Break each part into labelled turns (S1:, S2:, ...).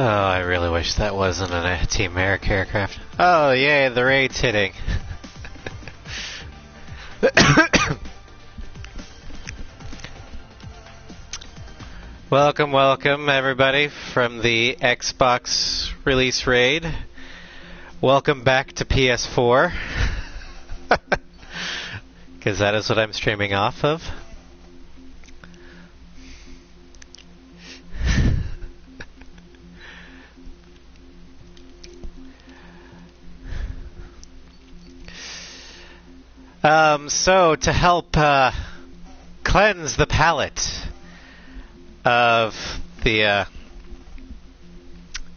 S1: Oh, I really wish that wasn't a Team America aircraft. Oh, yay, the raid's hitting. Welcome, welcome, everybody, from the Xbox release raid. Welcome back to PS4. Because that is what I'm streaming off of. So to help cleanse the palate of the,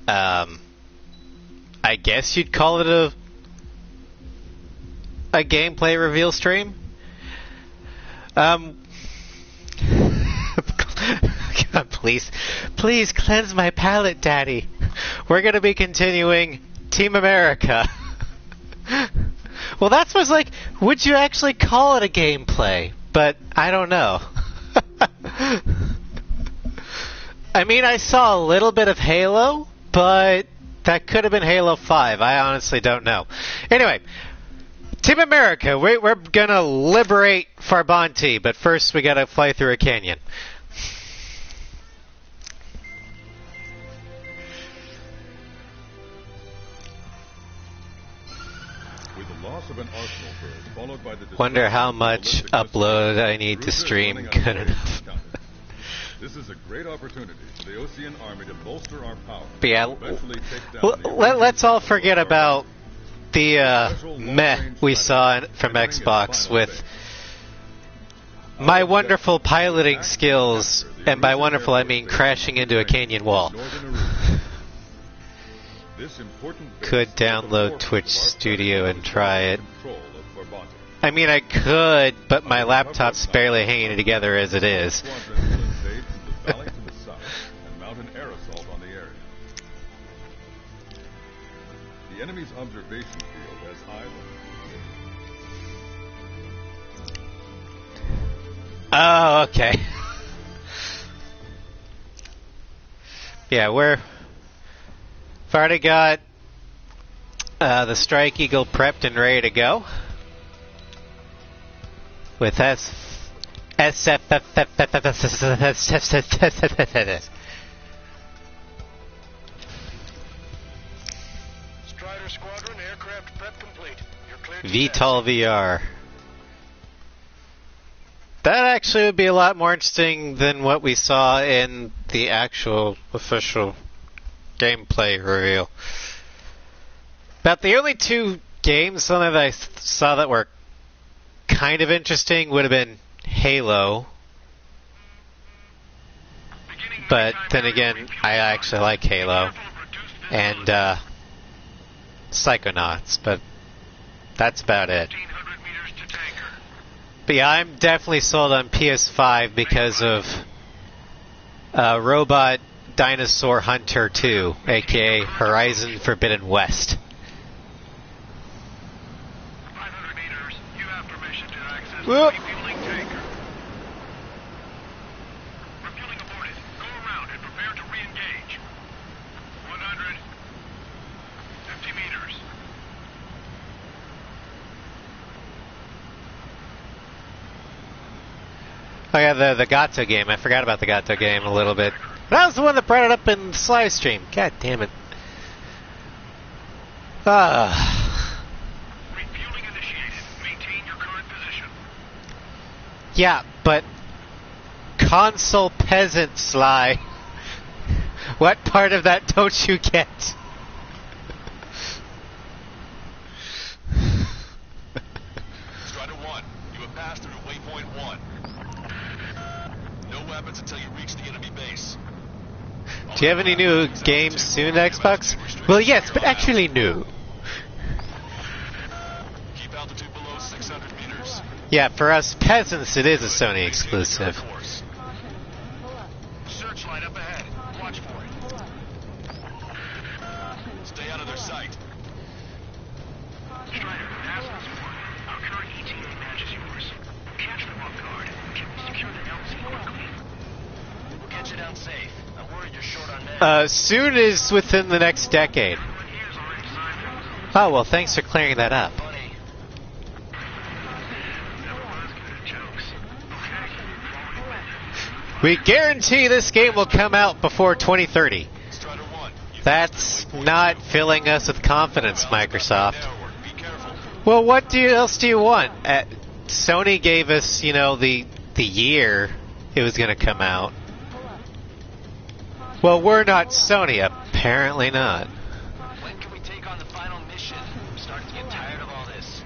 S1: I guess you'd call it a gameplay reveal stream. God, please cleanse my palate, Daddy. We're gonna be continuing Team America. Well, that's what's like, would you actually call it a gameplay? But I don't know. I mean, I saw a little bit of Halo, but that could have been Halo 5. I honestly don't know. Anyway, Team America, we're gonna liberate Farbanti, but first we gotta fly through a canyon. Wonder how much upload I need to stream good enough.
S2: This is a great opportunity for the Osean Army to bolster our power.
S1: But yeah, let's all forget about the meh we saw from Xbox with my wonderful piloting skills, and by wonderful I mean crashing into a canyon wall. Could download Twitch Studio and try it. I mean, I could, but my laptop's barely hanging together as it is.
S2: The enemy's observation field has high limits.
S1: Oh, okay. Yeah, we've already got the Strike Eagle prepped and ready to go. With Strider
S3: Squadron aircraft prep complete. You're cleared.
S1: VTOL VR. That actually would be a lot more interesting than what we saw in the actual official gameplay reveal. About the only two games that I saw that were kind of interesting would have been Halo. But then again, I actually like Halo. And Psychonauts, but that's about it. But yeah, I'm definitely sold on PS5 because of Robot Dinosaur Hunter 2, aka Horizon Forbidden West.
S3: 500 meters, you have permission to access
S1: Whoop.
S3: the refueling tanker. Refueling aborted. Go around and prepare to re-engage. 150 meters.
S1: Oh yeah, the Gato game. I forgot about the Gato game a little bit. That was the one that brought it up in the live stream. God damn it.
S3: Refueling initiated. Maintain your current position.
S1: Yeah, but console peasant Sly. What part of that don't you get?
S3: Strider 1, you have passed through waypoint 1. No weapons until you reach the enemy base.
S1: Do you have any new games soon, Xbox? Well, yes, but actually new.
S3: Keep altitude below 600 meters.
S1: Yeah, for us peasants, it is a Sony exclusive.
S3: Searchlight up ahead. Watch for it. Stay out of their sight. Strider, Aslan's 1. Our current ETA matches yours. Catch them off guard. Can we secure the LZ quickly? We'll get you down safe.
S1: Soon is within the next decade. Oh, well, thanks for clearing that up. We guarantee this game will come out before 2030. That's not filling us with confidence, Microsoft. Well, what else do you want? Sony gave us, you know, the year it was going to come out. Well, we're not Sony. Apparently not.
S3: When can we take on the final mission? I'm starting to get tired of all this.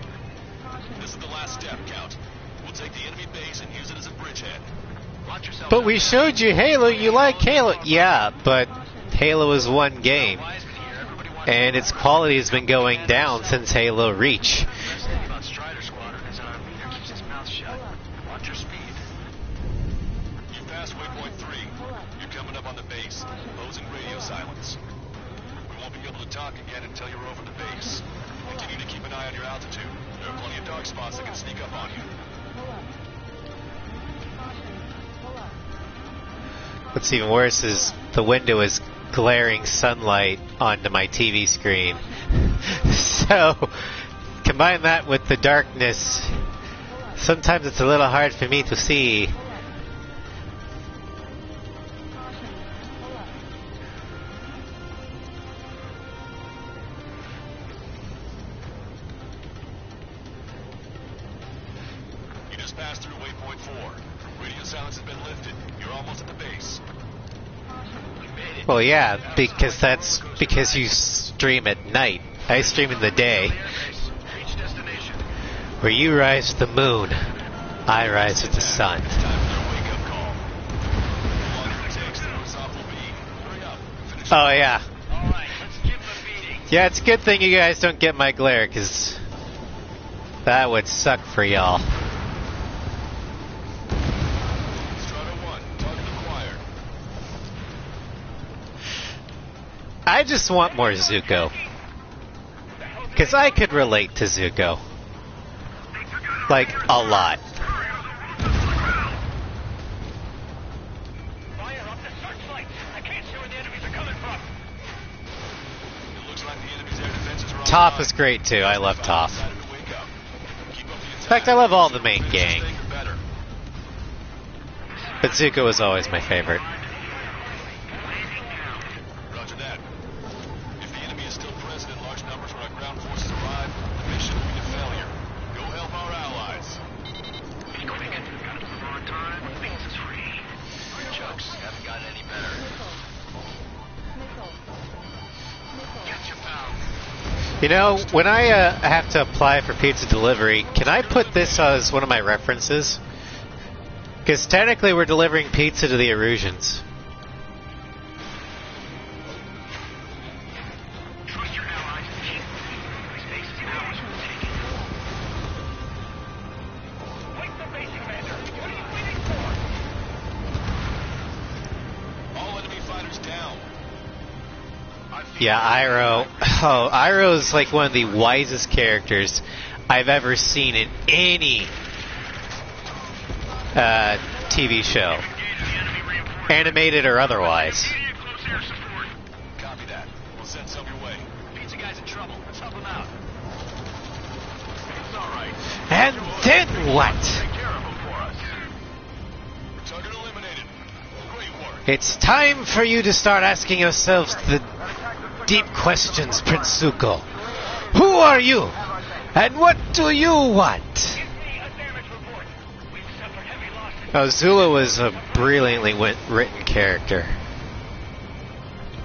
S4: This is the last step, Count. We'll take the enemy base and use it as a bridgehead.
S3: Watch yourself.
S1: But we showed you Halo. You like Halo. Yeah, but Halo is one game. And its quality has been going down since Halo Reach.
S3: Best thing about Strider Squadron is that our leader keeps his mouth shut. Watch your speed.
S4: You passed waypoint 3. You're coming up on the base. Closing radio silence. We won't be able to talk again until you're over the base. Continue to keep an eye on your altitude. There are plenty of dark spots that can sneak up on you.
S1: What's even worse is the window is glaring sunlight onto my TV screen. So, combine that with the darkness. Sometimes it's a little hard for me to see.
S4: You just passed through waypoint 4. Radio silence has been lifted. You're almost at the base.
S1: Well, yeah, because you stream at night. I stream in the day.
S3: Reach destination.
S1: Where you rise with the moon, I rise with the sun.
S4: It's time for a wake-up call. The longer it takes, the worse off we'll be. Hurry up. Finish
S1: Oh, yeah.
S3: All right, let's give them a beating.
S1: Yeah, it's a good thing you guys don't get my glare, because that would suck for y'all.
S4: Strider 1, target acquired.
S1: I just want more Zuko. Because I could relate to Zuko. Like, a lot.
S3: Fire up the searchlight. I can't see where the enemies are coming from.
S4: It looks like the enemy's air defenses are
S1: Toph
S4: online.
S1: is great too. I love Toph.
S4: Decided to wake up. Keep up the
S1: In fact, I
S4: attack.
S1: love all the main
S4: Finish
S1: gang.
S4: this thing or better.
S1: But Zuko is always my favorite.
S4: Roger that. If the enemy is still present in large numbers when our ground forces arrive, the mission will be a failure. Go help our allies.
S3: Be quick. Got to move on time. Base is free. Your jokes haven't gotten any better. Get your pal.
S1: You know, when I have to apply for pizza delivery, can I put this as one of my references? Because technically we're delivering pizza to the Erusians.
S3: Trust your allies and keep moving. This base is ours for the taking. Wake the base commander. What are you waiting for?
S4: All enemy fighters down.
S1: Yeah, Iroh. Oh, Iroh's like one of the wisest characters I've ever seen in any TV show, animated or otherwise.
S3: Immediate close air support.
S4: Copy that. We'll send some your way.
S3: Pizza guy's in trouble. Let's help him out. It's all right.
S1: And then what?
S3: Take care of him for us.
S4: Target eliminated. Great work.
S1: It's time for you to start asking yourselves the deep questions, Prince Zuko. Who are you? And what do you want?
S3: Give me a damage report. We've suffered heavy losses.
S1: Oh, Zula was a brilliantly written character.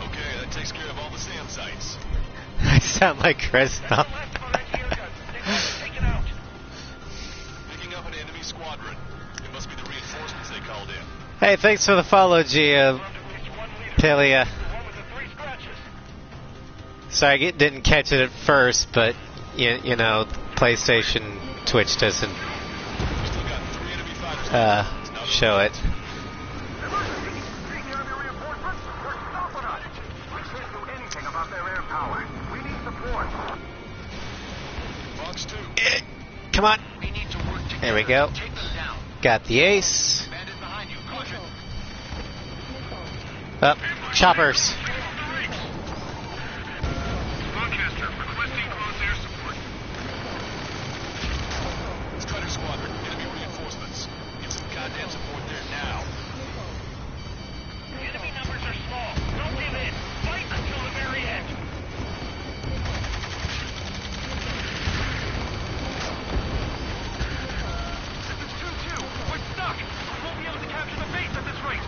S4: Okay, that takes care of all the SAM sites.
S1: I sound like Krishna.
S3: Left volunteer guns. They got it taken out.
S4: Picking up an enemy squadron. It must be the reinforcements they called in.
S1: Hey, thanks for the follow, Gia.
S3: Found at least one leader.
S1: Pilia.
S3: The one with the 3 scratches.
S1: Sorry, I didn't catch it at first, but you know, PlayStation, Twitch doesn't
S4: We still got 3 enemy fighters. Now
S1: show it.
S4: Fox 2.
S1: Come on.
S3: We need to work together.
S1: There we go.
S3: Take them down.
S1: Got the ace.
S3: Bandit behind you. Caution.
S1: Up, choppers.
S3: Lancaster, requesting cross-air support.
S4: Strider Squadron, enemy reinforcements. Get some goddamn support there now.
S3: Enemy numbers are small. Don't give in. Fight until the very end. This is 2-2. We're stuck. We won't be able to capture the base at this rate.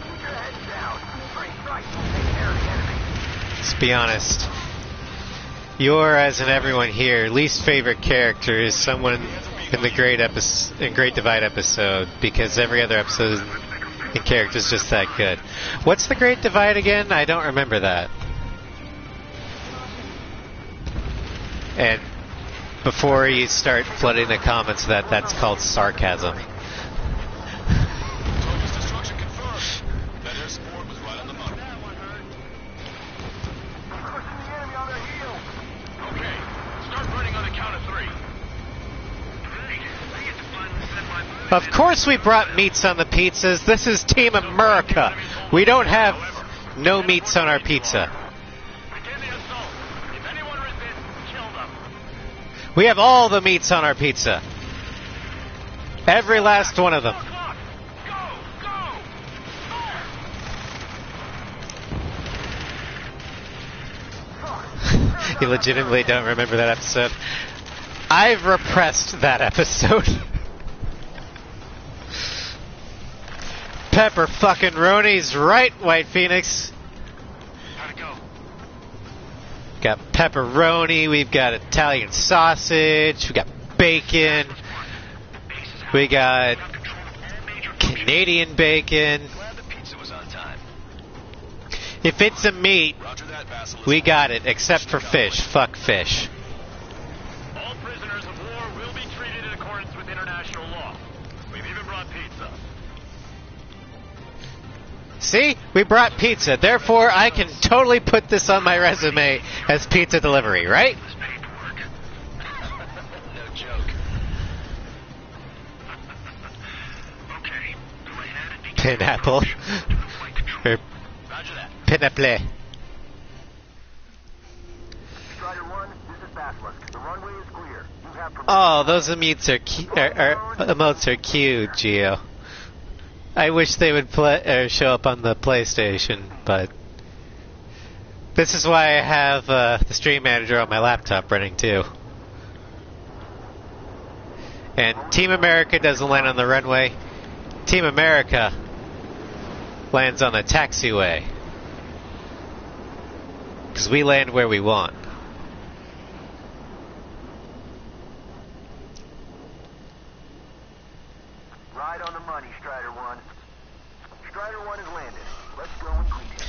S3: Keep your head down. Straight strike will take care of the enemy.
S1: Let's be honest. Your, as in everyone here, least favorite character is someone in the Great Divide episode, because every other episode and character is just that good. What's the Great Divide again? I don't remember that. And before you start flooding the comments with that, that's called sarcasm.
S4: Target's destruction confirmed. That air support was right on the money.
S3: Pushing the enemy on their heels. Okay, start running on the count of 3. Great. I get to finally send my...
S1: Of course we brought meats on the pizzas. This is Team America. We don't have no meats on our pizza.
S3: Begin the assault. If anyone resists, kill them.
S1: We have all the meats on our pizza. Every last one of them.
S3: Clock. Go! Go!
S1: You legitimately don't remember that episode? I've repressed that episode. Pepper fucking Roni's right, White Phoenix.
S3: How'd it go?
S1: Got pepperoni, we've got Italian sausage, we got bacon, we got Canadian bacon.
S4: Glad the pizza was on time.
S1: If it's a meat,
S4: Roger that, Basilisk.
S1: we got it, except for fish. Fuck fish.
S3: All prisoners of war will be treated in accordance with international law. We've even brought pizza.
S1: See? We brought pizza. Therefore, I can totally put this on my resume as pizza delivery, right?
S3: This paperwork.
S4: No joke.
S3: Okay, go ahead and begin.
S1: Pineapple.
S3: Flight control.
S1: Or
S3: Roger that.
S1: pineapple.
S3: Strider 1, this is Basilisk. The runway is clear. You have permission.
S1: Oh, those emotes are cute, Geo. I wish they would show up on the PlayStation, but this is why I have the Stream Manager on my laptop running too. And Team America doesn't land on the runway. Team America lands on the taxiway. Because we land where we want.
S3: Right on the money, Strider 1. Strider 1 has landed. Let's go and greet him.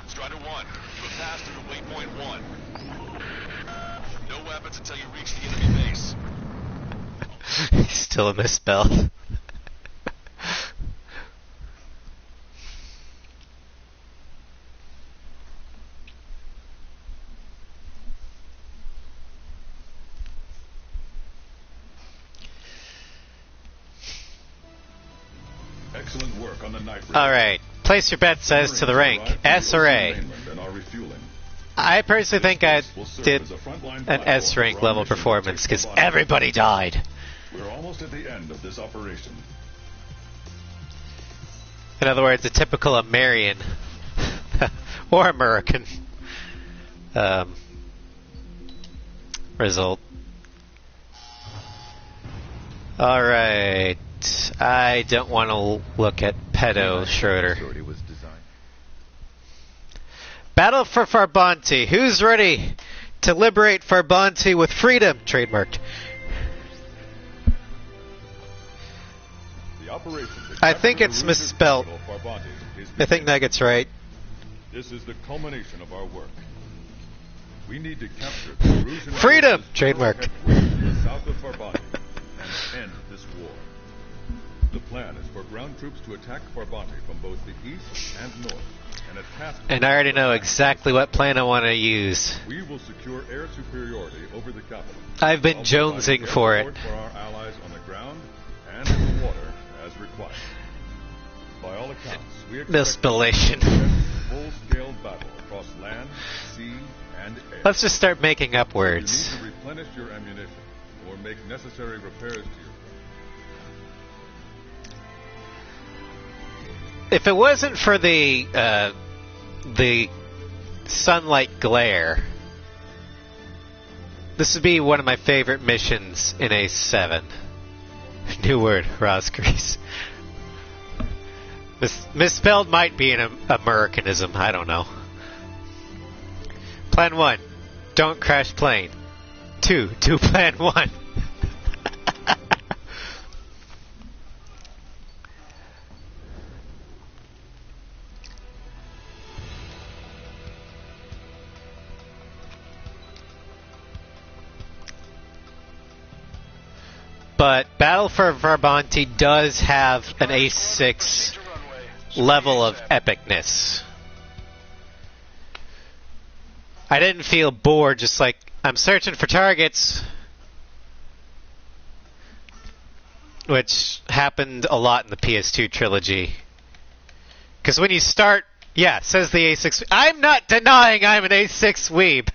S4: Strider 1, you have passed through waypoint 1. No weapons until you reach the enemy base.
S1: Still a misspell.
S2: Excellent work on the night raid.
S1: Alright, place your bets as to the rank, S or A.
S2: And are refueling.
S1: I personally think I
S2: Will serve
S1: did
S2: as a frontline
S1: an
S2: platform
S1: S rank
S2: for our
S1: level
S2: mission to
S1: performance
S2: take
S1: because
S2: Bavani.
S1: everybody died.
S2: We're almost at the end of this operation.
S1: In other words, a typical American or American result. Alright, I don't want to look at pedo Schroeder.
S2: Was designed.
S1: Battle for Farbanti. Who's ready to liberate Farbanti with freedom? Trademarked.
S2: The operation to
S1: I
S2: capture
S1: think
S2: the
S1: it's
S2: Rouge's
S1: misspelt.
S2: capital, Farbanti, is
S1: I think Nugget's right.
S2: This is the culmination of our work. We need to capture the Rougean
S1: Freedom!
S2: forces'
S1: Trademarked.
S2: headquarters to the south of Farbanti and end this war. The plan is for ground troops to attack Farbanti from both the east and north, and a task.
S1: And I already know exactly what plan I want to use.
S2: We will secure air superiority over the capital.
S1: I've been
S2: I'll provide
S1: jonesing
S2: air
S1: for it.
S2: support for our allies on the ground and in the water as required. By all accounts, we expect
S1: Misspellation.
S2: full-scale battle across land, sea, and air.
S1: Let's just start making up
S2: You
S1: words.
S2: need to replenish your ammunition or make necessary repairs to your
S1: If it wasn't for the sunlight glare, this would be one of my favorite missions in A7. New word, Rosgrease. Misspelled might be an Americanism, I don't know. Plan 1, don't crash plane. 2, do plan 1. But Battle for Vermonti does have an A6 level of epicness. I didn't feel bored, just like, I'm searching for targets. Which happened a lot in the PS2 trilogy. Because when you start, yeah, says the A6. I'm not denying I'm an A6 weeb.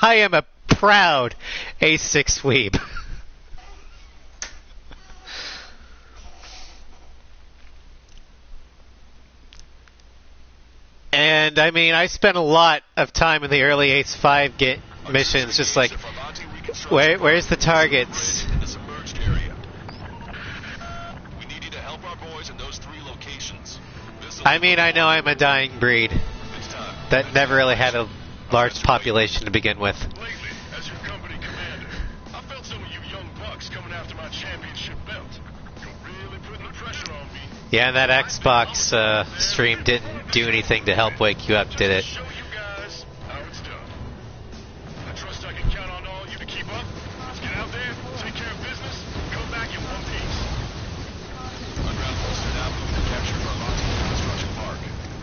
S1: I am a proud A6 weeb. And I mean, I spent a lot of time in the early Ace 5 missions, just like, where's the targets?
S4: In the submerged area. We need you to help our boys in those 3 locations.
S1: I mean, I know I'm a dying breed that never really had a large population to begin with.
S3: Lately, as your company commander, I felt some of you young bucks coming after my championship belt. You're really putting the pressure on me.
S1: Yeah, and that Xbox stream didn't do anything to help wake you up, did it?
S3: Show you guys how it's done. I trust I can count on all you to keep up. Let's get out there, take care of business, come back in one piece.
S4: Underground forces are now moving to capture Vermonti Construction Park.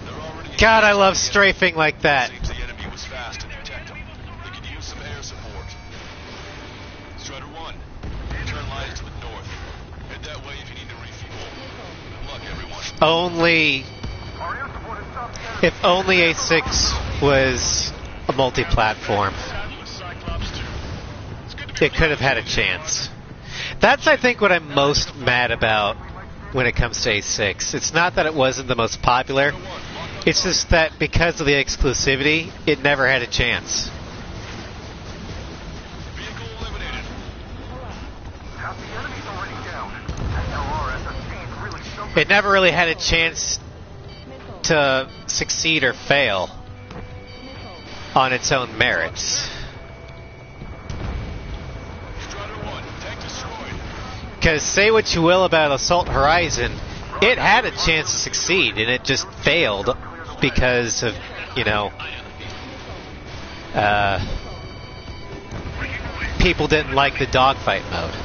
S4: They're already
S1: God, I love strafing like that.
S4: Seems the enemy was fast to detect them. They could use some air support. Strider 1, turn lines to the north. Head that way if you need to refuel. Good luck, everyone.
S1: If only A6 was a multi-platform, it could have had a chance. That's, I think, what I'm most mad about when it comes to A6. It's not that it wasn't the most popular, it's just that because of the exclusivity, it never had a chance.
S4: Vehicle eliminated.
S1: It never really had a chance to succeed or fail on its own merits.
S4: Strider 1, tank destroyed.
S1: Because say what you will about Assault Horizon, it had a chance to succeed, and it just failed because of, you know, people didn't like the dogfight mode.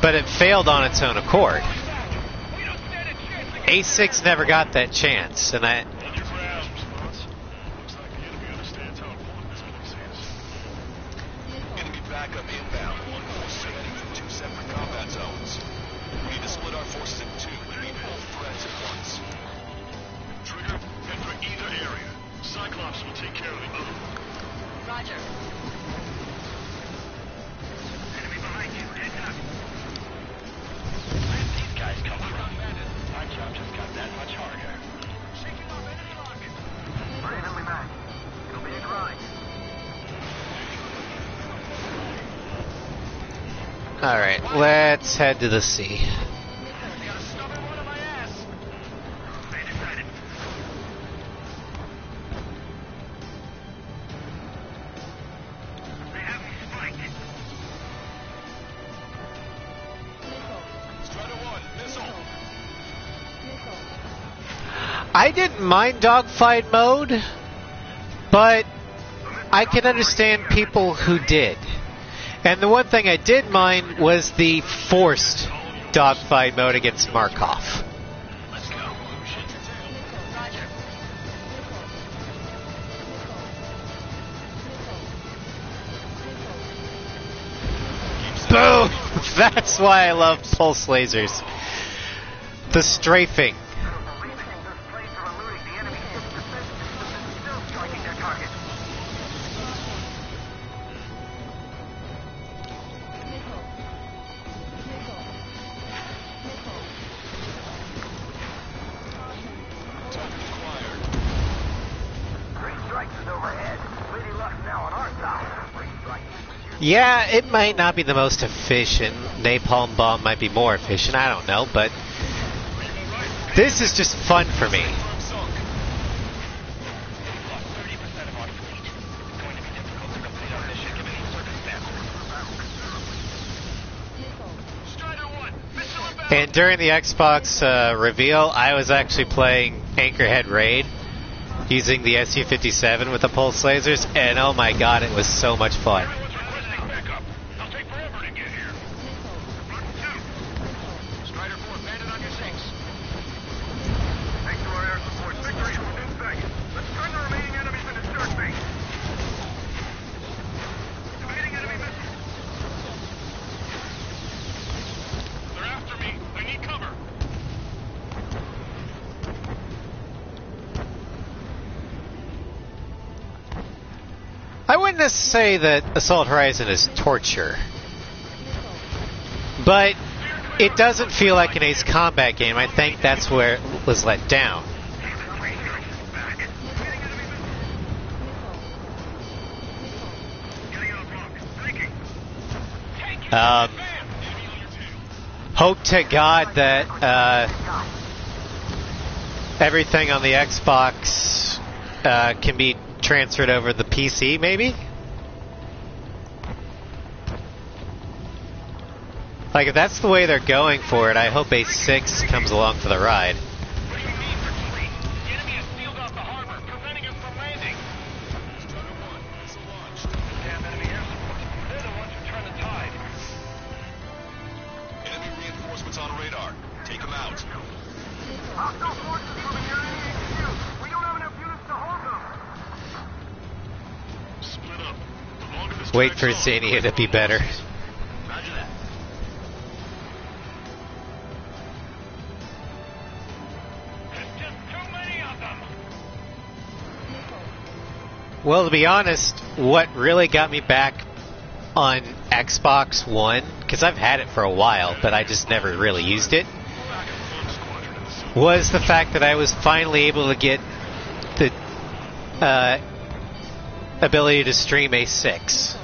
S1: But it failed on its own accord. A6 never got that chance, and I...
S4: Enemy backup inbound. Forces are heading from 2 separate combat zones. We need to split our forces in 2 and meet both threats at once.
S3: Trigger, head for either area. Cyclops will take care of the other.
S5: Roger.
S3: Enemy behind you, head up. Where'd these guys come from? My job just got that much harder. Shaking off enemy lock. Bring Henley back. It'll be a grind.
S1: Alright, let's head to the sea.
S3: Got a stubborn one on my ass. Stay decided. They have me spiked.
S4: Strider 1, missile.
S1: I didn't mind dogfight mode, but I can understand people who did. And the one thing I did mind was the forced dogfight mode against Markov.
S3: Let's go.
S5: Roger.
S1: Boom! That's why I love pulse lasers. the strafing. Yeah, it might not be the most efficient. Napalm bomb might be more efficient. I don't know, but this is just fun for me. And during the Xbox reveal, I was actually playing Anchorhead Raid using the SU-57 with the pulse lasers, and oh my god, it was so much fun. I wouldn't necessarily say that Assault Horizon is torture, but it doesn't feel like an Ace Combat game. I think that's where it was let down. Hope to God that everything on the Xbox can be transferred over the PC, maybe? Like, if that's the way they're going for it, I hope Ace 6 comes along for the ride. Wait for Xenia to be better. Well, to be honest, what really got me back on Xbox One, because I've had it for a while, but I just never really used it, was the fact that I was finally able to get the ability to stream Ace 6.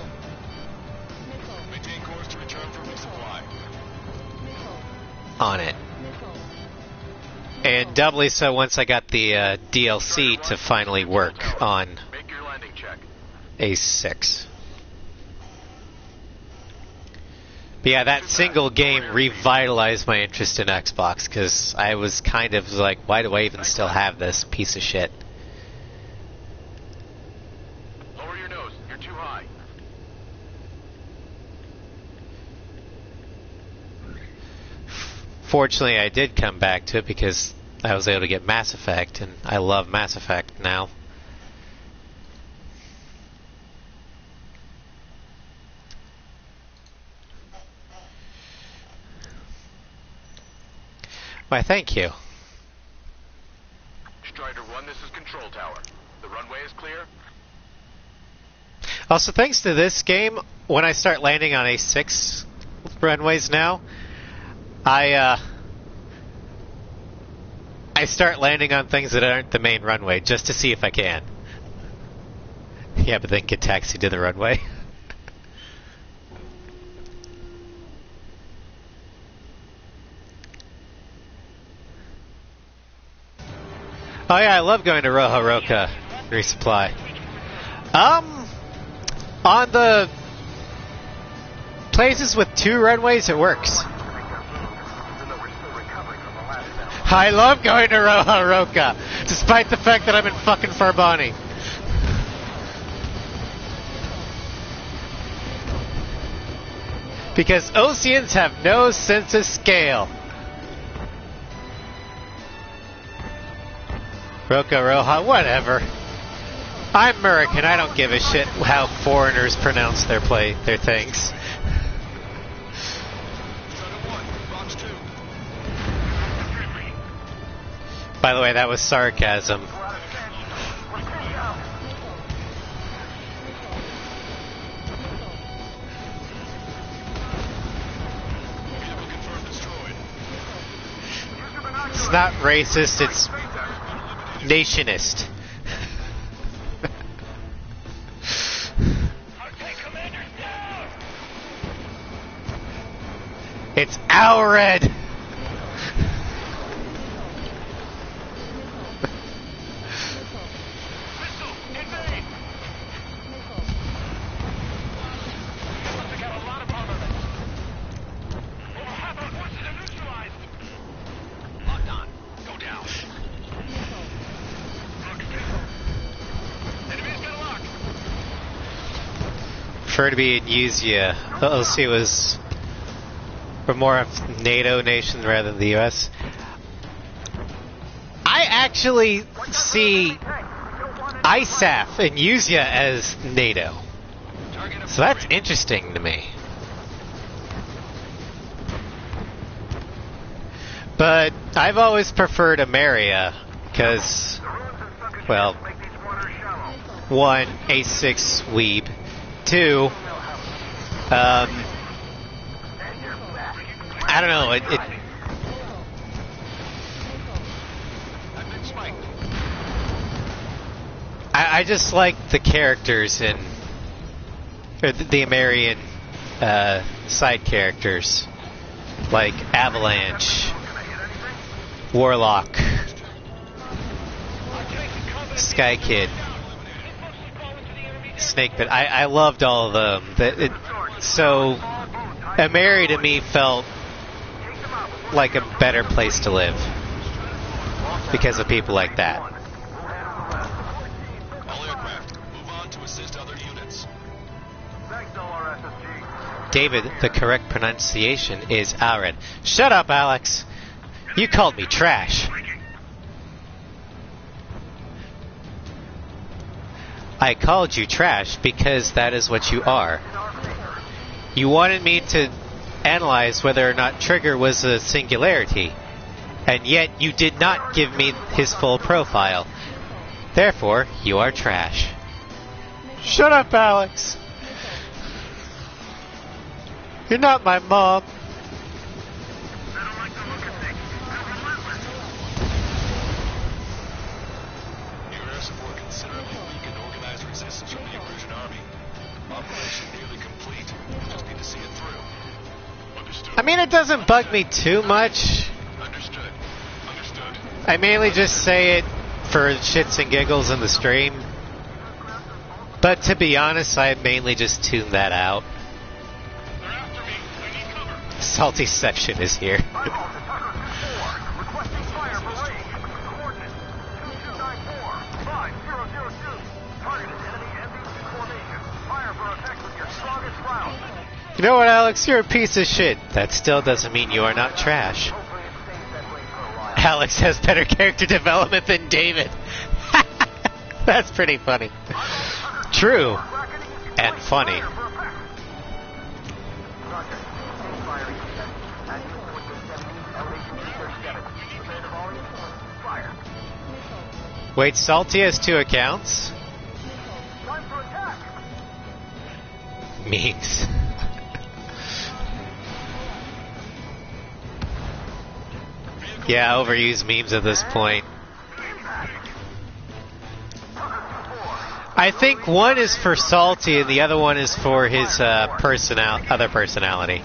S1: On it. And doubly so once I got the DLC to finally work on Ace 6. But yeah, that single game revitalized my interest in Xbox, because I was kind of like, why do I even still have this piece of shit?
S3: Lower your nose. You're too high.
S1: Fortunately, I did come back to it because I was able to get Mass Effect, and I love Mass Effect now. Why, thank you.
S3: Strider 1, this is Control Tower. The runway is clear?
S1: Also, thanks to this game, when I start landing on A6 runways now, I start landing on things that aren't the main runway just to see if I can. Yeah, but then get taxied to the runway. Oh yeah, I love going to Roja Roca resupply. On the places with 2 runways, it works. I love going to Roja Roca, despite the fact that I'm in fucking Farbani. Because Oceans have no sense of scale. Roca Roja, whatever. I'm American, I don't give a shit how foreigners pronounce their things. By the way, that was sarcasm. It's not racist, it's nationist. It's Alred! Prefer to be in Usia. OC was more of NATO nation rather than the US. I actually see ISAF and Usia as NATO. So that's interesting to me. But I've always preferred Ameria because, well, 1, A6 weeb. 2, I don't know, I just like the characters in, or the Amerian side characters, like Avalanche, Warlock, Sky Kid, Snake Pit. I loved all of them. So, Ameri to me felt like a better place to live because of people like that.
S4: All aircraft, move on to assist other units.
S1: David, the correct pronunciation is Alred. Shut up, Alex. You called me trash. I called you trash because that is what you are. You wanted me to analyze whether or not Trigger was a singularity, and yet you did not give me his full profile. Therefore, you are trash. Shut up, Alex. You're not my mom. I mean, it doesn't bug me too much.
S3: Understood.
S1: I mainly just say it for shits and giggles in the stream. But to be honest, I mainly just tune that out.
S3: They're after me. I need cover.
S1: Salty section is here. You know what, Alex? You're a piece of shit. That still doesn't mean you are not trash. Alex has better character development than David. That's pretty funny. True. And funny. Wait, Salty has 2 accounts? Memes. Yeah, overused memes at this point. I think one is for Salty and the other one is for his other personality.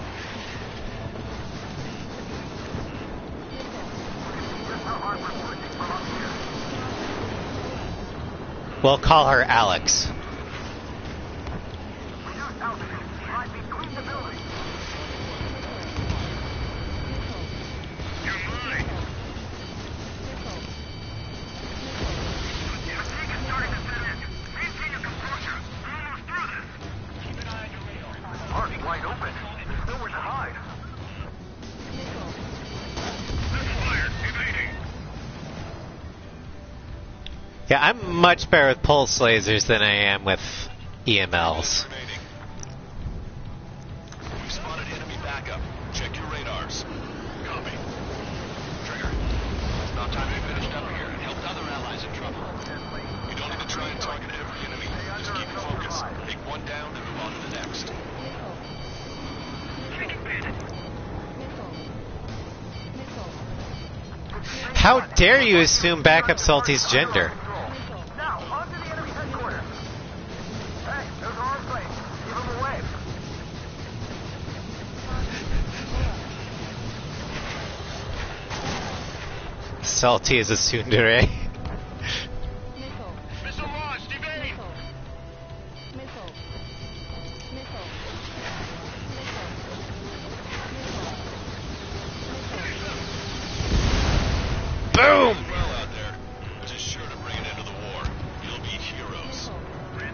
S1: We'll call her Alex. Yeah, I'm much better with pulse lasers than I am with EMLs.
S4: We've spotted enemy backup. Check your radars. Copy. Trigger. About time we finished up here and helped other allies in trouble. You don't need to try and target every enemy. Just keep your focus. Take one down and move on to the next.
S1: How dare you assume Backup Salty's gender?
S6: Now, on to the enemy headquarters. Hey, there's our plane. Give him a wave.
S1: Salty is a tsundere.
S3: Missile launched. Evade.
S1: Boom!
S4: Well out there, which is sure to bring an end to the war. You'll be heroes.
S3: Don't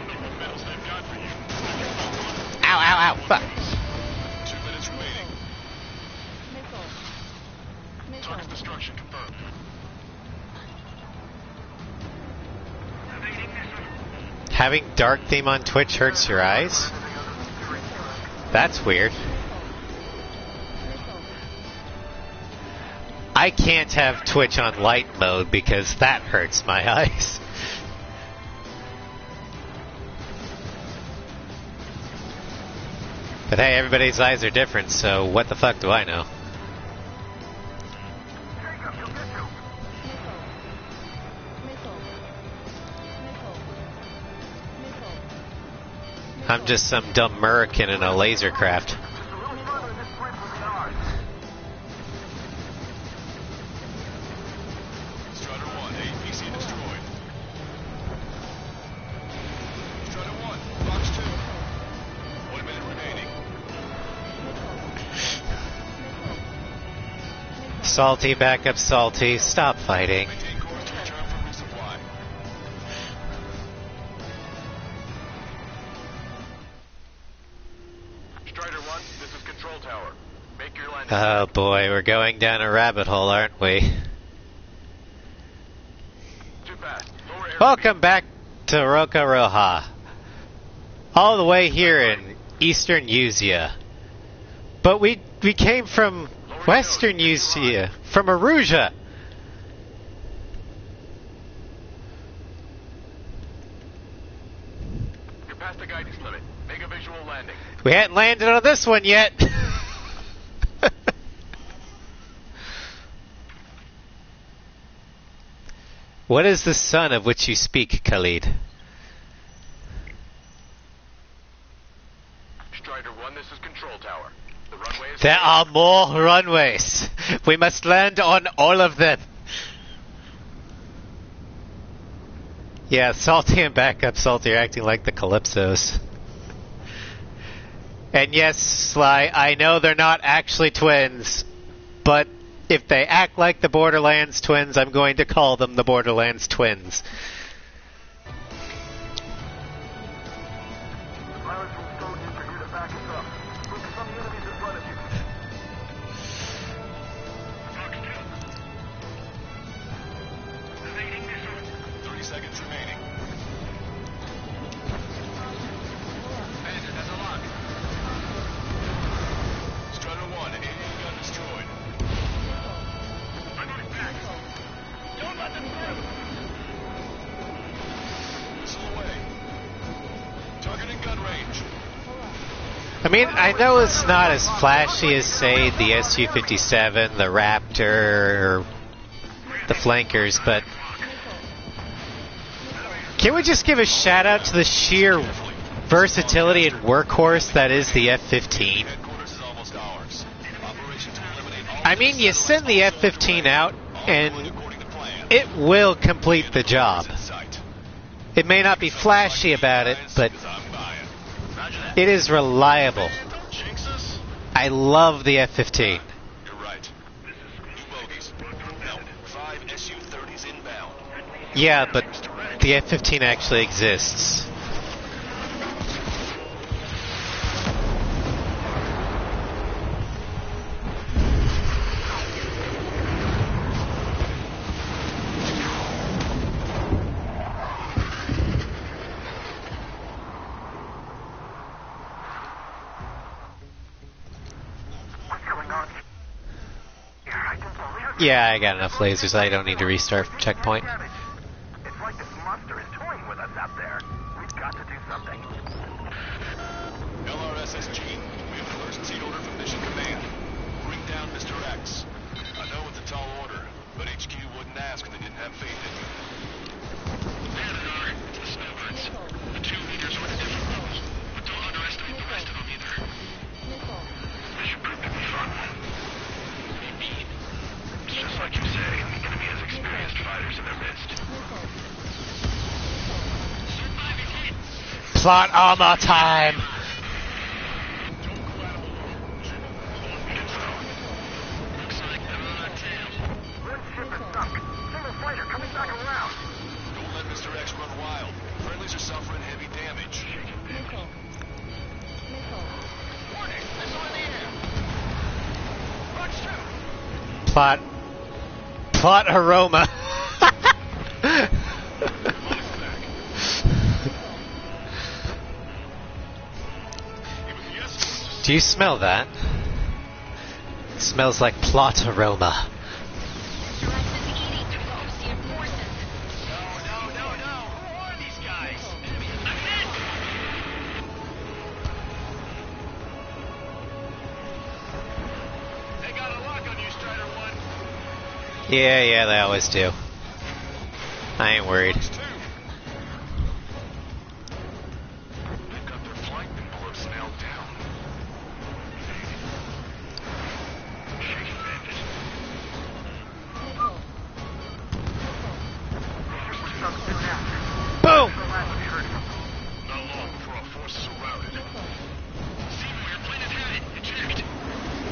S3: know what medals they've got for you.
S1: Ow, ow, ow, fuck.
S4: 2 minutes remaining.
S3: Target destruction confirmed.
S1: Having dark theme on Twitch hurts your eyes? That's weird. I can't have Twitch on light mode because that hurts my eyes. But hey, everybody's eyes are different, so what the fuck do I know?
S6: Jacob, he'll get you.
S1: I'm just some dumb American in a laser craft.
S6: Just a little further and this bridge will be ours.
S4: Strider 1, APC destroyed. Strider 1, Fox 2. 1 minute remaining.
S1: Salty, backup Salty, stop fighting.
S4: Maintain course to return for resupply.
S3: Strider 1, this is Control Tower. Make your landing.
S1: Oh boy, we're going down a rabbit hole, aren't we?
S3: Too fast. Lower air
S1: Welcome back to Roca Roja. All the way here in Eastern Usia. But we came from Western Usia, from Aruja.
S3: You're past the guidance limit. Make a visual landing.
S1: We hadn't landed on this one yet. What is the sun of which you speak, Khalid?
S3: Strider 1, this is Control Tower. The runway is
S1: There are more runways. We must land on all of them. Yeah, Salty and Backup Salty are acting like the Calypsos. And yes, Sly, I know they're not actually twins, but if they act like the Borderlands twins, I'm going to call them the Borderlands twins.
S6: The pilots from Stone are here to back us up. Focus on the enemies in front of you.
S3: Fox 2. Evading missile.
S4: 30 seconds remaining.
S3: Bandit has a lock.
S4: Strider 1, AA gun destroyed.
S3: I'm on it back. Don't let them through.
S4: Missile away. Targeting gun range.
S1: I mean, I know it's not as flashy as, say, the Su-57, the Raptor, or the Flankers, but can we just give a shout out to the sheer versatility and workhorse that is the F-15?
S4: Headquarters is almost ours. Operation to eliminate all
S1: I mean, you send the F-15 out,
S4: going
S1: and
S4: according to plan.
S1: it will complete the job.
S4: In sight.
S1: It may not be flashy about it, but
S4: I'm buying.
S3: Roger that.
S1: it is reliable.
S3: Don't jinx us.
S1: I love the F-15.
S4: You're right. New bogies. No, 5 Su-30s inbound.
S1: Yeah, but the F-15 actually exists.
S6: What's going on here? I don't believe it.
S1: Yeah, I got enough lasers. I don't need to restart checkpoint.
S6: It's like this monster is toying with us out there. We've got to do something.
S4: LRSSG, we have an emergency order from Mission Command. Bring down Mr. X. I know it's a tall order, but HQ wouldn't ask if they didn't have faith in you.
S3: There they are. It's the snowbirds. The 2 leaders are in a different role. But don't underestimate the rest of them either. This should prove to be fun. Indeed. It's just like you say, the enemy has experienced fighters in their midst. Surviving hit!
S1: Plot armor time!
S3: Don't go out alone. Info. Looks like they're on our tail.
S6: One ship is sunk. Single fighter coming back around.
S4: Don't let Mr. X run wild. Friendlies are suffering heavy damage.
S3: Warning! Missile in the air! Watch two!
S1: Plot aroma. Do you smell that? It smells like plot aroma.
S5: Mr. X is eating through the Osean forces.
S3: No. Who are these guys? I'm in! They got a lock on you, Strider 1.
S1: Yeah, they always do. I ain't worried.
S4: Watch two. They've got their flight envelopes nailed down.
S3: Shaky bandit.
S6: Ship was sunk soon after.
S1: Boom!
S6: The last we heard of him.
S3: Not long before our forces are routed. Seymour, your plane had it. Eject.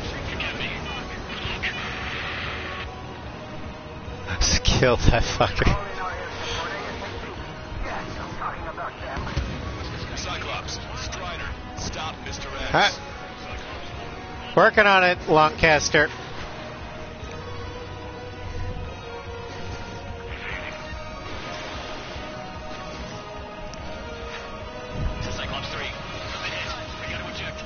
S3: Forgive me.
S1: Just kill that fucker.
S6: All in our air support ASAP. Yes, I'm talking about them.
S4: Cyclops, Strider, stop Mr. X.
S1: Huh? Working on it, Lancaster.
S3: Cyclops 3. I'm in it. We gotta eject.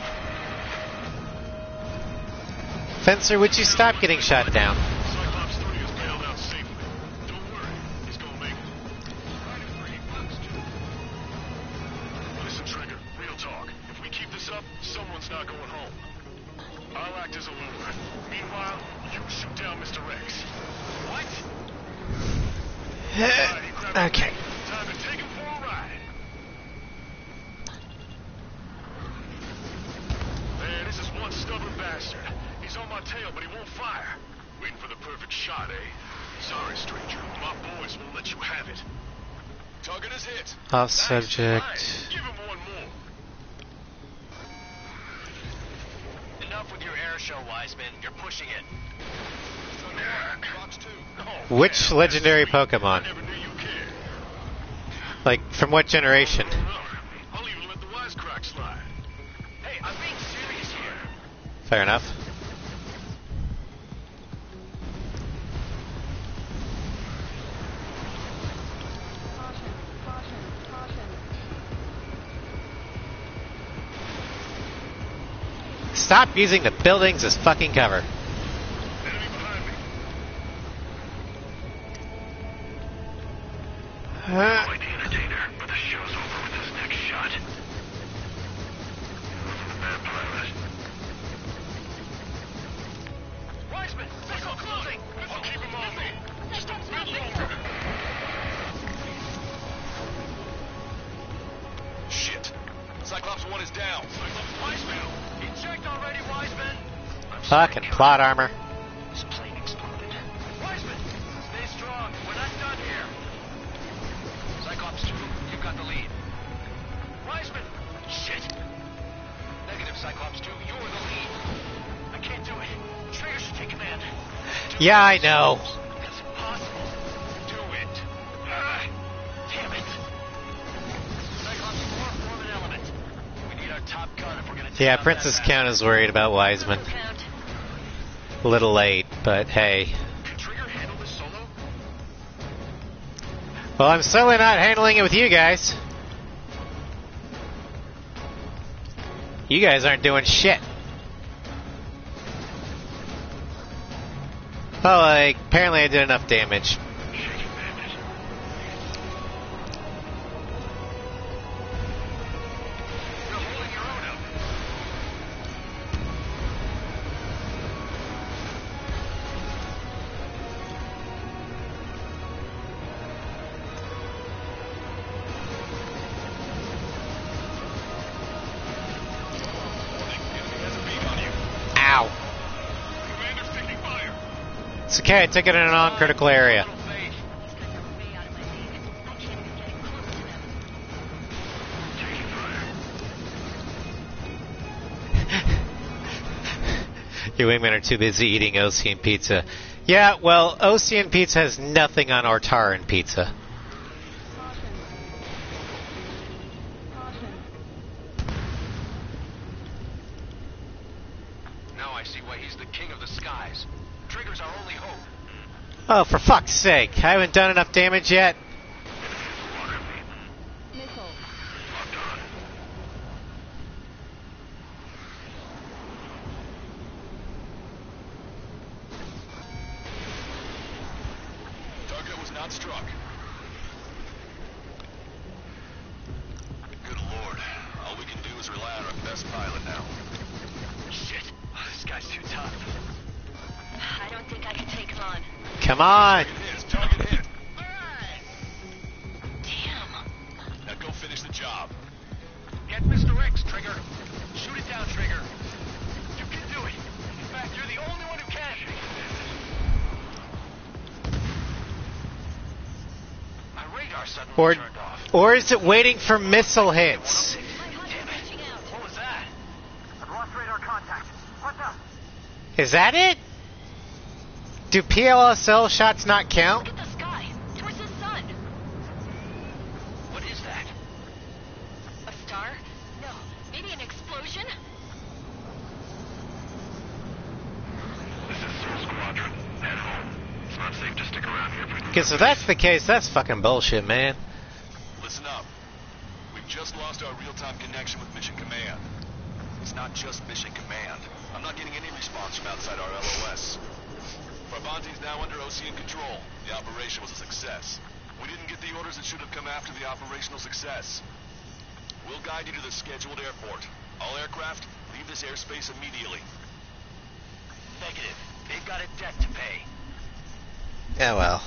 S1: Fencer, would you stop getting shot down?
S3: Cyclops 3 is bailed out safely. Don't worry. He's gonna make it. Listen, Trigger. Real talk. If we keep this up, someone's not going home. I'll act as a lure. Meanwhile, you shoot down Mr. X. What? Alright, he grabbed
S1: Okay.
S3: me. Time to take him for a ride. Man, this is one stubborn bastard. He's on my tail, but he won't fire. Waiting for the perfect shot, eh? Sorry, stranger. My boys won't let you have it.
S4: Target is hit.
S1: Off
S3: Nice.
S1: subject.
S3: Fine. Give him one more. Enough with your air show, Wiseman. You're pushing it.
S4: Fox 2.
S3: Oh,
S1: Which
S3: man,
S1: legendary
S3: that's sweet.
S1: Pokemon?
S3: I never knew you cared.
S1: Like, from what generation?
S3: I'll even let the wisecrack slide. Hey, I'm being serious here.
S1: Fair enough. Stop using the buildings as fucking cover.
S3: Enemy behind me. Quite the entertainer, but the show's over with this next shot. Wasn't a bad pilot. Wiseman, missile closing! I'll keep him on me. Just a bit longer.
S4: Shit. Cyclops 1 is down.
S3: Cyclops Wiseman! Eject already, Wiseman!
S1: Fucking plot armor.
S3: This plane exploded. Wiseman, stay strong. We're not done here. Cyclops 2, you've got the lead. Wiseman! Shit! Negative, Cyclops 2, you're the lead. I can't do it. Trigger should take command.
S1: Yeah, I know.
S3: That's impossible. Do it. Damn it. Cyclops 4, form an element. We need our top gun if we're gonna take
S1: Yeah,
S3: out
S1: Princess
S3: that
S1: Count is worried about Wiseman.
S5: Count.
S1: A little late, but hey.
S3: Can Trigger handle this solo?
S1: Well, I'm certainly not handling it with you guys. You guys aren't doing shit. Oh, apparently I did enough damage.
S3: You're holding your own up.
S1: Ow.
S3: Commander's taking fire.
S1: It's okay, I took it in a non-critical area.
S3: Little fade.
S5: These guys are way out of my league. I can't even get close to them.
S3: Taking fire.
S1: You women are too busy eating Ocean pizza. Yeah, well, Ocean pizza has nothing on Ortaran pizza.
S3: Now I see why he's the king of the skies. Trigger's our only hope.
S1: Oh, for fuck's sake, I haven't done enough damage yet.
S4: Target was not struck. Good lord. All we can do is rely on our best pilot now.
S3: Shit. This guy's too tough.
S5: I don't think I can take him on.
S1: Come on!
S4: Target hit.
S5: Damn.
S4: Now go finish the job.
S3: Get Mr. X, Trigger. Shoot it down, Trigger. You can do it. In fact, you're the only one who can. My radar suddenly turned off.
S1: Or is it waiting for missile hits?
S5: My HUD is reaching out.
S3: What was that?
S6: I've lost radar contact. What's up?
S1: Is that it? Do PLSL shots not count?
S5: Look at the sky. Towards the sun.
S3: What is that?
S5: A star? No. Maybe an explosion?
S3: This is Soul Squadron. Head home. It's not safe to stick around here for...
S1: Because if that's the case, that's fucking bullshit, man.
S4: Listen up. We've just lost our real-time connection with Mission Command. It's not just Mission Command. I'm not getting any response from outside our LOS. Farbanti's now under Ocean control. The operation was a success. We didn't get the orders that should have come after the operational success. We'll guide you to the scheduled airport. All aircraft, leave this airspace immediately.
S3: Negative. They've got a debt to pay.
S1: Yeah, well.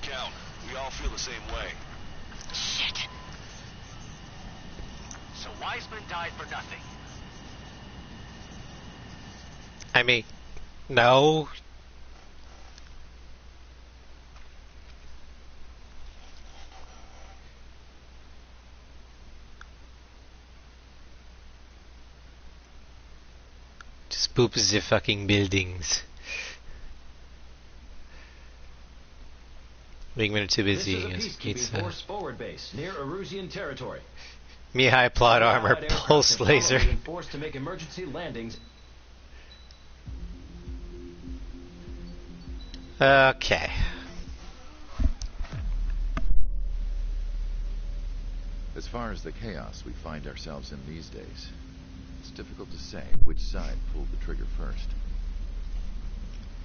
S4: Count, we all feel the same way.
S5: Shit.
S3: So Wiseman died for nothing.
S1: I mean, no. Just boop the fucking buildings. Being too busy.
S7: This is a peacekeeping force forward base near Erusian territory.
S1: Mihai plot armor,
S7: Allied aircraft
S1: pulse
S7: have
S1: laser.
S7: been forced to make emergency landings.
S1: Okay.
S8: As far as the chaos we find ourselves in these days, it's difficult to say which side pulled the trigger first.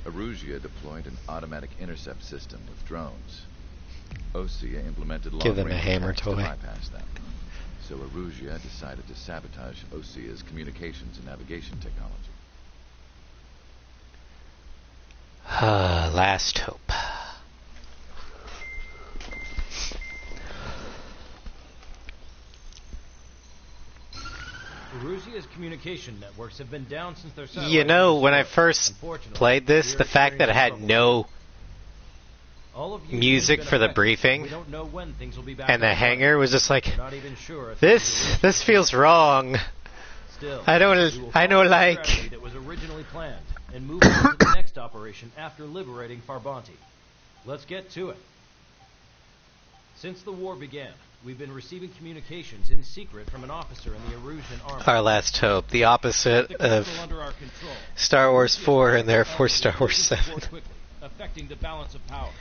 S8: Erusia deployed an automatic intercept system with drones. Osea implemented
S1: Give them a
S8: long-range
S1: hammer
S8: attacks to
S1: toy.
S8: bypass them. So Erusia decided to sabotage Osea's communications and navigation technology.
S1: Last hope.
S7: Erusia's communication networks have been down since their satellite
S1: You know,
S7: was
S1: when I
S7: destroyed.
S1: first
S7: Unfortunately,
S1: played this,
S7: we're
S1: the fact that it had
S7: experiencing
S1: no
S7: trouble. All of you
S1: music
S7: have been
S1: for the
S7: affected.
S1: briefing,
S7: We don't know when things will be back
S1: and the
S7: on track.
S1: hangar was just like,
S7: We're not even sure if
S1: this feels wrong.
S7: Still,
S1: I don't-
S7: we will
S1: I know,
S7: follow the
S1: like-
S7: strategy that was originally planned and move on to the next operation after liberating Farbanti. Let's get to it. Since the war began, we've been receiving communications in secret from an officer in the Erusian army.
S1: Our last hope. The opposite
S7: The
S1: of
S7: control under our control.
S1: Star Wars 4 and therefore Star Wars 7.
S7: Quickly, affecting the balance of power.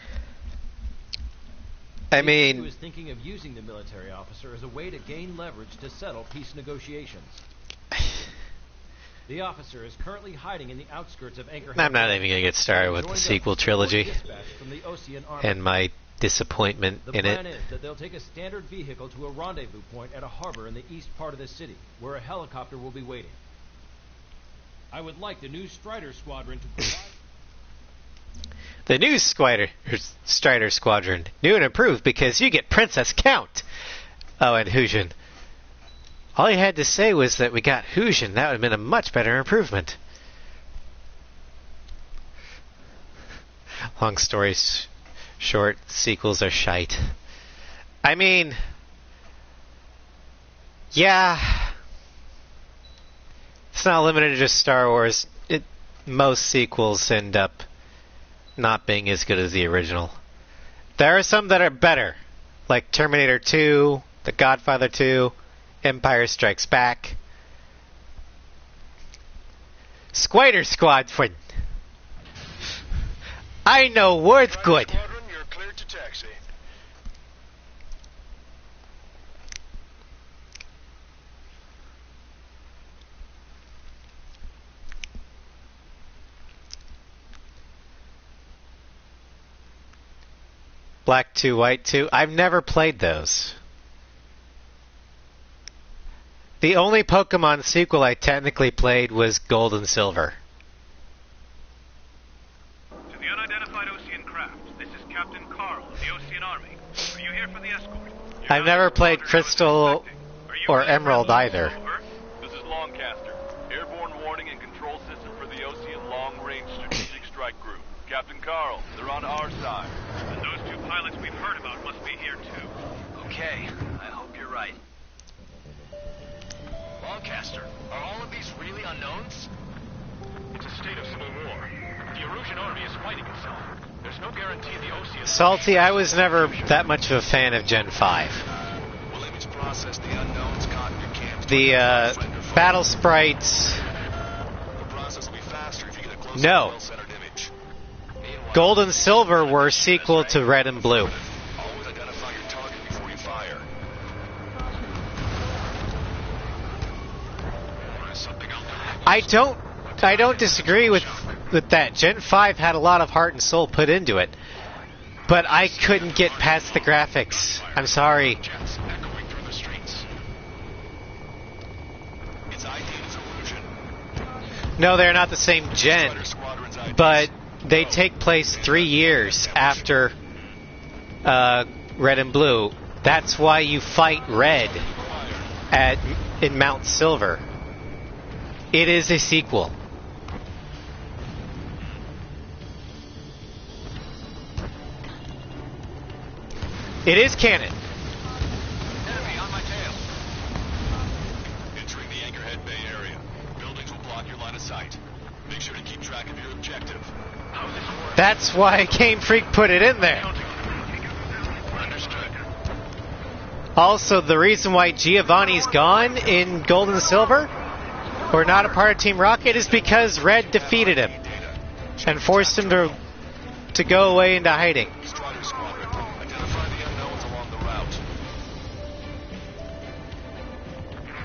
S1: I
S7: He
S1: mean,
S7: was thinking of using the military officer as a way to gain leverage to settle peace negotiations. The officer is currently hiding in the outskirts of Anchorhead.
S1: I'm not even going to get started with the sequel trilogy
S7: From the Osean Army.
S1: and my disappointment
S7: The
S1: in
S7: plan
S1: it.
S7: is that they'll take a standard vehicle to a rendezvous point at a harbor in the east part of the city, where a helicopter will be waiting. I would like the new Strider Squadron to provide...
S1: The new Strider Squadron, new and improved because you get Princess Count. Oh, and Hujin. All you had to say was that we got Hujin. That would have been a much better improvement. Long stories short, sequels are shite. I mean, yeah, it's not limited to just Star Wars. Most sequels end up not being as good as the original. There are some that are better, like Terminator 2, The Godfather 2, Empire Strikes Back, Spider Squadron. I know words good.
S4: Squadron, you're cleared to taxi.
S1: Black 2, White 2. I've never played those. The only Pokemon sequel I technically played was Gold and Silver.
S9: To the unidentified Osean craft, this is Captain Carl of the Osean Army. Are you here for the escort?
S1: I've never played Crystal or Emerald either.
S9: Over.
S2: This is Longcaster. Airborne warning and control system for the Osean Long Range Strategic Strike Group. Captain Carl, they're on our side.
S9: And those two pilots we've heard about must be here too.
S3: Okay, I hope you're right. Longcaster, are all of these really unknowns?
S9: It's a state of civil war. The Erusian army is fighting itself. There's no guarantee the Osean...
S1: Salty, I was never that much of a fan of Gen 5.
S4: We'll image process the unknowns caught in your camp.
S1: The battle sprites...
S4: The process will be faster if you get a close
S1: No.
S4: well-centered image. Meanwhile,
S1: Gold and Silver were sequel to Red and Blue.
S4: always identify your target before you fire.
S1: I don't disagree with that. Gen 5 had a lot of heart and soul put into it. But I couldn't get past the graphics. I'm sorry.
S4: Jets echoing through the streets. Its ID is illusion.
S1: No, they're not the same gen.
S4: Strider Squadron's ID.
S1: But they take place 3 years after Red and Blue. That's why you fight Red in Mount Silver. It is a sequel. It is canon.
S4: Enemy on my tail. Entering the Anchorhead Bay area. Buildings will block your line of sight. Make sure to keep track of your objective.
S9: How's this work?
S1: That's why Game Freak put it in there.
S4: Understood.
S1: Also, the reason why Giovanni's gone in Gold and Silver, or not a part of Team Rocket, is because Red defeated him and forced him to go away into hiding.
S4: Strider Squadron, identify the unknowns along the route.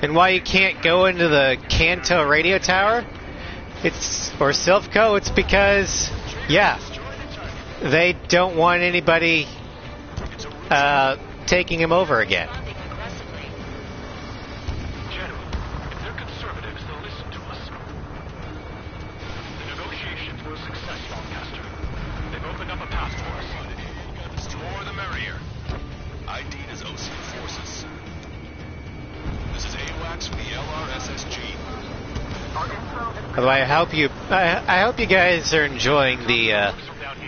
S1: And why you can't go into the Kanto radio tower, or Silphco, it's because, yeah, they don't want anybody taking him over again.
S9: General, if they're conservatives, they'll listen to us. The negotiations were a success, Longcaster. They've opened up a path for us.
S4: The more the merrier. ID'd as Osean forces. This is AWACS from the LRSSG.
S1: By the way, I hope you guys are enjoying the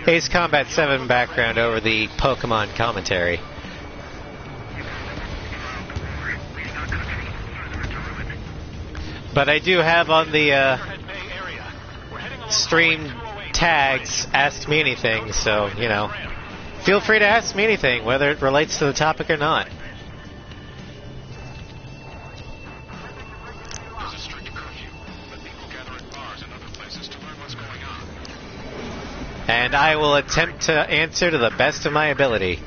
S1: Ace Combat 7 background over the Pokemon commentary. But I do have on the stream tags Ask Me Anything, so, you know, feel free to ask me anything, whether it relates to the topic or not.
S4: There's a strict curfew, but people gather at bars and other places to learn what's going on.
S1: And I will attempt to answer to the best of my ability.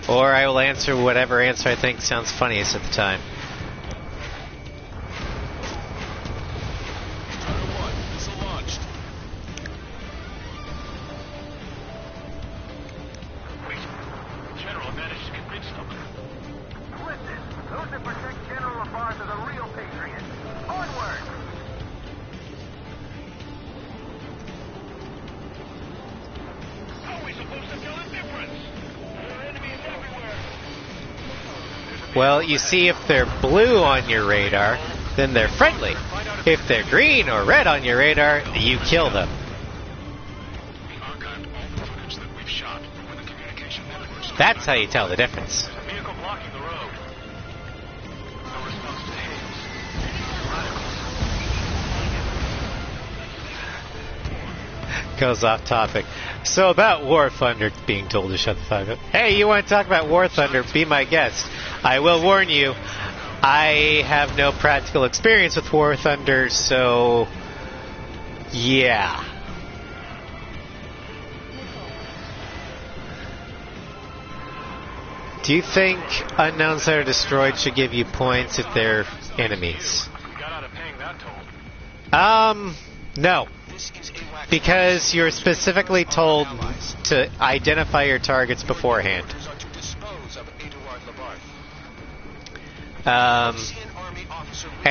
S1: Or I will answer whatever answer I think sounds funniest at the time. Well, you see, if they're blue on your radar, then they're friendly. If they're green or red on your radar, you kill them.
S4: We archived all the footage that we've shot when the communication networks.
S1: That's how you tell the difference.
S9: There's a vehicle blocking the road. No response to Hayes. Radicals.
S1: Goes off topic. So about War Thunder being told to shut the fuck up. Hey, you want to talk about War Thunder? Be my guest. I will warn you, I have no practical experience with War Thunder, so yeah. Do you think unknowns that are destroyed should give you points if they're enemies?
S9: We got out of paying that toll.
S1: No. Because you're specifically told to identify your targets beforehand. And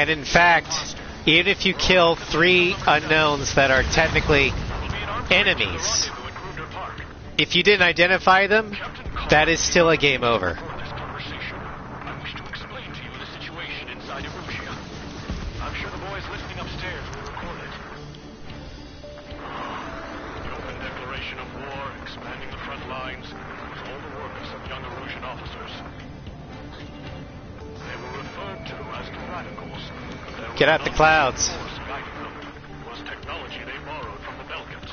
S1: in fact, even if you kill 3 unknowns that are technically enemies, if you didn't identify them, that is still a game over.
S9: For this conversation, I wish to explain to you the situation inside Erusia. I'm sure the boys listening upstairs will record it. The open declaration of war, expanding the front lines, was all the work of some young Erusian officers. They were referred to as the radicals.
S1: Get out the clouds.
S9: It was technology they borrowed from the Belkans.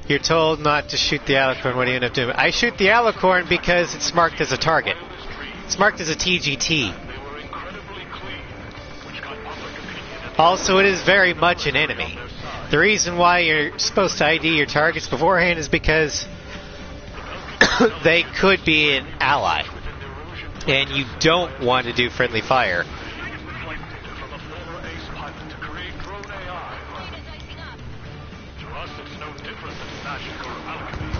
S1: You're told not to shoot the alicorn. What do you end up doing? I shoot the alicorn because it's marked as a target. It's marked as a TGT.
S9: They were incredibly clean, which got public opinion.
S1: Also, it is very much an enemy. The reason why you're supposed to ID your targets beforehand is because they could be an ally. And you don't want to do friendly fire.
S9: From a former ace pilot to create drone AI. To us, it's no different than magic or alchemy.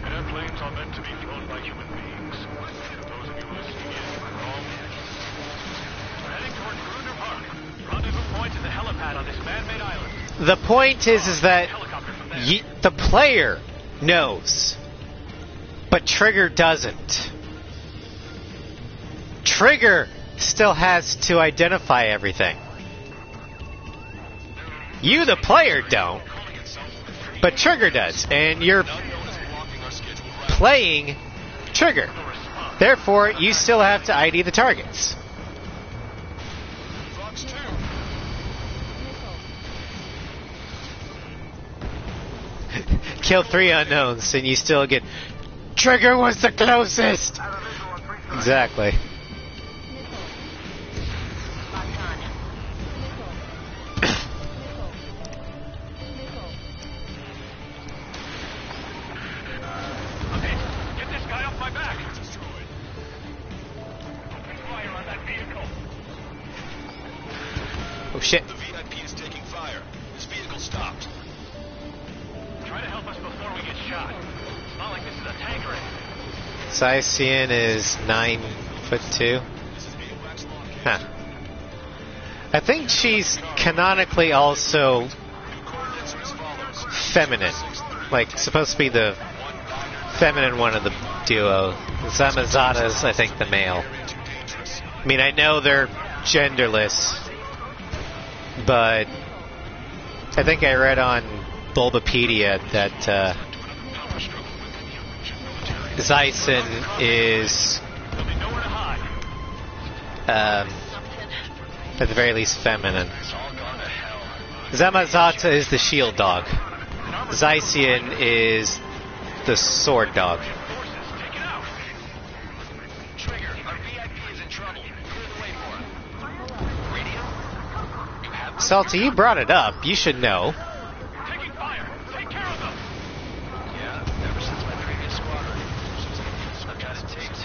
S9: Airplanes are meant to be flown by human beings. Those of you listening in are wrong. We're heading toward Gruner Park. Rendezvous point is the helipad on this man-made island.
S1: The point is that
S9: Helicopter from there.
S1: the player knows, but Trigger doesn't. Trigger still has to identify everything. You, the player, don't, but Trigger does, and you're playing Trigger. Therefore, you still have to ID the targets.
S4: Fox 2.
S1: Kill 3 unknowns, and you still get Trigger was the closest. Exactly.
S9: Get this guy off my back! Open fire on that vehicle!
S1: Oh shit.
S4: The VIP is taking fire. This vehicle stopped.
S9: Try to help us before we get shot. It's not like this is a tank or anything.
S1: Sician is 9'2". Huh. I think she's canonically also feminine. Like, supposed to be the feminine one of the duo. Zamazada's, I think, the male. I mean, I know they're genderless, but I think I read on Bulbapedia that Zyson is,
S9: There'll be nowhere to hide.
S1: at the very least, feminine.
S4: It's all gone to hell.
S1: Zamazata is the shield dog. Zycian is the sword dog.
S9: Forces, take it out!
S3: Trigger, our VIP is in trouble. Clear the way for him. Radio? You have
S1: Salty, you brought it up. You should know.
S9: Taking fire! Take care of them!
S3: Yeah, ever since my previous squadron. I've got it taped.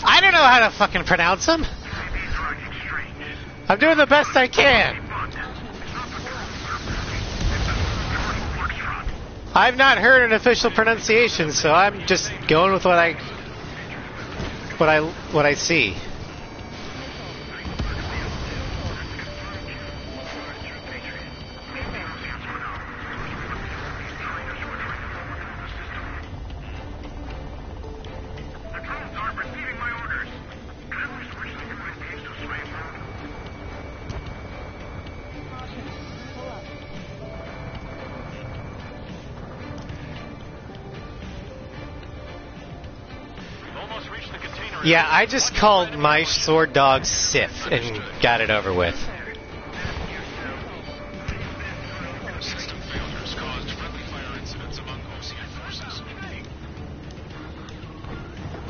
S1: I don't know how to fucking pronounce them. I'm doing the best I can. I've not heard an official pronunciation, so I'm just going with what I see.
S6: The drones aren't receiving my orders. Can we switch to
S1: Yeah, I just called my sword dog Sif and got it over with.
S4: System failures caused friendly fire incidents among Osean forces.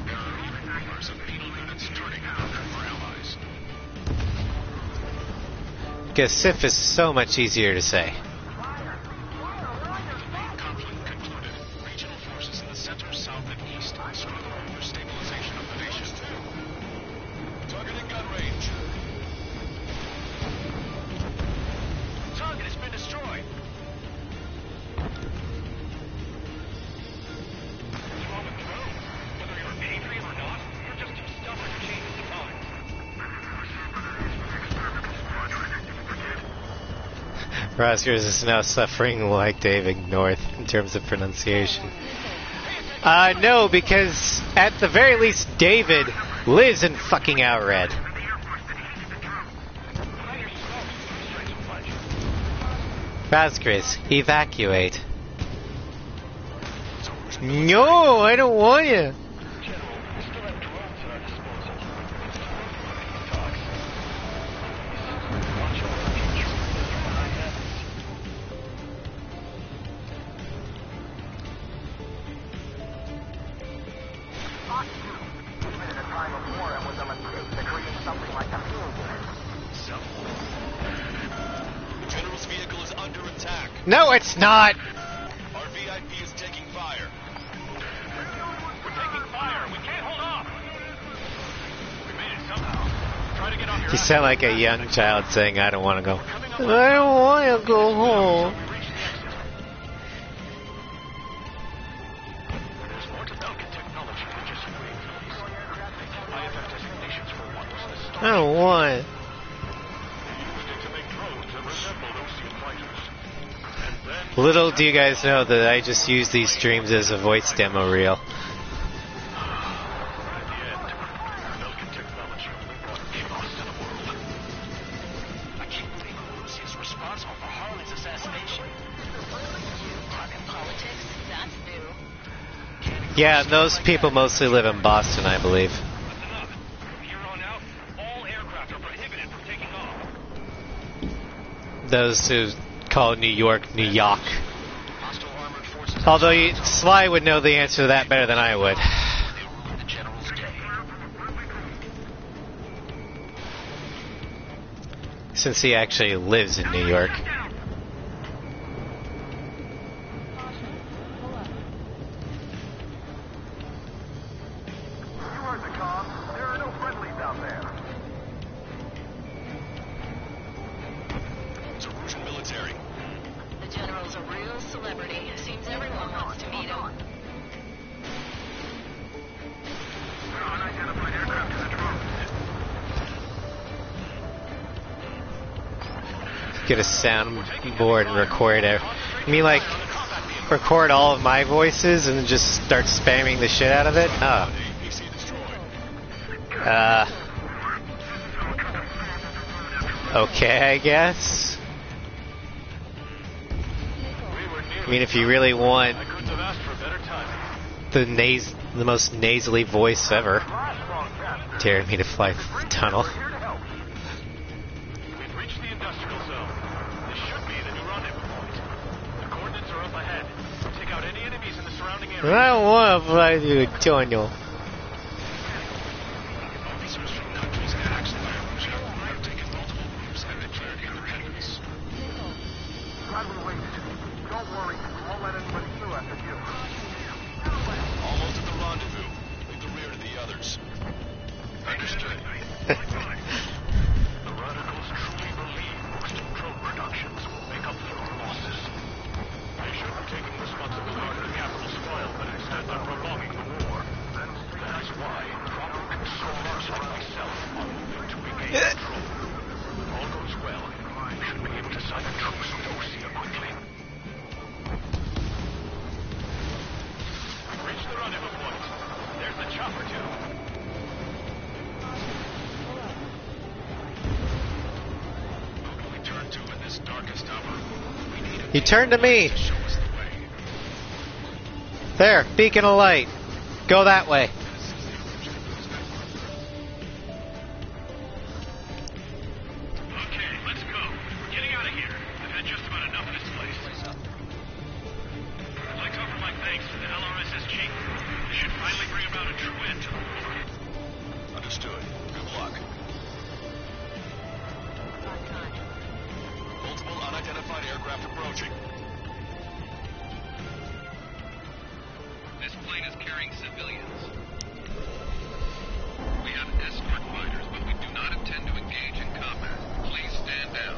S4: There are rumors of penal units turning out for allies.
S1: Because Sif is so much easier to say.
S4: Conflict concluded. Regional forces in the center, south, and east struggle for stabilization of the nation. Targeting gun range.
S3: Target has been destroyed. What's wrong with the road? Whether you're a patriot or not, you're just too stubborn to change the time.
S1: Rosgers is now suffering like David North in terms of pronunciation. No, because at the very least, David lives in fucking Outred. Rosgers, evacuate. No, I don't want you.
S4: The general's vehicle is under attack.
S1: No, it's not.
S4: Our VIP is taking fire.
S3: We're taking fire. We can't hold off. We made it somehow. Try to get off your
S1: You sound like a young child saying, I don't want to go. I don't want to go home.
S3: There's more to Belkin technology than just green films. IFF designations for one was the start.
S1: I don't want.
S3: They used it to make drones that resembled Osean fighters. And then
S1: Little do you guys know that I just use these streams as a voice demo reel.
S3: at the end, Belkin technology only brought chaos to the world. I can't believe Lucy is responsible for Harley's assassination.
S5: Talking politics? That's new.
S1: Yeah, and those people mostly live in Boston, I believe.
S3: Listen up. From here on out, all aircraft are prohibited from taking off.
S1: Those who call New York, New York.
S3: Hostile armored forces.
S1: Although Sly would know the answer to that better than I would.
S3: They ruin the general's day.
S1: Since he actually lives in New York.
S6: You heard the call. There are no friendlies out there.
S4: Zerusian military.
S5: The general's a real celebrity. Seems everyone wants to meet him.
S6: Unidentified aircraft in the drone.
S1: Get a soundboard and record it. I mean, like, record all of my voices and just start spamming the shit out of it? Oh.
S4: AC destroyed.
S1: Okay, I guess. I mean, if you really want
S3: I couldn't have asked for better timing.
S1: the most nasally voice ever, dare me to fly through the tunnel.
S3: We've reached the industrial zone. This should be the new rendezvous point. The coordinates are up ahead. Take out any enemies in the surrounding area.
S1: I don't want to fly through the tunnel.
S4: Officers from countries annexed by Russia have taken multiple groups and declared independence.
S6: Probably wait. Don't worry. Won't let anybody through after you.
S4: Almost at the rendezvous. Leave the rear to the others. Understood.
S3: The radicals truly believe most drone productions will make up for our losses. They should be taking responsibility for the capital's fall, but instead they're prolonging the war. That is why proper controllers like myself are moving to regain control. If all goes well, we should be able to sign a truce with Osea quickly. We've reached the rendezvous point. There's the chopper, too.
S4: Who do we turn to in this darkest hour? We need a
S1: You turn to me.
S4: to show us the way.
S1: There, beacon of light. Go that way.
S4: aircraft approaching.
S3: This plane is carrying civilians. We have escort fighters, but we do not intend to engage in combat. Please stand down.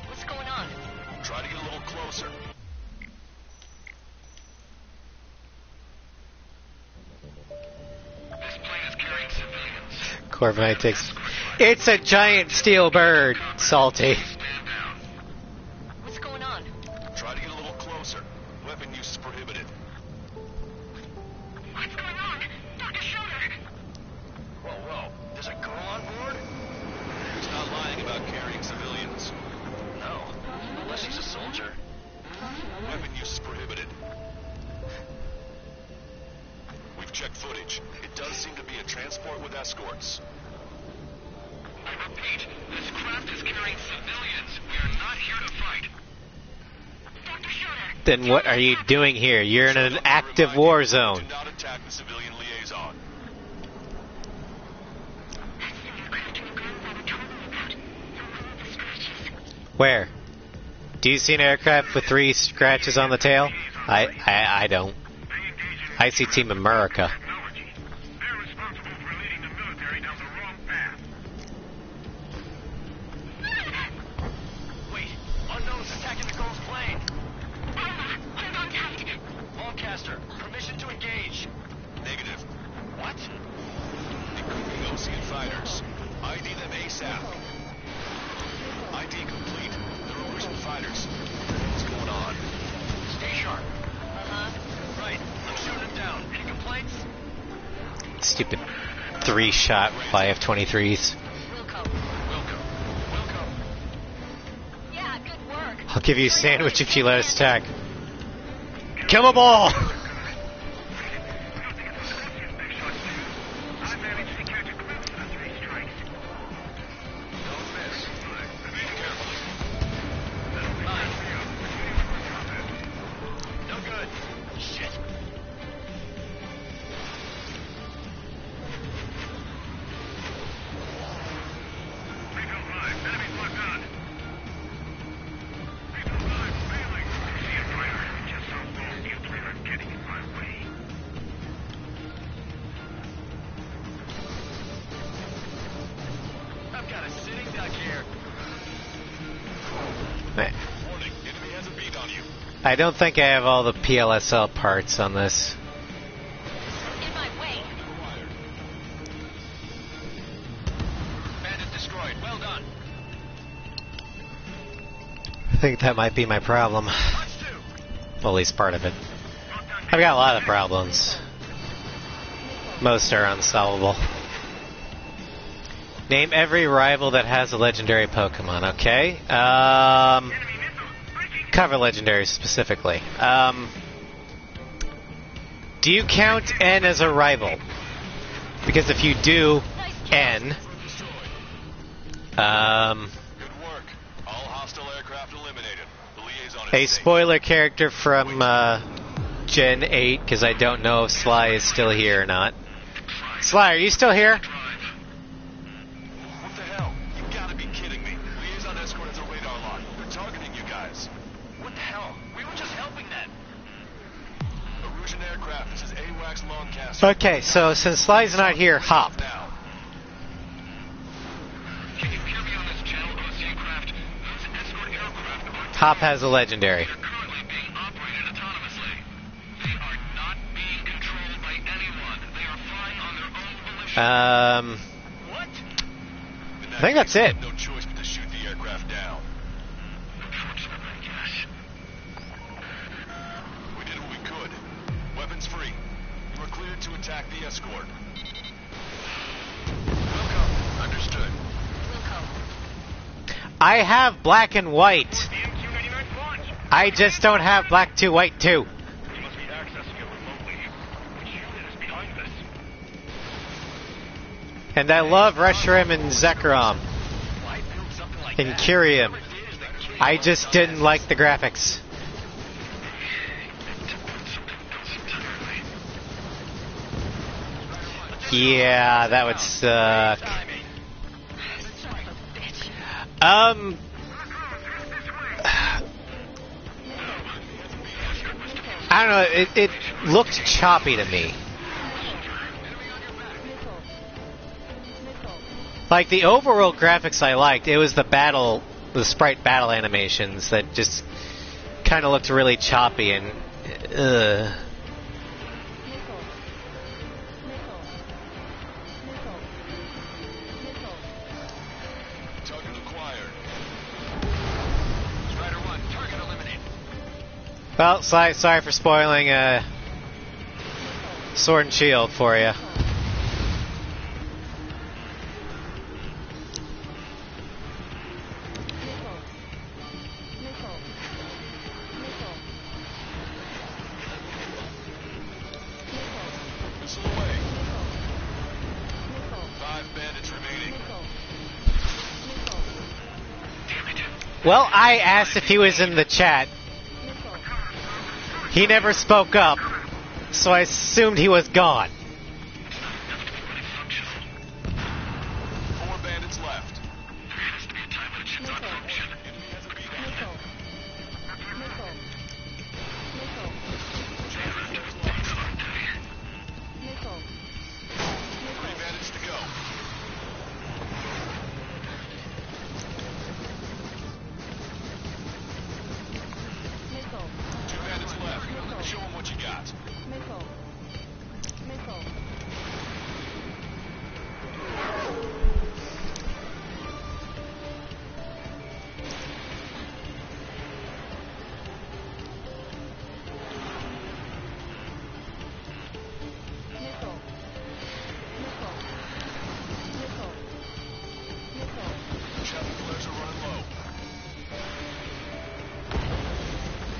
S5: What's going on?
S4: Try to get a little closer.
S3: This plane is carrying civilians.
S1: Corviknight takes. It's a giant steel bird, Salty.
S3: Stand down.
S5: What's going on?
S4: Try to get a little closer. Weapon use is prohibited.
S5: What's going on? Dr. Schroeder!
S3: Whoa. There's a girl on board?
S4: He's not lying about carrying civilians.
S3: No. Unless he's a soldier.
S4: Weapon use is prohibited. We've checked footage. It does seem to be a transport with escorts.
S3: I repeat, this craft is carrying civilians. We are not here to fight.
S5: Dr. Schroeder!
S1: Then what are you doing here? You're in an active war zone.
S4: Do not attack the civilian liaison.
S5: That's the aircraft your grandfather told me about. The one with the scratches.
S1: Where? Do you see an aircraft with 3 scratches on the tail? I don't. I see Team America.
S9: They're responsible for leading the military down the wrong path.
S3: Wait, unknown's attacking the girl's plane.
S5: Alma, what about that?
S3: Lancaster, permission to engage.
S4: Negative.
S3: What?
S4: It could be Osean fighters. ID them ASAP. ID complete. They're Osean fighters. What's going on?
S3: Stay sharp.
S5: Uh-huh.
S3: Right, I'm shooting him down. Any complaints?
S1: Stupid 3-shot YF-23s.
S5: Wilco.
S3: Wilco.
S5: Yeah, good work.
S1: I'll give you a sandwich if you let us attack. Kill them all!
S9: I managed to catch a glimpse of the 3 strikes.
S3: Don't miss. Be careful. No good. Shit.
S9: Eagle 5, enemies locked on. Eagle 5, failing. See a fighter. Just saw full steel trailer getting in my way.
S3: I've got a sitting duck here.
S1: Man,
S4: Warning, enemy has a beat on you.
S1: I don't think I have all the PLSL parts on this.
S5: In my way.
S3: Bandit destroyed. Well done.
S1: I think that might be my problem.
S3: Touch 2.
S1: Well, at least part of it. I've got a lot of problems. Most are unsolvable. Name every rival that has a legendary Pokemon, okay? Cover legendaries specifically. Do you count N as a rival? Because if you do, N.
S4: Good work. All hostile aircraft eliminated. The liaison is
S1: A
S4: safe.
S1: spoiler character from Gen 8, because I don't know if Sly is still here or not. Sly, are you still here?
S4: What the hell? You gotta be kidding me. Liaison escort has a radar lock. They're targeting you guys.
S3: What the hell? We were just helping them.
S4: Erusian aircraft. This is AWACS Lancaster.
S1: Okay, so since Sly's not here, hop.
S4: Now.
S3: Can you hear me on this channel, Osean craft? Those escort aircraft are
S1: Hop has a legendary.
S3: They're currently being operated autonomously. They are not being controlled by anyone. They are flying on their own volition. What?
S4: In
S1: I think that's it.
S4: No choice but to shoot the aircraft down.
S3: Unfortunately, yes.
S4: We did what we could. Weapons free. You are cleared to attack the escort.
S3: Welcome. Understood.
S5: Wilco.
S1: I have black and white.
S9: The MQ-99 launch.
S1: I just don't have black 2, white 2.
S9: You must be accessing it remotely. Which unit is behind this?
S1: And I love Reshiram and Zekrom
S3: Why build something like
S1: and
S3: that?
S1: Kyrium.
S3: Whatever it is, they can't-
S1: I just didn't like the graphics. Yeah, that would suck.
S3: Timing.
S1: I don't know, it looked choppy to me. Like, the overall graphics I liked, it was the sprite battle animations that just kind of looked really choppy and...
S4: Target acquired.
S3: Strider 1, target eliminated.
S1: Well, sorry for spoiling Sword and Shield for you.
S4: Missile away. 5 bandits remaining.
S1: Well, I asked if he was in the chat. He never spoke up, so I assumed he was gone.
S4: 4 bandits left. Three bandits to go. Two bandits left. Show them what you got. Chaplain flares are running low.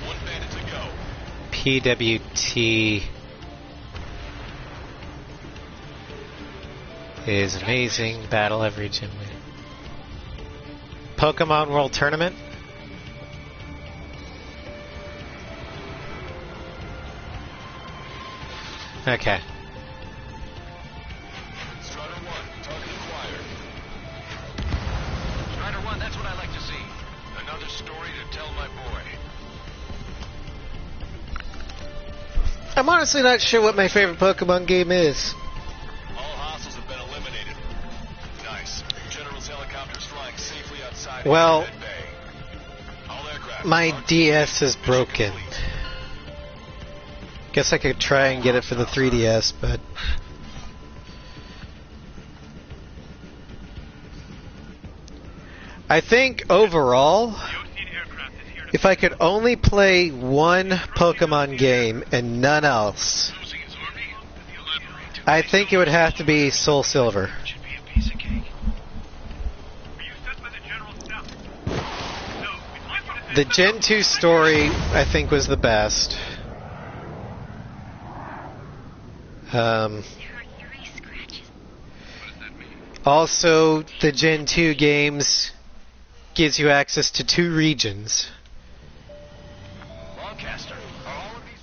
S4: 1 bandit to go.
S1: PWT is amazing. Battle every gym. Pokemon World Tournament? Okay.
S4: Strider 1, target acquired.
S3: Strider 1, that's what I like to see. Another story to tell my boy.
S1: I'm honestly not sure what my favorite Pokemon game is.
S4: All hostiles have been eliminated. Nice. General's helicopters flying safely outside
S1: Well,
S4: Red Bay. All aircraft
S1: my
S4: are
S1: DS is
S4: mission
S1: broken.
S4: complete.
S1: Guess I could try and get it for the 3DS, but... I think overall, if I could only play one Pokemon game and none else, I think it would have to be Soul Silver. The Gen 2 story, I think, was the best. Also, the Gen 2 games gives you access to 2 regions.
S3: Lancaster, are all of these...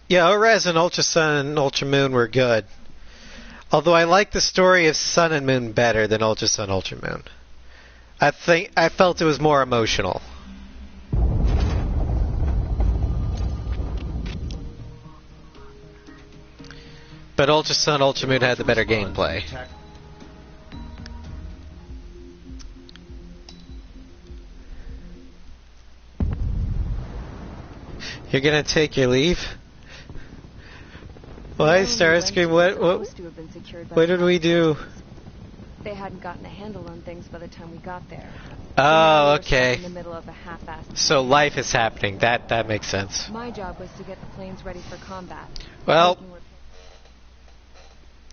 S1: Yeah, ORAS and Ultra Sun and Ultra Moon were good. Although I like the story of Sun and Moon better than Ultra Sun, Ultra Moon. I felt it was more emotional. But Ultra Sun, Ultra Moon had the better gameplay. You're gonna take your leave? Why, Starscream? What did we do?
S10: They hadn't gotten a handle on things by the time we got there.
S1: Oh, okay.
S10: In the middle of a half-assed
S1: So life is happening. That makes sense.
S10: My job was to get the planes ready for combat.
S1: Well,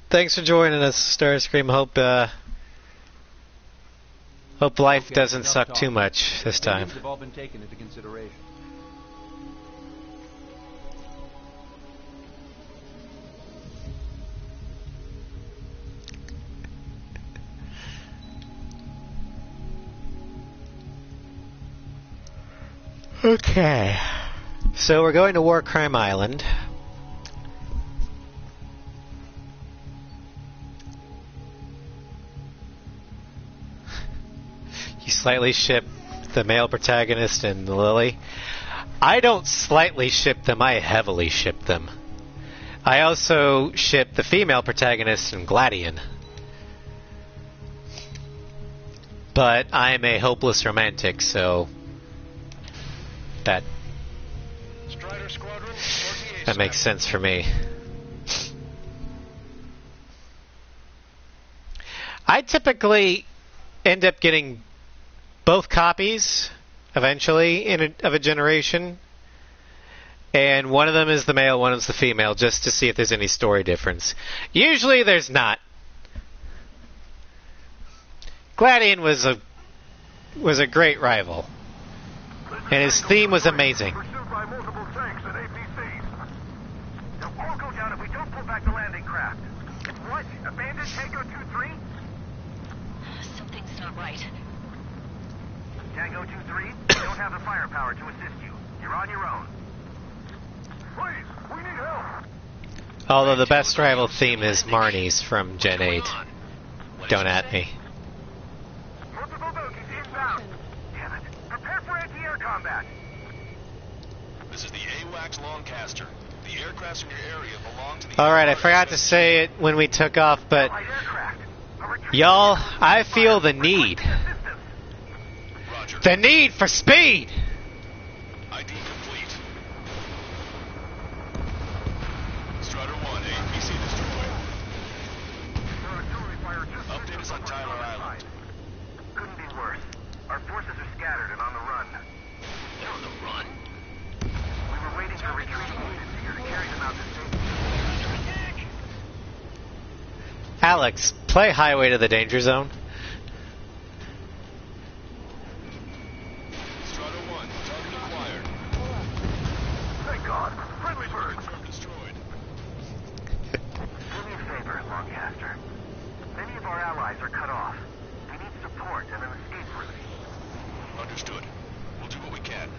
S1: thanks for joining us, Starscream. Hope life doesn't suck too much this time.
S7: Have all been taken into consideration.
S1: Okay. So we're going to War Crime Island. slightly ship the male protagonist and Lily. I don't slightly ship them, I heavily ship them. I also ship the female protagonist and Gladian. But I'm a hopeless romantic, so that makes sense for me. I typically end up getting both copies eventually of a generation, and one of them is the male, one is the female, just to see if there's any story difference. Usually there's not. Gladian was a great rival, and his theme was amazing.
S6: Pursued by multiple tanks and APCs. They'll all go down if we don't pull back the landing craft. What? Abandoned Tango 2-3?
S5: Something's not right.
S6: Tango 2-3, we don't have the firepower to assist you. You're on your own. Please, we need help.
S1: Although the best rival theme is Marnie's from Gen 8. Don't at me.
S6: Multiple bogies inbound. Damn it. Prepare for anti-air combat.
S4: This is the AWACS Lancaster. The aircrafts in your area belong to the...
S1: Alright, I forgot to say it when we took off, but
S6: Light aircraft.
S1: y'all, I feel the need. The need for speed!
S4: ID complete. Strider 1, APC destroyed. Update is on Tyler Island.
S6: Couldn't be worse. Our forces are scattered and on the run.
S3: They're on the run?
S6: We were waiting for retreating units here to carry them out to safety.
S1: Alex, play Highway to the Danger Zone.
S4: Strider 1, target acquired.
S6: Thank God. Friendly birds.
S4: Destroyed.
S6: Do me a favor, Lancaster. Many of our allies are cut off. We need support and an escape route.
S4: Understood. We'll do what we can.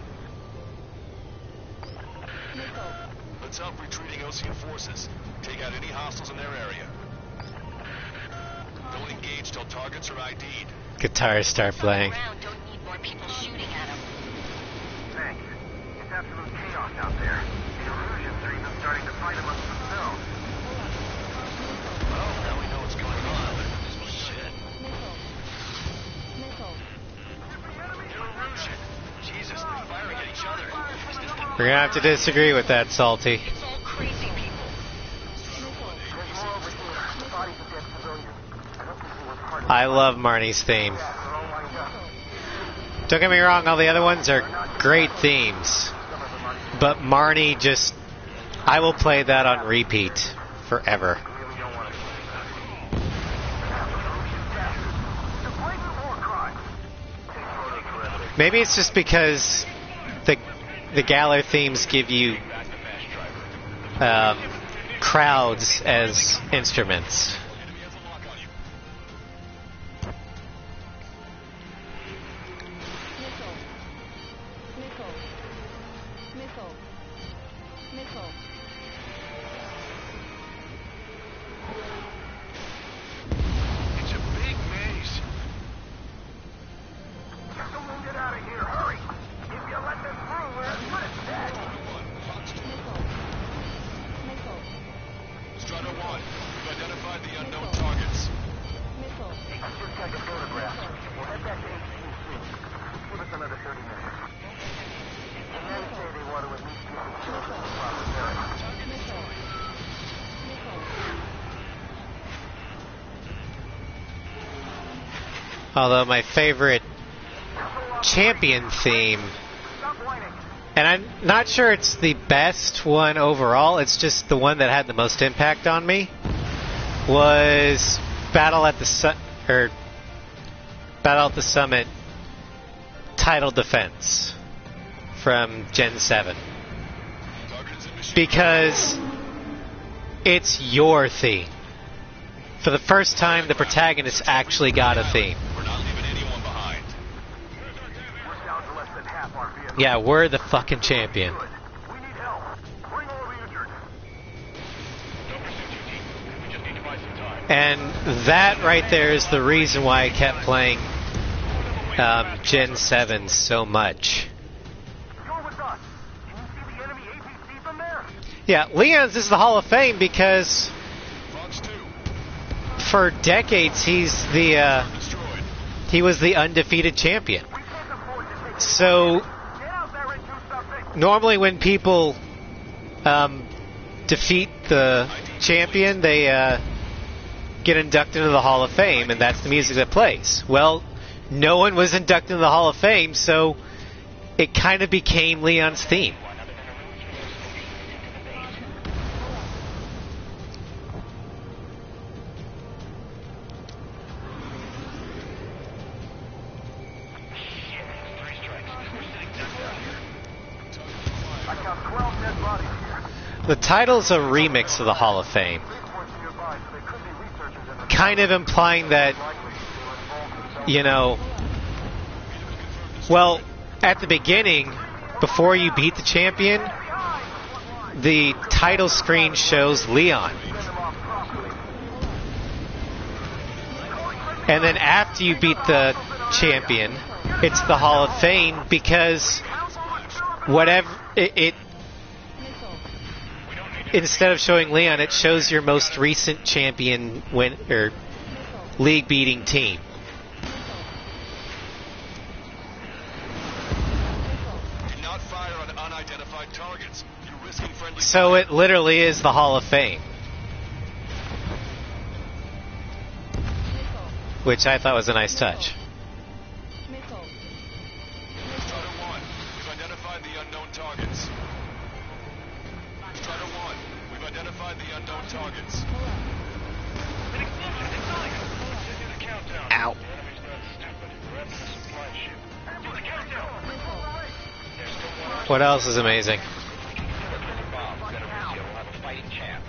S4: Let's help retreating Osean forces. Take out any hostiles in their area. Don't engage till targets are ID'd.
S1: Guitars start playing.
S5: Don't need more people shooting at them.
S6: Thanks. It's absolute chaos out there. The illusions are even starting to fight amongst themselves.
S3: Well, now we know what's going on. Shit. Illusion. Jesus, they're firing at each other. Is this the...
S1: We're gonna have to disagree with that, Salty.
S5: It's all crazy people.
S6: There's more over here. The bodies of dead civilians. I don't think it was part of
S1: I love Marnie's theme.
S6: that. They're all lined up.
S1: Don't get me wrong, all the other ones are great themes. But Marnie just... I will play that on repeat forever.
S6: Really don't want to see that. The place of war crimes.
S1: Maybe it's just because the Galler themes give you crowds as instruments.
S3: It's a big maze.
S6: Someone get out of here. Hurry. If you let them through, we're as good as dead.
S4: Strider 1, we've identified the unknown targets.
S6: I just got the photograph. We'll head back to HQ. Give us another 30 minutes. The men say they want to at least get the kills in the proper area.
S1: Although my favorite champion theme,
S6: Stop whining.
S1: and I'm not sure it's the best one overall, it's just the one that had the most impact on me, was Battle at the Summit Title Defense from Gen 7. Because it's your theme. For the first time, the protagonist actually got a theme.
S4: We're not leaving anyone behind.
S6: We're down to less than half our vehicles.
S1: Yeah, we're the fucking champion.
S6: Good. We need help. Bring all the injured.
S9: Don't pursue too deep. We just need to buy some time.
S1: And that right there is the reason why I kept playing Gen 7 so much.
S6: You're with us. Can you see the enemy APC from there?
S1: Yeah, Leon's is the Hall of Fame because
S4: Fox 2.
S1: for decades he's the
S4: Destroyed.
S1: he was the undefeated champion.
S6: We can't afford to take
S1: So
S6: Get out there and do something.
S1: normally when people defeat the champion, they get inducted into the Hall of Fame, and that's the music that plays. Well, no one was inducted into the Hall of Fame, so it kind of became Leon's theme.
S6: I count 12 dead bodies here.
S1: The title's a remix of the Hall of Fame,
S6: Reports nearby, so there could be researchers in the
S1: kind of implying that, you know, well, at the beginning, before you beat the champion, the title screen shows Leon. And then after you beat the champion, it's the Hall of Fame because whatever it instead of showing Leon, it shows your most recent champion win or league beating team.
S4: Do not fire on unidentified targets. You're risking friendly.
S1: So it literally is the Hall of Fame, which I thought was a nice touch.
S4: Strider 1, we've identified the unknown targets. Strider 1, we've identified the unknown targets.
S9: An explosion! It's on! Do the countdown.
S1: Ow.
S9: The enemy's not stupid. We're at the supply ship. Do the countdown! There's still one
S1: What else is amazing?
S9: bomb. Federicio will have a fighting chance.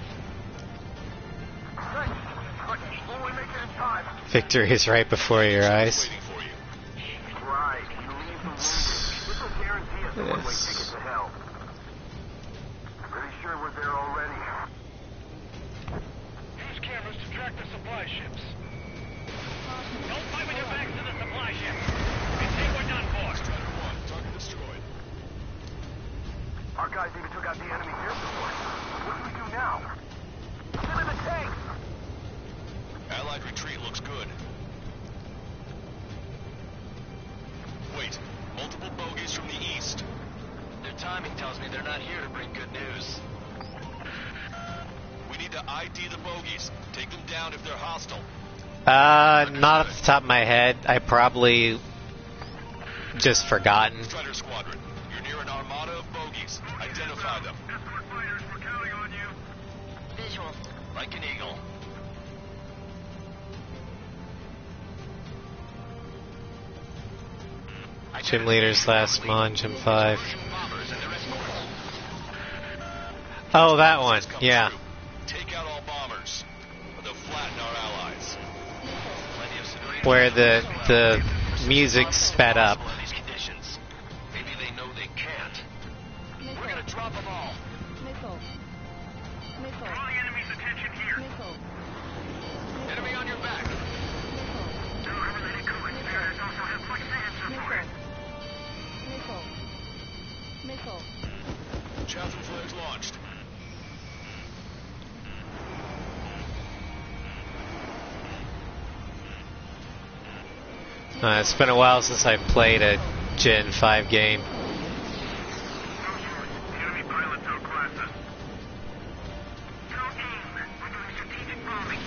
S6: Thanks. But will we make it in time?
S1: Victory is right before your eyes.
S4: Waiting for you.
S6: Right. We leave them wounded. This will guarantee us a one-way ticket to hell. Pretty sure we're there already.
S9: Use cameras to track the supply ships. Don't fight with your backs to the supply ship. We say we're done for.
S4: Strider 1, target destroyed.
S6: Our guys even took out the enemy air support. What do we do now? Get in the tanks!
S4: Allied retreat looks good. Wait, multiple bogeys from the east.
S3: Their timing tells me they're not here to bring good news.
S4: We need to ID the bogeys. Take them down if they're hostile.
S1: Not off the top of my head. I probably just forgotten.
S4: Strider Squadron, you're near an armada of bogeys. Identify them.
S9: Escort fighters, we're counting on you.
S5: Visual.
S3: Like an eagle.
S1: Gym leaders last mon, Gym 5.
S3: Bombers and their escorts.
S1: Oh, that one.
S4: Come
S1: Yeah.
S4: through. Take out all bombers, or they'll flatten our allies.
S3: Plenty of civilians.
S1: Where the music sped up.
S3: In these conditions. Maybe they know they can't. We're gonna drop them all.
S9: Draw the enemy's attention here.
S3: Enemy on your back.
S9: Don't have any coolant. There's also have quick answer for it.
S4: Chaffin flares launched.
S1: It's been a while since I've played a Gen 5 game.
S9: The enemy pilots outclassed us. Don't aim. We're doing strategic bombing.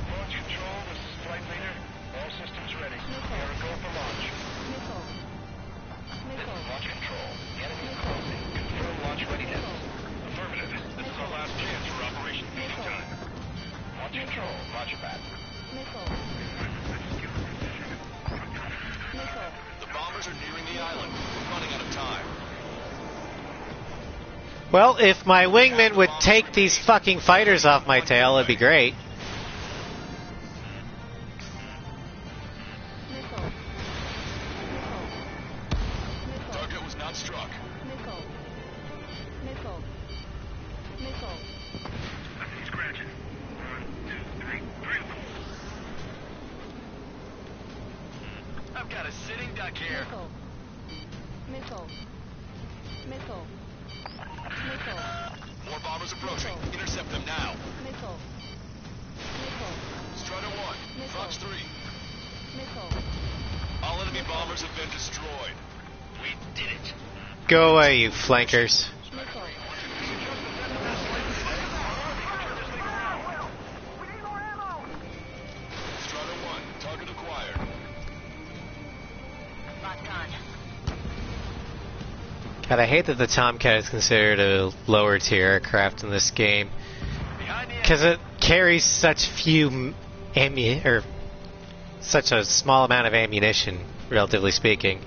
S9: Launch control, this is flight leader. All systems ready. We are a go for launch. Launch control. The enemy is closing. Confirm launch readiness. Affirmative. This is our last chance for Operation Feeding Time. Launch control. Roger that.
S4: The bombers are nearing the island. We're running out of time.
S1: Well, if my wingman would take these fucking fighters off my tail, it'd be great.
S4: Target was not struck.
S9: I see scratching. 1, 2, 3. 3 of them.
S10: Missile. Missile. Missile.
S4: More bombers approaching. Intercept them now.
S10: Missile. Missile.
S4: Strider 1,
S10: Missile.
S4: Fox 3.
S10: Missile.
S4: All enemy bombers have been destroyed.
S3: We did it.
S1: Go away, you flankers.
S10: Missile.
S4: Strider 1, target acquired.
S5: Locked on.
S1: God, I hate that the Tomcat is considered a lower tier aircraft in this game
S3: Behind the
S1: because it carries such few or such a small amount of ammunition, relatively speaking.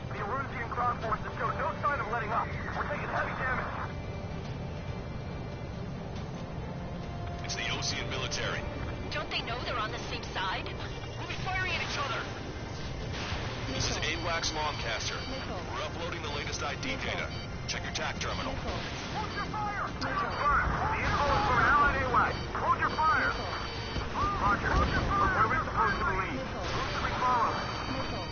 S6: The Erusian ground forces show no sign of letting up. We're taking heavy damage.
S4: It's the Osean military.
S5: Don't they know they're on the same side?
S3: We'll be firing at each other.
S4: This is AWACS Longcaster.
S10: Missile.
S4: We're uploading the latest ID data. Check your TAC terminal.
S10: Missile.
S6: Hold your fire!
S10: Missile.
S6: Affirm. The info is from Allied AWAC. Hold your fire! Roger. Where we supposed to believe? Who should we follow?
S10: Missile.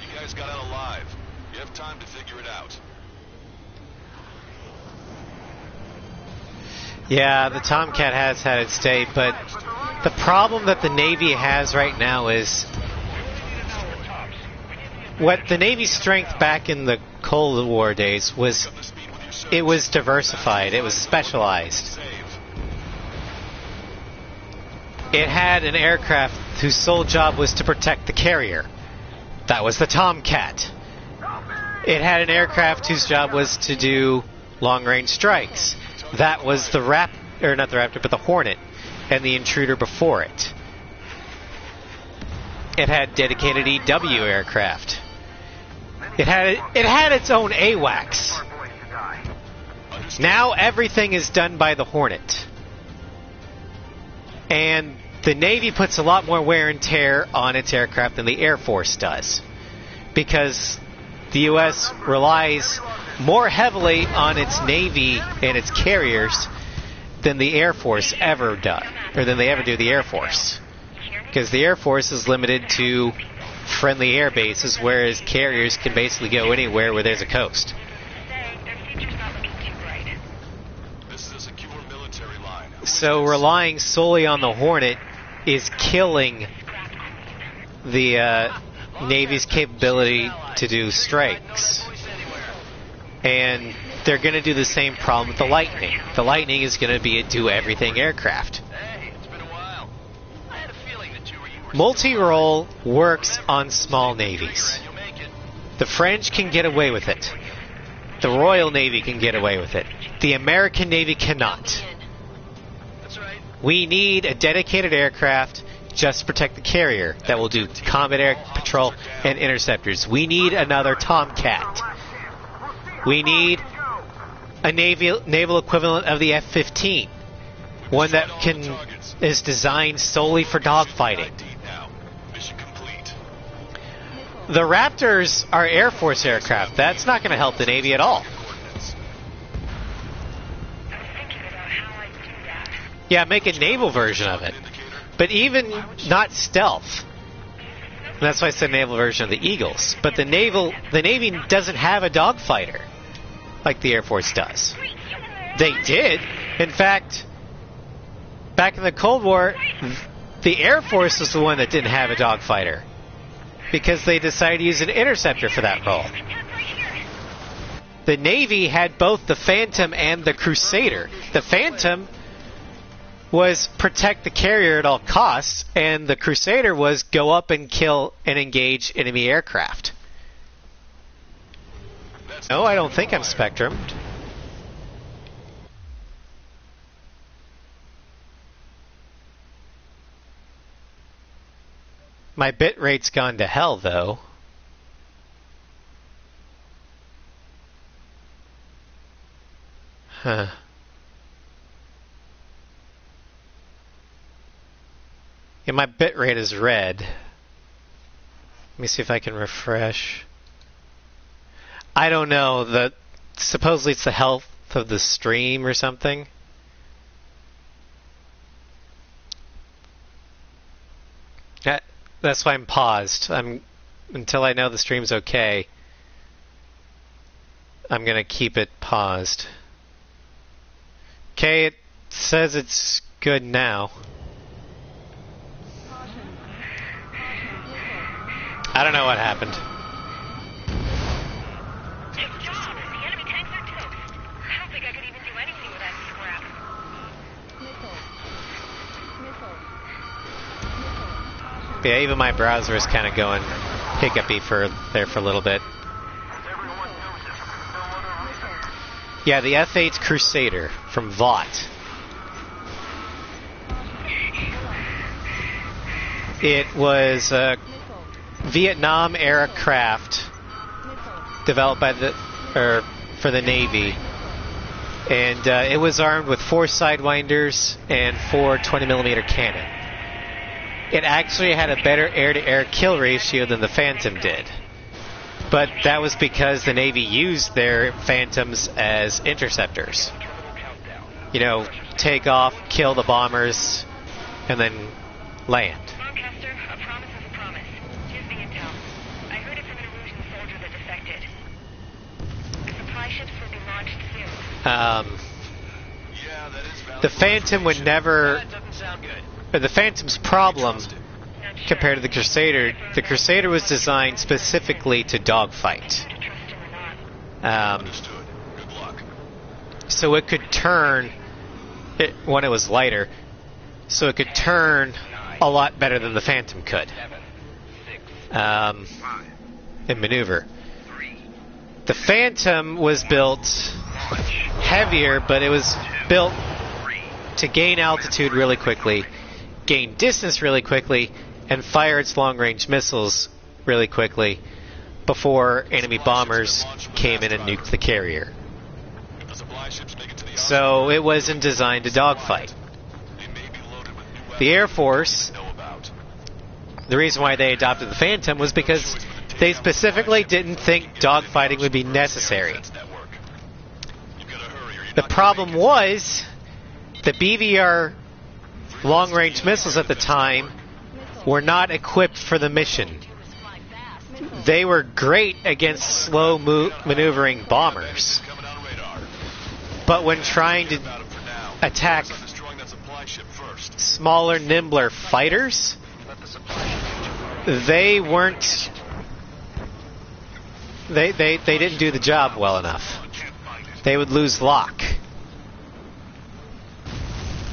S4: You guys got out alive. You have time to figure it out.
S1: Yeah, the Tomcat has had its day, but the problem that the Navy has right now is what the Navy's strength back in the Cold War days was.
S4: Up to speed with your service.
S1: It was diversified. It was specialized.
S4: Save.
S1: It had an aircraft whose sole job was to protect the carrier. That was the Tomcat. It had an aircraft whose job was to do long-range strikes. That was the not the Raptor, but the Hornet, and the Intruder before it. It had dedicated EW aircraft. It had its own AWACS.
S6: Our boys to die.
S1: Now everything is done by the Hornet. And the Navy puts a lot more wear and tear on its aircraft than the Air Force does. Because the U.S. relies more heavily on its Navy and its carriers than the Air Force ever does, or than they ever do the Air Force. Because the Air Force is limited to friendly air bases, whereas carriers can basically go anywhere where there's a coast.
S4: This is a secure military line. Who is
S1: So
S4: this?
S1: relying solely on the Hornet is killing the Navy's capability to do strikes. And they're going to do the same problem with the Lightning. The Lightning is going to be a do-everything aircraft.
S3: Hey, it's been a while. I had a feeling that you were
S1: Multi-role works on small navies.
S3: and you'll make it.
S1: The French can get away with it. The Royal Navy can get away with it. The American Navy cannot.
S3: That's right.
S1: We need a dedicated aircraft just to protect the carrier that will do combat air patrol and interceptors. We need another Tomcat. We need a naval equivalent of the F-15. One that is designed solely for dogfighting.
S4: ID now. Mission complete.
S1: The Raptors are Air Force aircraft. That's not going to help the Navy at all.
S4: Coordinates.
S1: Yeah, make a naval version of it.
S4: Indicator.
S1: But even not stealth. And that's why I said naval version of the Eagles. But the Navy doesn't have a dogfighter like the Air Force does. They did. In fact, back in the Cold War, the Air Force was the one that didn't have a dogfighter because they decided to use an interceptor for that role. The Navy had both the Phantom and the Crusader. The Phantom was protect the carrier at all costs, and the Crusader was go up and kill and engage enemy aircraft.
S4: That's
S1: No, I don't think I'm spectrumed. My bit rate's gone to hell, though. Huh. Yeah, my bit rate is red. Let me see if I can refresh. I don't know. Supposedly it's the health of the stream or something. That's why I'm paused. Until I know the stream's okay, I'm gonna keep it paused. Okay, it says it's good now. I don't know what happened.
S5: John, the enemy tanks are toast. I don't think I could even do anything with that scrap.
S1: Yeah, even my browser is kind of going hiccupy for a little bit. Yeah, the F8 Crusader from Vought. It was a Vietnam-era craft developed by for the Navy, and it was armed with 4 Sidewinders and 4 20mm cannon. It actually had a better air-to-air kill ratio than the Phantom did. But that was because the Navy used their Phantoms as interceptors. You know, take off, kill the bombers, and then land.
S5: Lancaster, a promise is a promise. Here's the intel. I heard it from an Erusian soldier that defected. The supply ships will be launched soon.
S4: Yeah, that is valid.
S1: The Phantom would never...
S3: That doesn't sound good.
S1: The Phantom's problem compared to the Crusader was designed specifically to dogfight.
S4: Understood. Good luck.
S1: So it could turn, when it was lighter, so it could turn a lot better than the Phantom could in maneuver. The Phantom was built heavier, but it was built to gain altitude really quickly, gain distance really quickly, and fire its long-range missiles really quickly before enemy bombers came in and nuked the carrier. So it wasn't designed to dogfight. The Air Force, the reason why they adopted the Phantom was because they specifically didn't think dogfighting would be necessary. The problem was the BVR long-range missiles at the time were not equipped for the mission. They were great against slow maneuvering bombers. But when trying to attack smaller, nimbler fighters, they weren't... They didn't do the job well enough. They would lose lock.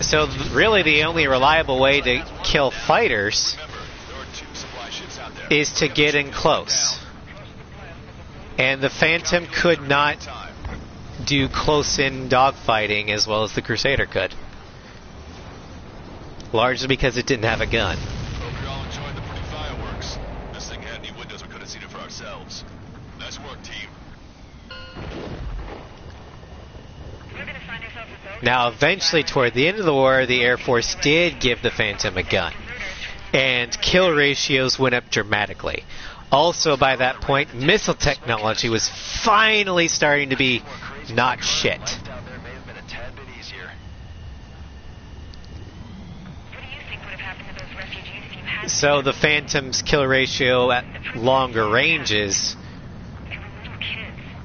S1: So really the only reliable way to kill fighters is to get in close. And the Phantom could not do close-in dogfighting as well as the Crusader could. Largely because it didn't have a gun.
S4: Hope you all enjoyed the pretty fireworks. This thing had any windows, we could have seen it for ourselves. Nice work, team.
S1: Now, eventually, toward the end of the war, the Air Force did give the Phantom a gun, and kill ratios went up dramatically. Also, by that point, missile technology was finally starting to be not shit. So the Phantom's kill ratio at longer ranges,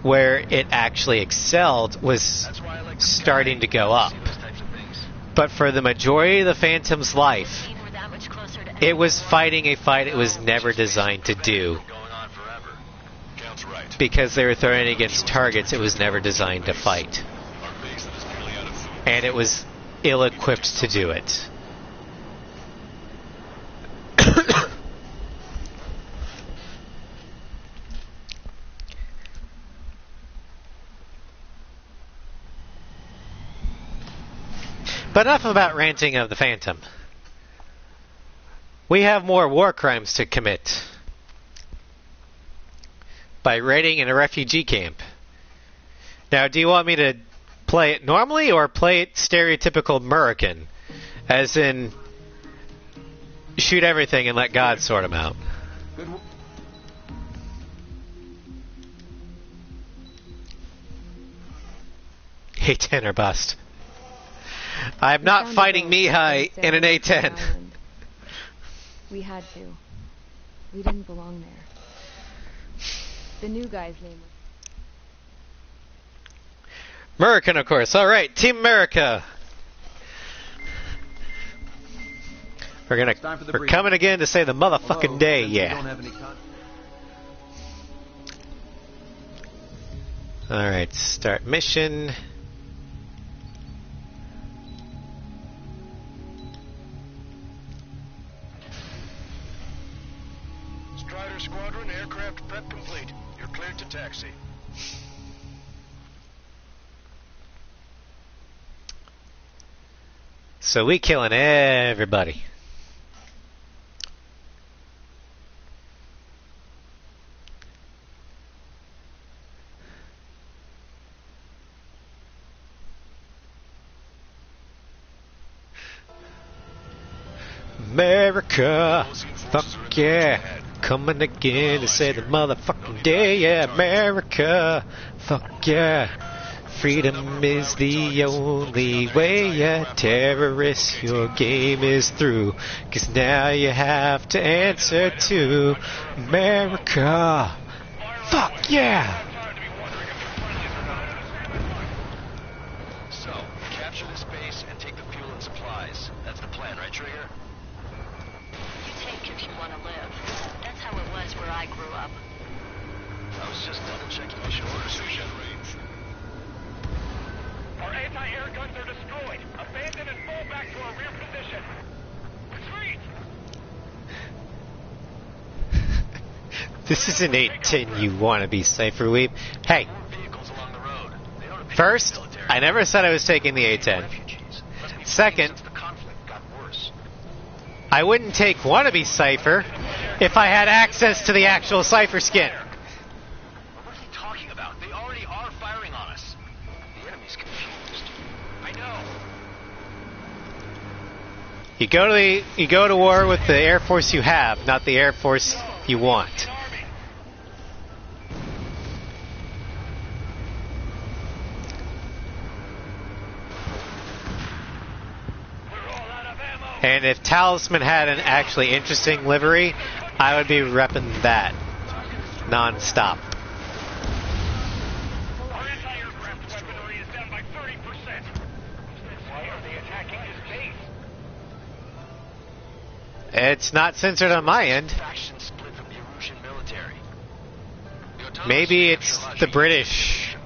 S1: where it actually excelled, was starting to go up. But for the majority of the Phantom's life, it was fighting a fight it was never designed to do. Because they were throwing against targets it was never designed to fight. And it was ill-equipped to do it. But enough about ranting of the Phantom. We have more war crimes to commit by raiding in a refugee camp. Now, do you want me to play it normally or play it stereotypical American? As in, shoot everything and let God sort them out. A10 or bust. I'm not fighting Mihai in an A10.
S10: We had to. We didn't belong there. The new guy's name was...
S1: American, of course. All right, Team America. We're coming again to say the motherfucking day, yeah. All right, start mission.
S3: Strider Squadron, aircraft prep complete. You're cleared to taxi.
S1: So we killing everybody. America, fuck yeah, coming again to say the motherfucking day, yeah, America, fuck yeah, freedom is the only way, yeah, terrorists, your game is through, 'cause now you have to answer to America, fuck yeah.
S3: So, capture this base and take the fuel and supplies. That's the plan, right, Trigger?
S5: If you want to live. That's how it was where I grew up.
S3: I was just double-checking mission orders for jet range. Our anti-air guns are destroyed. Abandon and fall back to our rear position. Retreat!
S1: This is an 810, you wannabe Cypher Weep. Hey, first, I never said I was taking the A10. Second, I wouldn't take wannabe Cypher if I had access to the actual Cypher skin.
S3: What are they talking about? They already are firing on us. The enemy's confused. I know.
S1: You go to war with the Air Force you have, not the Air Force you want. And if Talisman had an actually interesting livery, I would be repping that non-stop.
S3: Our anti-aircraft weaponry is down by 30%. Why are they attacking this base?
S1: It's not censored on my end.
S3: Faction split from the Erusian military.
S1: Maybe it's the British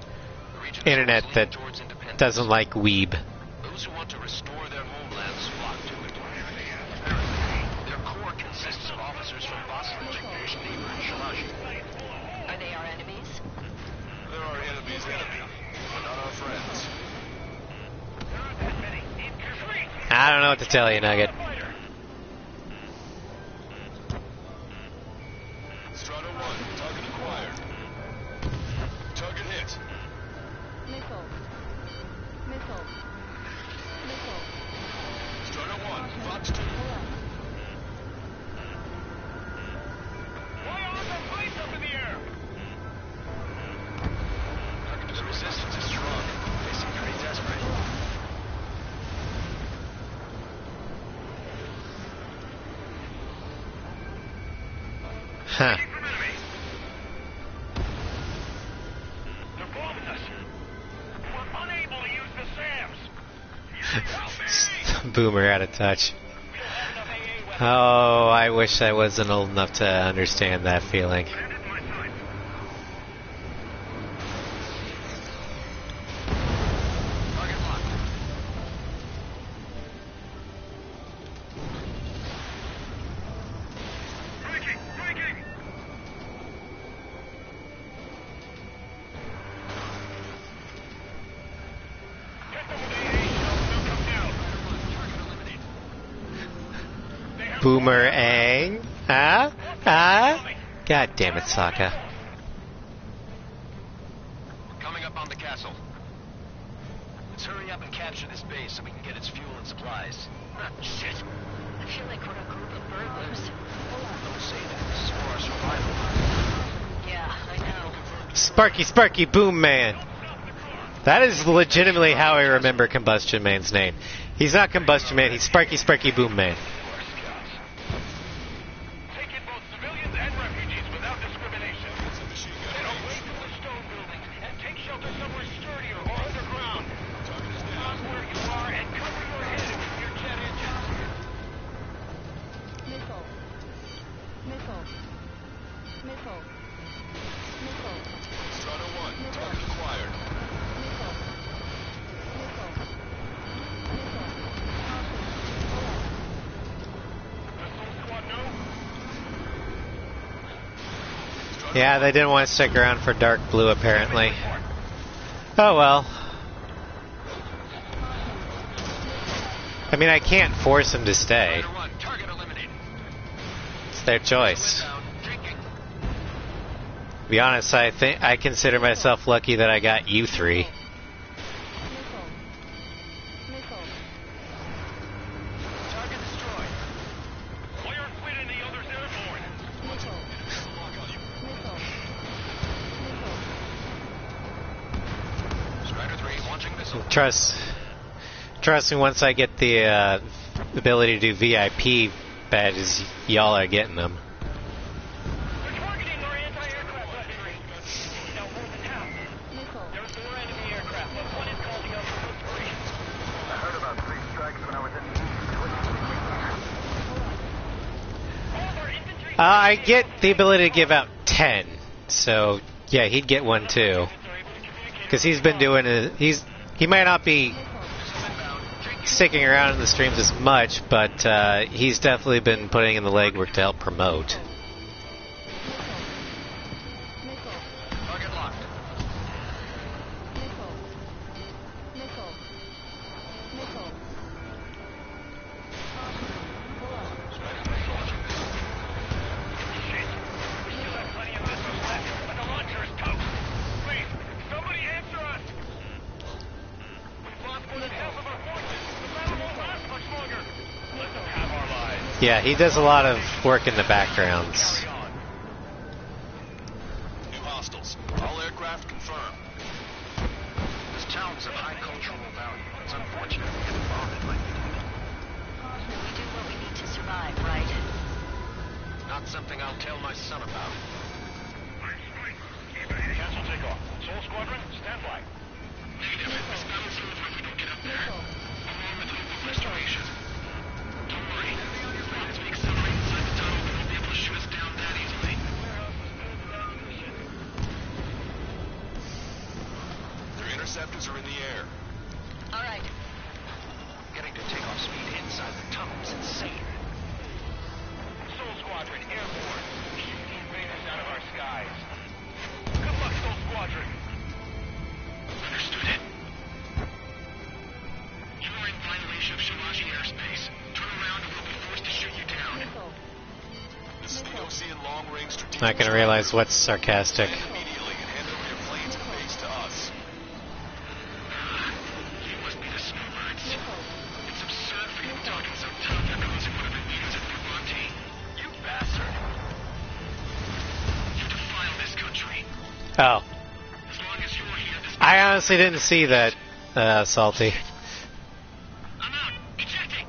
S1: internet that doesn't like weeb.
S3: Those who want to restore their homelands flock to it. Their core consists of officers from Bosnich, Neighbor, and Shalashi.
S5: Are they our enemies?
S3: They're our enemies' enemy, but not our friends.
S1: I don't know what to tell you, Nugget.
S4: Strata 1, target acquired. Target hit.
S10: Missile. Missile. Missile.
S4: Strata 1, Fox 2.
S3: Why are the planes up in the air? The resistance is strong. They seem pretty desperate.
S1: Huh.
S3: They're bombing us. We're unable to use the SAMs.
S1: Boomer out of touch. Oh, I wish I wasn't old enough to understand that feeling. Boomerang? Huh? Huh? God damn it, Sokka.
S3: Coming up on the castle. Let's hurry up and capture this base so we can get its fuel and supplies. Shit.
S5: I feel like we're a group of burglars.
S3: Don't say that. This is for our survival.
S5: Yeah, I know.
S1: Sparky Boom Man. That is legitimately how I remember Combustion Man's name. He's not Combustion Man, he's Sparky Boom Man.
S3: Take in both civilians and
S4: Strider 1, target acquired.
S1: Yeah, they didn't want to stick around for Dark Blue, apparently. Oh well. I mean, I can't force them to stay. It's their choice. To be honest, I consider myself lucky that I got you three.
S3: Target destroyed. Clear and quit and the others airborne. Strider 3 launching missile.
S1: Trust me, once I get the ability to do VIP badges, y'all are getting them.
S3: They're targeting our anti-aircraft weaponry. Now hold the town. There are 4 enemy aircraft, but one is calling out for three.
S6: I heard about 3 strikes when I was in the east.
S3: All of our infantry...
S1: I get the ability to give out 10, so yeah, he'd get one too. Because he's been doing it. He might not be sticking around in the streams as much, but he's definitely been putting in the legwork to help promote.
S3: Target locked. Shit. We still have plenty of missiles left, but the launcher is toast. Please, somebody answer us. We've lost more than half of our forces. The battle won't last much longer. Let them have our lives.
S1: Yeah, he does a lot of work in the backgrounds.
S3: Carry on.
S4: New hostiles. All aircraft confirmed.
S3: This town's of high cultural value. It's unfortunate we get bombed like we did.
S5: We do what we need to survive, right?
S3: Not something I'll tell my son about. Cancel takeoff. Soul Squadron, stand by. Negative. This battle's over if we don't get up there. Along with hope of restoration. Don't worry. As we accelerate inside the tunnel, they won't be able to shoot us down that easily.
S4: Their interceptors are in the air.
S5: All right.
S3: Getting to takeoff speed inside the tunnel is insane. Soul Squadron, airborne. Keep the invaders out of our skies. Good luck, Soul Squadron. Understood it. You are in violation of Shiraji airspace. Turn around or we'll be forced to shoot you down.
S4: This is the OCN long-range strategic...
S1: Not gonna realize what's sarcastic.
S4: Immediately and hand over your planes and base to us.
S3: You must be the snowbirds. It's absurd for you talking so tough you're causing one of the meetings at Brabante. You bastard. You defile this country.
S1: Oh,
S3: As long as you're here, this...
S1: I honestly didn't see that, Salty.
S3: I'm out. Ejecting.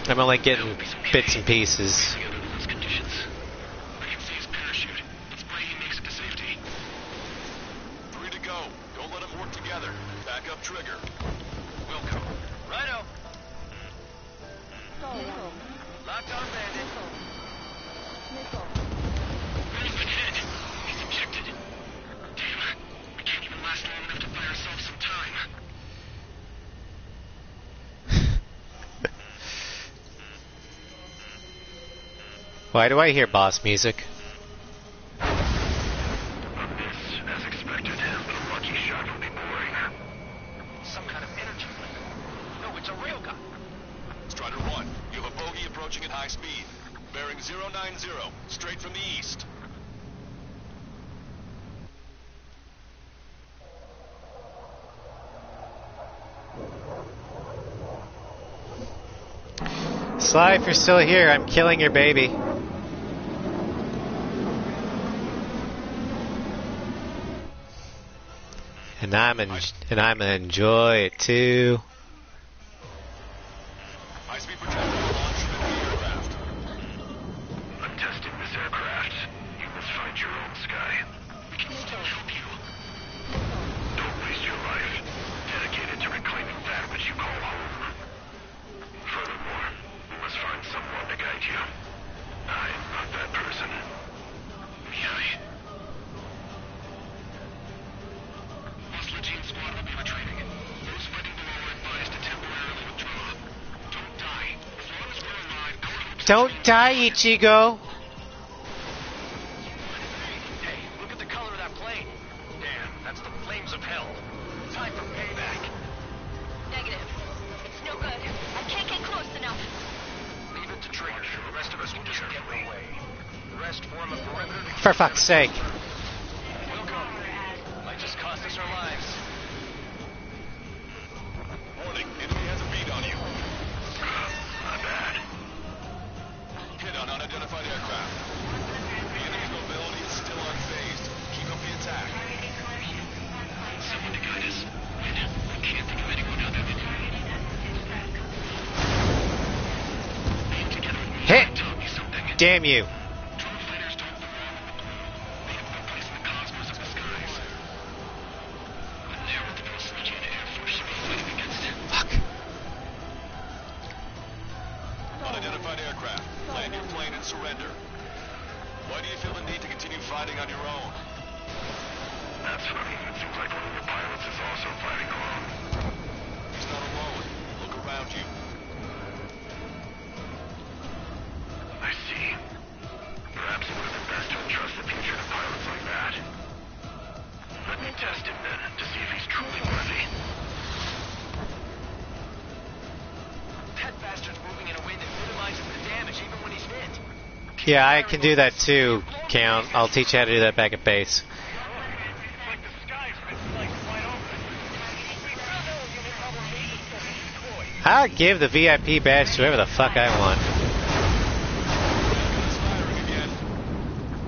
S1: I'm only getting bits and pieces.
S3: Together in those conditions. I can see his parachute. Let's pray he makes it to safety.
S4: 3 to go. Don't let them work together. Back up trigger.
S3: Wilco. Righto. Locked on bandit. Roseman hit. He's ejected. Damn. We can't even last long enough to buy ourselves some time.
S1: Why do I hear boss music?
S3: This, as expected, but a lucky shot would be boring. Some kind of energy link. No, it's a railgun.
S4: Strider 1, you have a bogey approaching at high speed. Bearing 090, straight from the east.
S1: Sly, if you're still here, I'm killing your baby. And I'm gonna enjoy it too.
S4: High-speed projectile launch from the aircraft.
S3: I'm testing this aircraft. You must find your own sky. We can still help you. Don't waste your life. Dedicated to reclaiming that which you call home. Furthermore, we must find someone to guide you.
S9: I'm not that person. Yay.
S3: Most Legion squad will be retreating. Those fighting below are advised to temporarily withdraw. Don't die. As long as we're alive, our hopes
S1: Don't die, Ichigo!
S3: Hey, look at the color of that plane. Damn, that's the flames of hell. Time for payback.
S5: Negative. It's no good. I can't get close enough.
S3: Leave it to Trigger. The rest of us will just get away. The rest form a perimeter to
S1: For fuck's sake.
S3: We'll go. Might just cost us our lives.
S4: Warning, enemy has a bead on you.
S9: Not bad.
S4: Hit on unidentified aircraft. The enemy's mobility is still unfazed. Keep up the attack.
S3: Someone to guide us. I can't think of anyone other than you. Being together with me
S1: Hit!
S3: taught me something.
S1: Damn you.
S3: Drone fighters don't belong in the blue. They have no place in the cosmos of the skies. But now the First Legion Air Force should be fighting against it.
S1: Fuck.
S4: Unidentified aircraft. Land your plane and surrender. Why do you feel the need to continue fighting on your own?
S9: That's funny. It seems like one of the pilots is also fighting alone.
S4: He's not alone. Look around you.
S9: I see. Perhaps it would have been best to entrust the future to pilots like that. Let me test him then, to see if he's truly worthy.
S3: That bastard's moving in a way that minimizes the damage even when he's hit.
S1: Yeah, I can do that too, Count. I'll teach you how to do that back at base.
S3: Like the sky's been sliced wide open. We found our unit our mating to these toys.
S1: I'll give the VIP badge to whoever the fuck I want.
S4: It's firing again.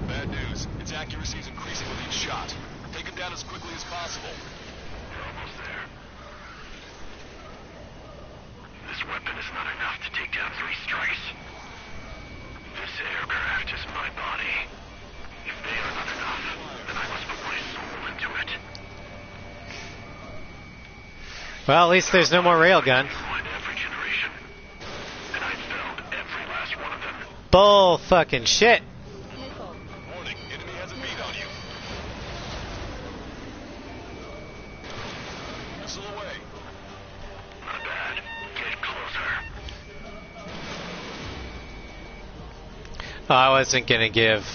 S4: Bad news. Its accuracy is increasing with each shot. Take it down as quickly as possible.
S9: You're almost there. This weapon is not enough to take down 3 strikes. This aircraft is my body. If they are not enough, then I must put my soul into it.
S1: Well, at least there's no more railgun.
S9: One every generation. And I felled every last one of them.
S1: Bull fucking shit.
S4: Warning, enemy has a bead on you. Missile away.
S9: Not bad. Get closer.
S1: I wasn't gonna give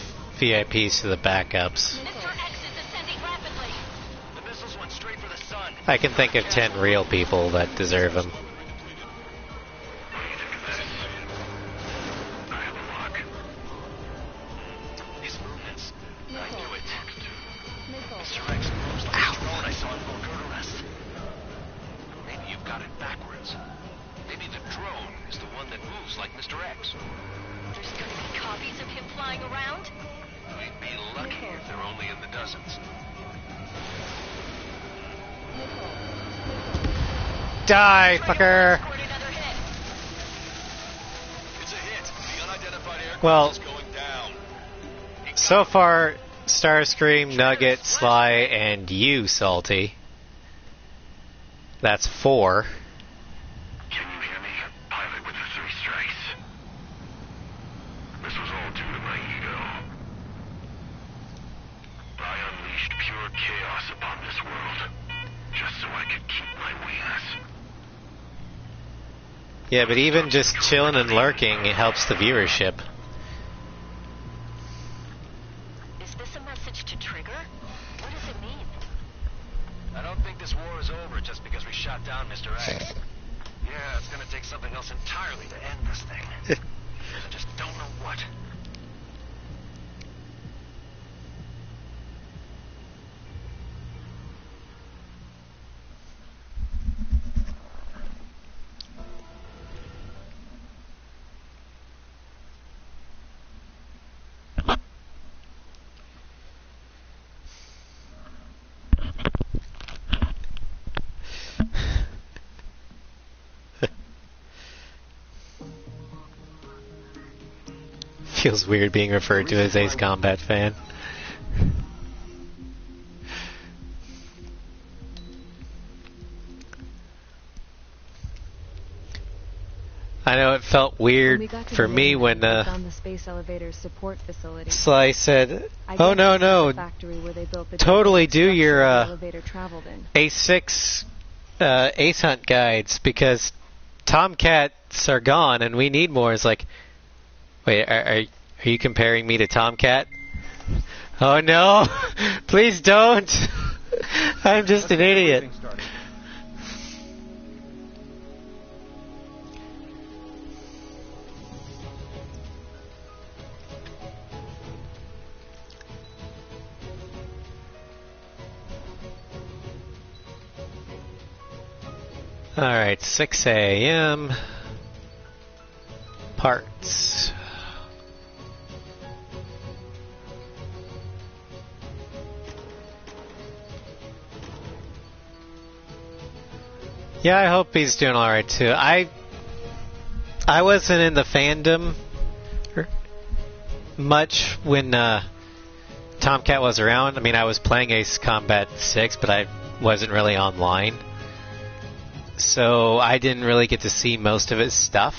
S1: VIPs to the backups.
S5: Mr. X is ascending rapidly.
S3: The missiles went straight for the sun.
S1: I can think of 10 real people that deserve them.
S9: What do you think of this? I have a lock.
S3: His movements. I knew it. Mr. X moves like a drone I saw in Volgurarest. Maybe you've got it backwards. Maybe the drone is the one that moves like Mr. X.
S5: There's gonna be copies of him flying around?
S3: We'd be lucky if they're only in the dozens.
S1: Die, fucker!
S5: Scored another hit.
S4: It's a hit. The unidentified aircraft
S1: Well,
S4: is going down.
S1: so far, Starscream, Nugget, Sly, and you, Salty. That's 4.
S9: Can you hear me? Pilot with the 3 strikes. This was all due to my ego. I unleashed pure chaos upon this world, just so I could keep my wings.
S1: Yeah, but even just chilling and lurking, it helps the viewership.
S5: Is this a message to Trigger? What does it mean?
S3: I don't think this war is over just because we shot down Mr. X. Yeah, it's gonna take something else entirely to end this thing. I just don't know what.
S1: Feels weird being referred to as Ace Combat fan. I know it felt
S10: When we
S1: weird
S10: got to
S1: for
S10: the
S1: me
S10: mainland,
S1: when
S10: we found the space elevator's support facility.
S1: Sly said,
S10: I
S1: "Oh
S10: guess
S1: no,
S10: this is
S1: no,
S10: the factory where they built the
S1: totally do
S10: structure
S1: your
S10: the elevator traveled in."
S1: A6 Ace Hunt guides because Tomcats are gone and we need more." It's like, wait, are you comparing me to Tomcat? Oh no, please don't. I'm just an idiot. Alright, 6 a.m. Parts. Yeah, I hope he's doing alright too. I wasn't in the fandom much when Tomcat was around. I mean, I was playing Ace Combat 6, but I wasn't really online. So I didn't really get to see most of his stuff.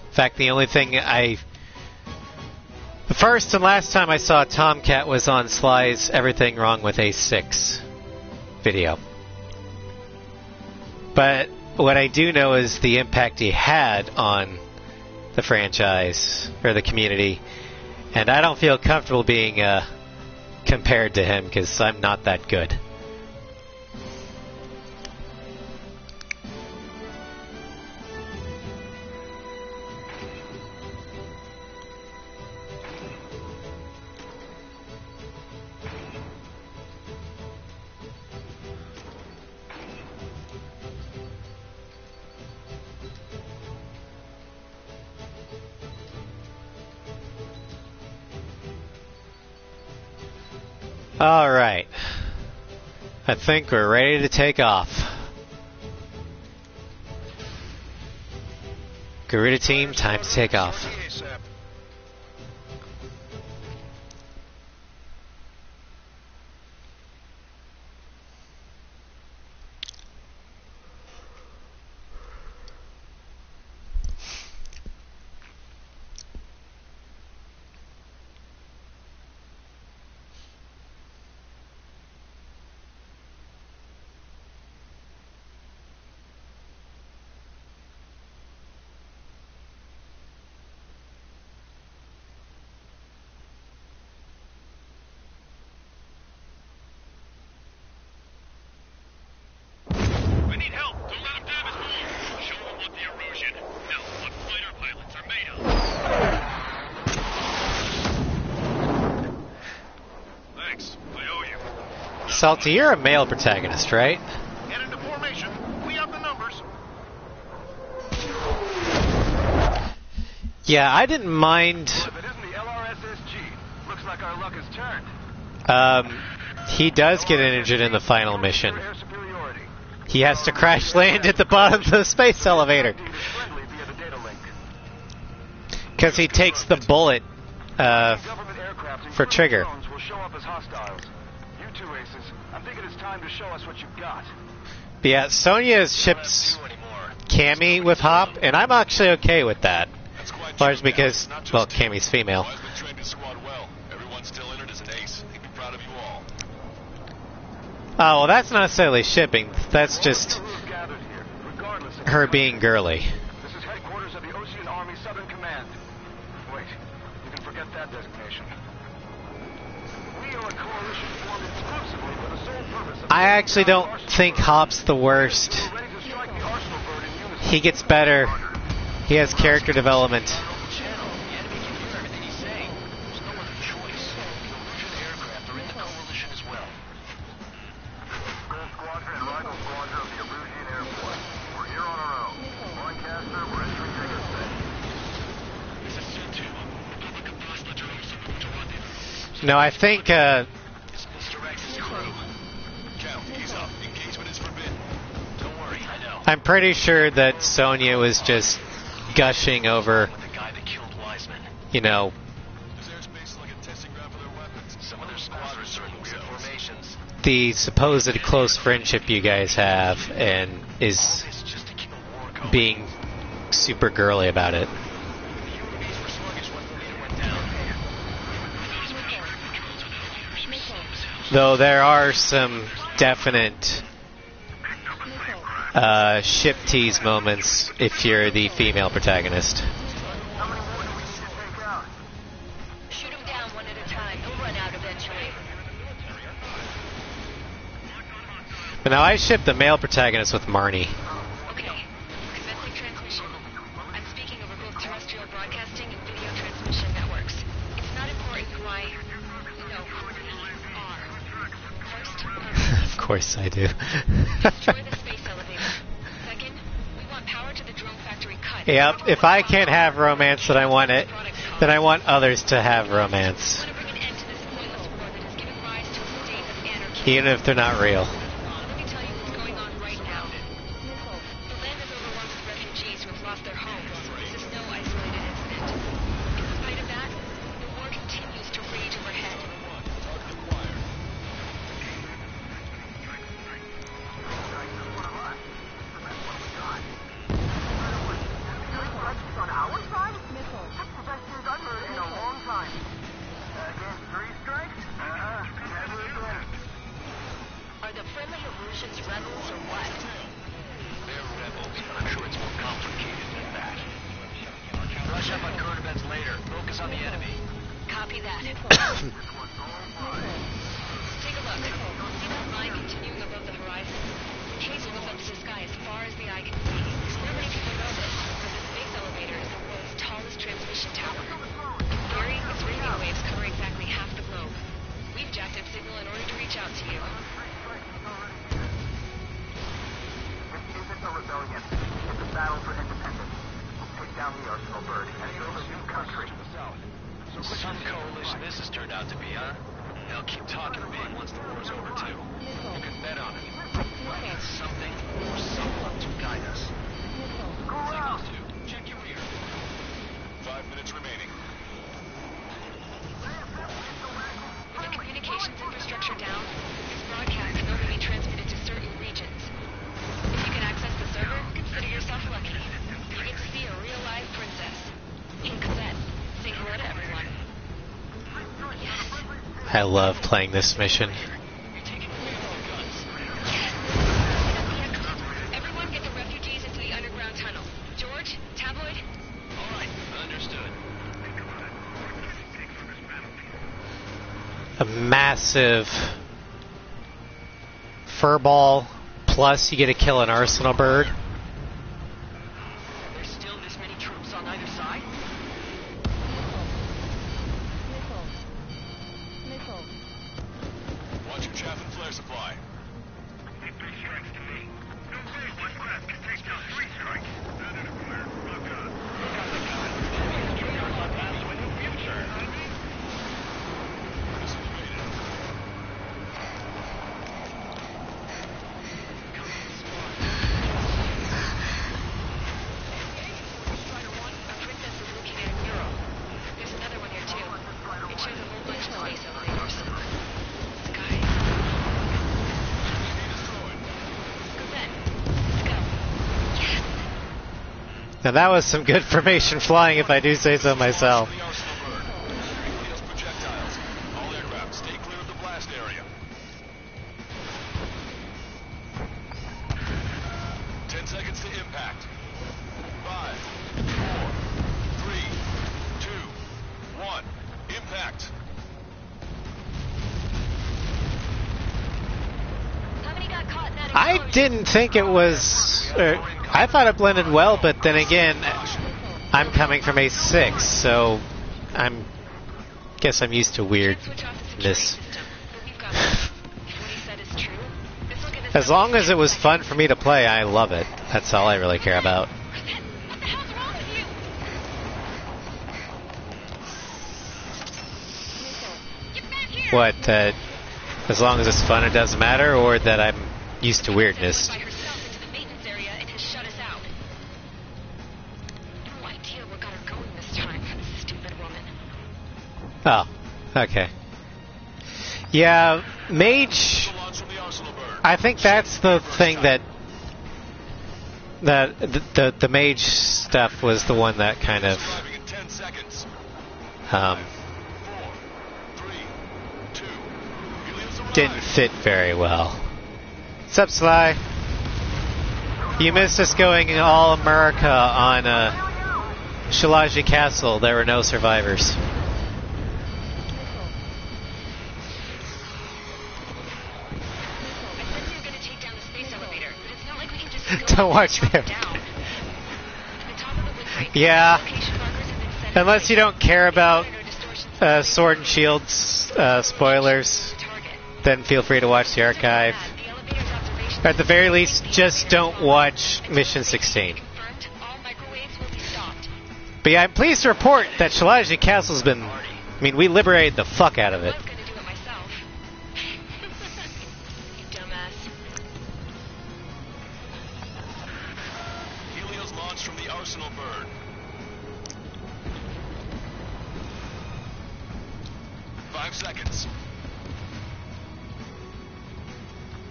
S1: In fact, the only thing the first and last time I saw Tomcat was on Sly's Everything Wrong with Ace 6 video. But what I do know is the impact he had on the franchise, or the community, and I don't feel comfortable being compared to him because I'm not that good. Alright. I think we're ready to take off. Garuda team, time to take off. Salty, you're a male protagonist, right?
S9: Get into formation. We have the numbers.
S1: Yeah, I didn't mind.
S6: Well, if it isn't the LRSSG, looks like our luck has turned.
S1: He does get injured in the final mission. He has to crash land at the bottom of the space elevator. Because he takes the bullet for Trigger.
S6: I'm thinking it's time to show us what you've got.
S1: But yeah, Sonya ships Cammy with Hop, and I'm actually okay with that. Largely because, well, Cammy's female. Oh, well, that's not necessarily shipping. That's just her being girly.
S6: This is headquarters of the Ocean Army Southern Command. Wait, you can forget that designation. We are a coalition formed exclusively for the sole purpose of...
S1: I actually don't think Hop's the worst. He gets better. He has character development. No, I think I'm pretty sure that Sonya was just gushing over, you know, the supposed close friendship you guys have, and is being super girly about it. Though there are some definite ship tease moments if you're the female protagonist.
S5: Shoot them down one at a time. They'll run out eventually.
S1: But now I ship the male protagonist with Marnie.
S5: Okay. Commencing transmission. I'm speaking over both terrestrial broadcasting and video transmission networks. It's not important who I know who we are. First,
S1: Of course I do.
S5: destroy the space elevator. Second, we want power to the drone factory cut.
S1: Yep, if I can't have romance, then I want it. Then I want others to have romance.
S5: I want to bring an end to this pointless war that has given rise to a state of anarchy.
S1: Even if they're not real.
S5: Let me tell you what's going on right now. The land is overrun with refugees who have lost their homes. This is no isolated incident. In spite of that, the war continues to rage overhead.
S6: On our side? That's the best news I've heard in a long time. Against 3 strikes? Never again.
S5: Are the friendly Erusians rebels or what?
S3: They're rebels, but I'm sure it's more complicated than that. Brush up on current events later. Focus on the enemy.
S5: Copy that. Take a look. See that line continuing above the horizon? Hazel goes up to the sky as far as the eye can see. Not many people know this, but the space elevator is the world's tallest transmission tower. In theory, its radio waves cover exactly half the globe. We've jacked up signal in order to reach out to you.
S6: This isn't a rebellion. It's a battle for independence. We'll take down the Arsenal Bird and build a new country.
S3: Some coalition this has turned out to be, huh? They'll keep talking big once the war's over, too. You can bet on it. We'll need something or someone to guide us. Signals 2. Check your rear.
S4: 5 minutes remaining.
S5: With the communications infrastructure down, this broadcast can only be transmitted to certain regions. If you can access the server, consider yourself lucky. You get to see a real live princess. Hey, Cosette, say hello to everyone. Yes.
S1: I love playing this mission.
S5: Everyone get the refugees into the underground tunnel. George, Tabloid?
S3: All right, understood.
S1: A massive furball, plus you get to kill an Arsenal Bird.
S3: There's still this many troops on either side?
S4: Watch your chaff and flare supply.
S5: A princess is looking at a mural. There's another one here too. It shows a whole bunch of space elevators. Sky. Cosette, let's go. Yes!
S1: Now that was some good formation flying, if I do say so myself.
S4: The Arsenal Bird. Torpedoes, projectiles. All aircraft, stay clear of the blast area. 10 seconds to impact. 5, 4, 3, 2, 1. Impact.
S5: How many got caught in that
S1: I
S5: explosion?
S1: didn't think it was... I thought it blended well, but then again, I'm coming from A6, so guess I'm used to
S5: Switch off the security
S1: weirdness.
S5: system, but we've got this. If what he said is true, this will give us
S1: As long as it was fun for me to play, I love it. That's all I really care about.
S5: Cosette, what the hell's wrong with you? Get back here!
S1: What, that as long as it's fun it doesn't matter, or that I'm used to weirdness?
S5: By herself into the maintenance area and has shut us out. No idea what got her going this time. Stupid woman.
S1: Oh, okay. Yeah, Mage,
S4: Launch from the Arsenal Bird.
S1: I think that's the thing that That the mage stuff was the one that kind of
S4: Arriving in 10 seconds. 4, 3, 2. Helios arrived.
S1: didn't fit very well. Sup, Sly? You missed us going all America on Shalaji Castle. There were no survivors. Don't watch them. Yeah. Unless you don't care about Sword and Shield's spoilers, then feel free to watch the archive. At the very least, just don't watch Mission 16. But yeah, I'm pleased to report that Shalaji Castle's been... I mean, we liberated the fuck out of it.
S4: Helios launched from the Arsenal bird. Five seconds.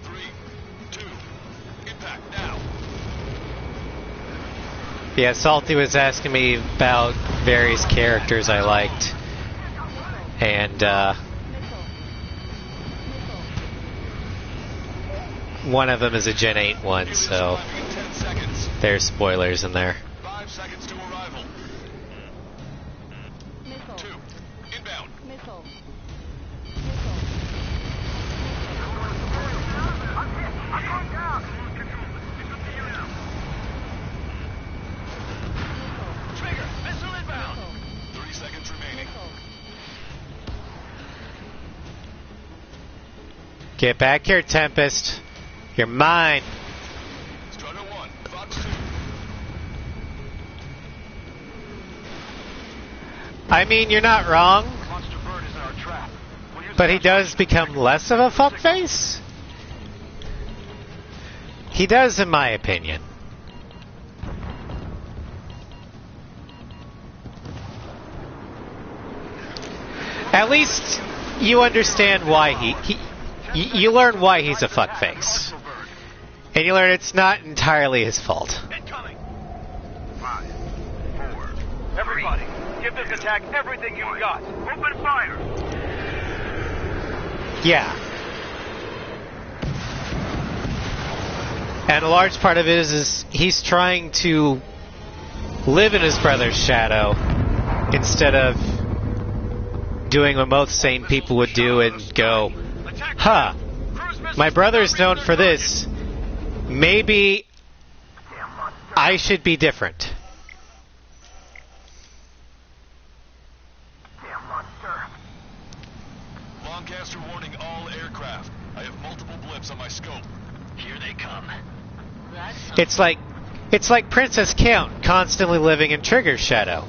S4: 3, 2, impact now.
S1: Yeah, Salty was asking me about various characters I liked. And, one of them is a Gen 8 one, so
S4: Arriving in 10 seconds.
S1: there's spoilers in there.
S4: 5 seconds to arrival. 2, inbound.
S3: Trigger, missile inbound.
S4: 30 seconds remaining.
S1: Get back here, Tempest. You're mine.
S4: Strider 1, Fox 2.
S1: I mean, you're not wrong,
S9: Monster bird is in our trap. We'll use
S1: but he does become less of a fuckface. He does, in my opinion. At least you understand why you learn why he's a fuckface. And you learn it's not entirely his fault.
S3: Incoming. 5, 4. Everybody, give this attack everything you've got. Open fire.
S1: Yeah. And a large part of it is he's trying to live in his brother's shadow instead of doing what most sane people would do and go, huh, my brother's known for this. Maybe I should be different.
S4: Lancaster warning all aircraft. I have multiple blips on my scope.
S3: Here they come.
S1: It's like Princess Count constantly living in Trigger's shadow.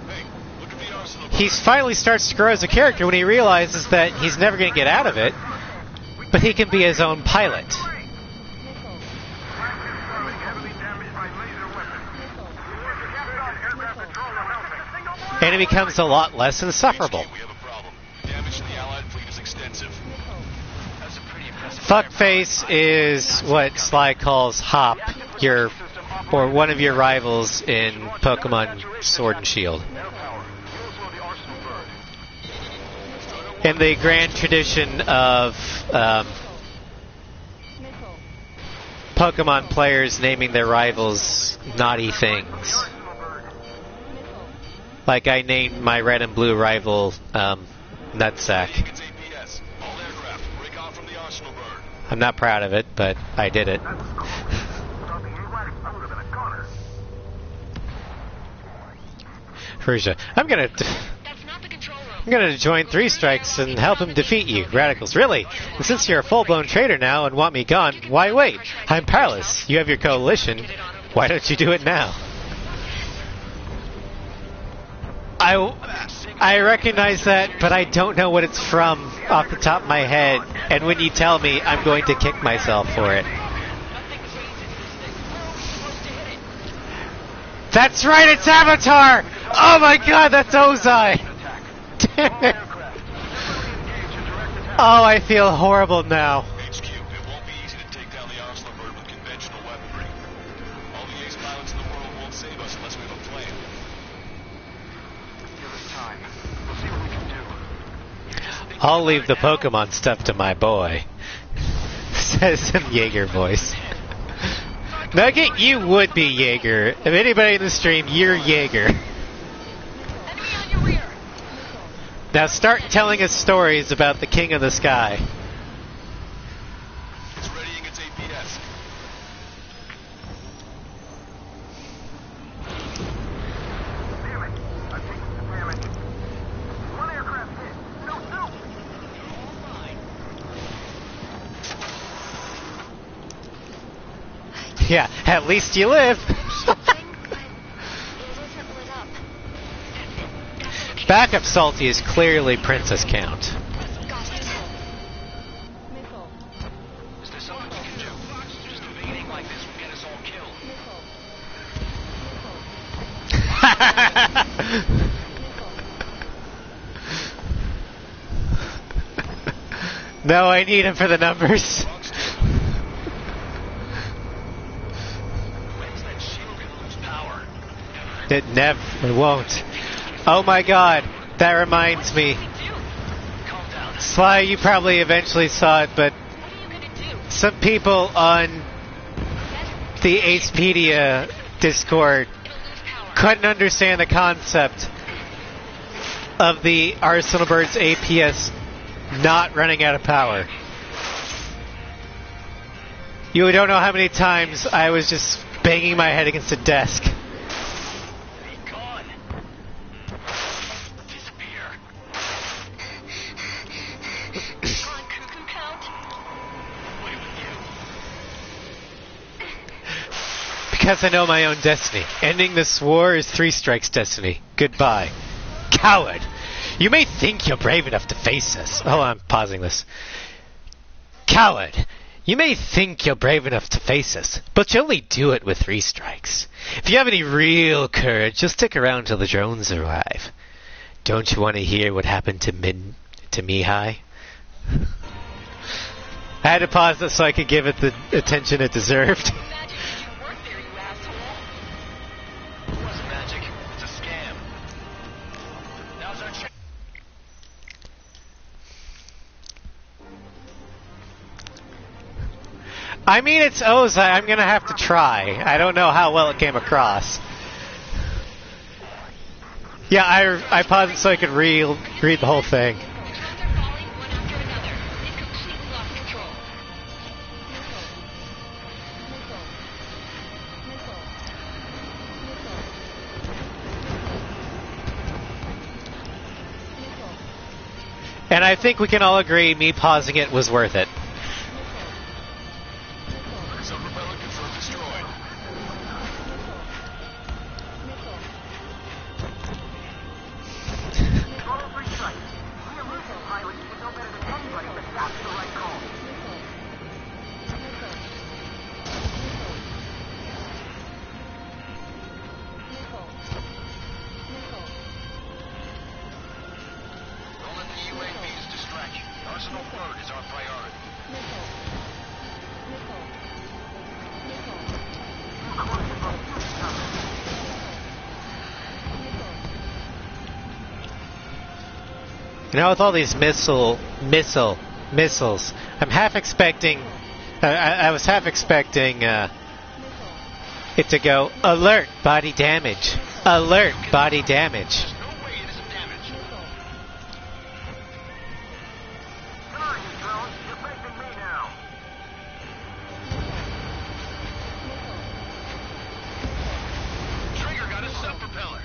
S4: Hey, look at the arsenal.
S1: He finally starts to grow as a character when he realizes that he's never going to get out of it, but he can be his own pilot. And it becomes a lot less insufferable.
S4: HQ, we have a problem. Damage to the Allied fleet is extensive.
S3: That's a pretty impressive.
S1: Fuckface is what Sly calls Hop, or one of your rivals in Pokemon Sword and Shield. In the grand tradition of Pokemon players naming their rivals naughty things. Like I named my red and blue rival Nutsack.
S4: It's APS. All aircraft, break off from the arsenal bird.
S1: I'm not proud of it, but I did it. Frisia, I'm gonna join Three Strikes and help him defeat you, Radicals. Really? And since you're a full-blown traitor now and want me gone, why wait? I'm powerless. You have your coalition. Why don't you do it now? I recognize that, but I don't know what it's from off the top of my head. And when you tell me, I'm going to kick myself for it. That's right, it's Avatar! Oh my god, that's Ozai! Damn it! Oh, I feel horrible now.
S4: HQ, it won't be easy to take down the arsenal bird with conventional weaponry. All the
S1: I'll leave the Pokemon stuff to my boy. Says some Jaeger voice. Nugget, you would be Jaeger. If anybody in the stream, you're Jaeger.
S5: Enemy on your rear.
S1: Now start telling us stories about the King of the Sky.
S4: It's readying its APS.
S6: Damn it. I've taken some damage. One aircraft hit. No, no.
S1: Yeah, at least you live. Backup Salty is clearly Princess Count.
S3: Is there something we can do? Just evading like this will get us all killed.
S1: No, I need him for the numbers.
S3: When's that shield gonna lose power?
S1: It won't. Oh my god, that reminds me.
S3: Calm down.
S1: Sly, you probably eventually saw it, but
S5: What are you gonna do?
S1: some people on the Acepedia Discord
S5: It'll lose power.
S1: couldn't understand the concept of the Arsenal Birds APS not running out of power. You don't know how many times I was just banging my head against a desk.
S3: Be gone. Disappear.
S5: On Cuckoo Count.
S3: Away with you.
S1: Because I know my own destiny. Ending this war is 3 strikes destiny. Goodbye. Coward! You may think you're brave enough to face us. Oh, I'm pausing this. Coward! You may think you're brave enough to face us, but you only do it with 3 strikes. If you have any real courage, just stick around till the drones arrive. Don't you want to hear what happened to Mihai? I had to pause this so I could give it the attention it deserved.
S5: Magic didn't work there, you asshole.
S3: It wasn't magic. It's a scam. Now's our chance.
S1: I mean, it's Ozai. I'm going to have to try. I don't know how well it came across. Yeah, I paused it so I could read the whole thing.
S5: Drones are falling one after another. They've completely lost control.
S1: And I think we can all agree me pausing it was worth it.
S4: Subpropeller confirmed destroyed.
S6: Follow 3 strikes. We are losing pilots. You know better than anybody that that's the right call.
S3: Don't let the UAVs distract you. Arsenal Bird is our priority.
S1: You know, with all these missiles, I'm half expecting. I was half expecting it to go alert body damage, alert body damage.
S3: No way it isn't damaged.
S6: Come on, you drones. You're facing me now.
S3: Trigger got a sub-propeller.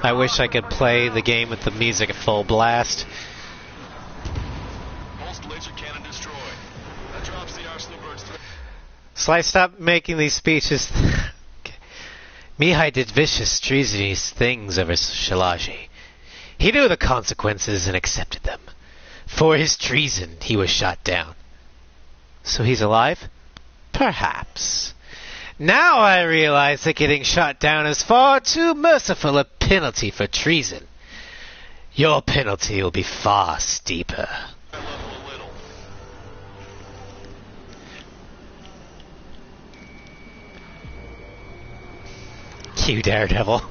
S1: I wish I could play the game with the music at full blast.
S4: Pulsed laser cannon destroyed. That drops the Arsenal Bird's threat.
S1: Sly, stop making these speeches. Okay. Mihai did vicious, treasonous things over Shalaji. He knew the consequences and accepted them. For his treason, he was shot down. So he's alive? Perhaps. Now I realize that getting shot down is far too merciful a penalty for treason. Your penalty will be far steeper.
S4: That level a little.
S1: Fuck you, Daredevil.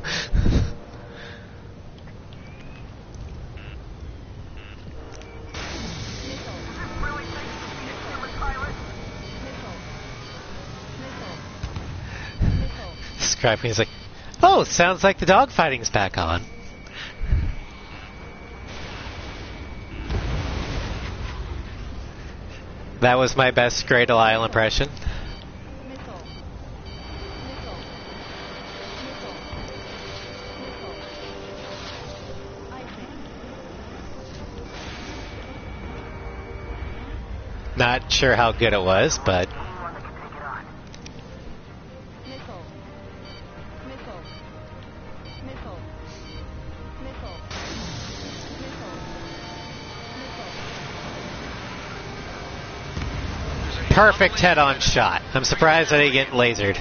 S1: Scrappy's like, oh, sounds like the dogfighting's back on. That was my best Grey Delisle impression. Not sure how good it was, but... Perfect head-on shot. I'm surprised I didn't get lasered.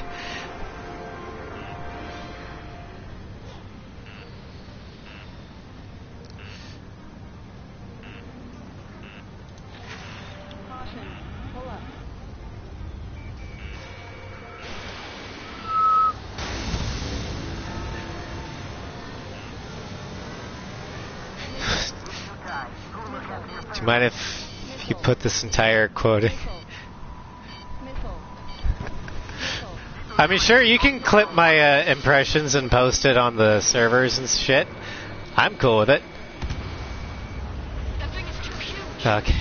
S1: Do you mind if you put this entire quote in? I mean, sure, you can clip my impressions and post it on the servers and shit. I'm cool with it. Okay.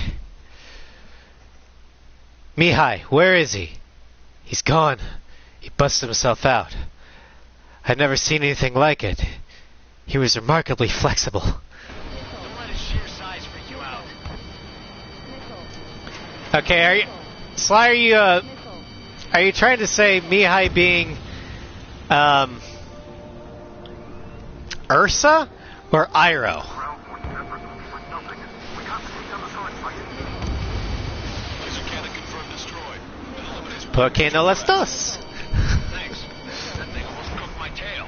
S1: Mihai, where is he? He's gone. He busted himself out. I'd never seen anything like it. He was remarkably flexible.
S3: Don't let his sheer size freak you out.
S1: Okay, are you... Sly, are you trying to say Mihai being, Ursa or Iroh? ¿Por qué no las dos?
S3: Thanks. That thing almost cooked my tail.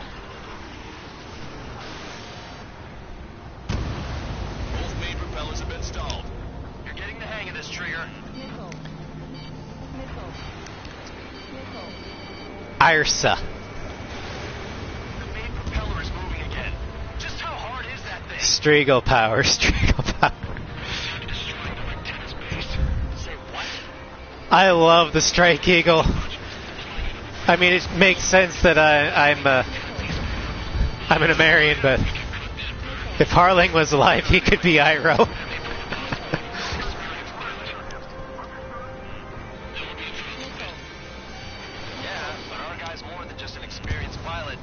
S4: Both main propellers have been stalled.
S3: You're getting the hang of this, Trigger.
S1: Irsa.
S3: The main propeller is moving again. Just how hard is that thing?
S1: Strigo power, Strigo power.
S3: Destroying the antenna's base. Say what?
S1: I love the Strike Eagle. I mean, it makes sense that I'm an Amarian, but if Harling was alive, he could be Iroh.
S3: Yeah, but our guy's more than just an experienced pilot.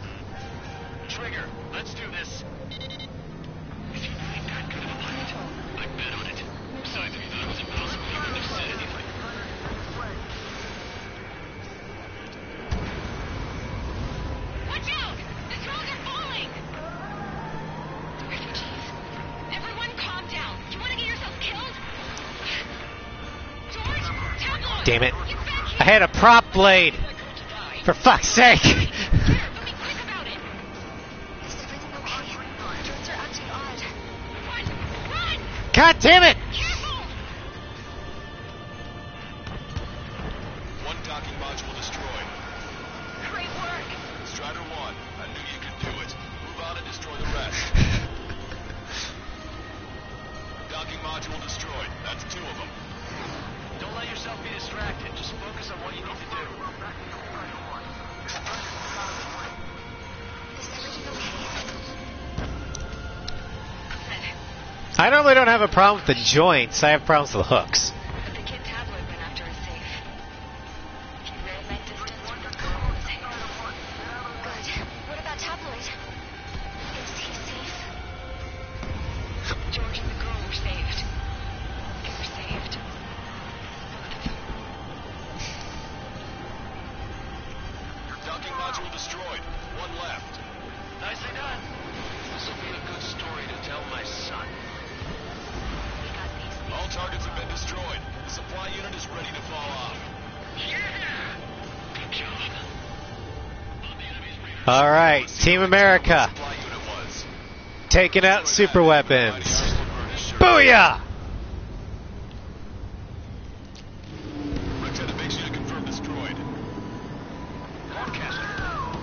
S3: Trigger, let's do this. If you think I'm good of a pilot, I bet on it. Besides, if you thought it was impossible, you wouldn't have said anything.
S5: Watch out! The trolls are falling! Refugees. Everyone calm down. You want to get yourself killed? George, Tablo!
S1: Damn it.
S5: Get back here!
S1: I had a prop blade! For fuck's sake!
S5: Here, but be quick about it! Is everything okay? Drones are acting odd. Run! Run!
S1: God damn it!
S5: Careful!
S4: One docking module destroyed.
S5: Great work!
S4: Strider 1, I knew you could do it. Move out and destroy the rest. Docking module destroyed. That's 2 of them.
S3: Don't let yourself be distracted. Just focus on what you need to do.
S5: Is everything okay? Good.
S1: I normally don't have a problem with the joints, I have problems with the hooks.
S5: But the kid Tabloid went after a safe. He ran that distance with the girl in his hands. Good. What about Tabloid? Is he safe? George and the girl were saved. They were saved. Both of them.
S4: Docking module destroyed. 1 left.
S3: Nicely done. This will be a good story to tell my son.
S5: We got these things.
S4: All targets have been destroyed. The supply unit is ready to fall off.
S3: Yeah! Good job.
S1: Alright, Team America.
S4: Supply unit was.
S1: Taking out super weapons. Booyah!
S4: Lieutenant base unit confirmed destroyed.
S3: Broadcaster.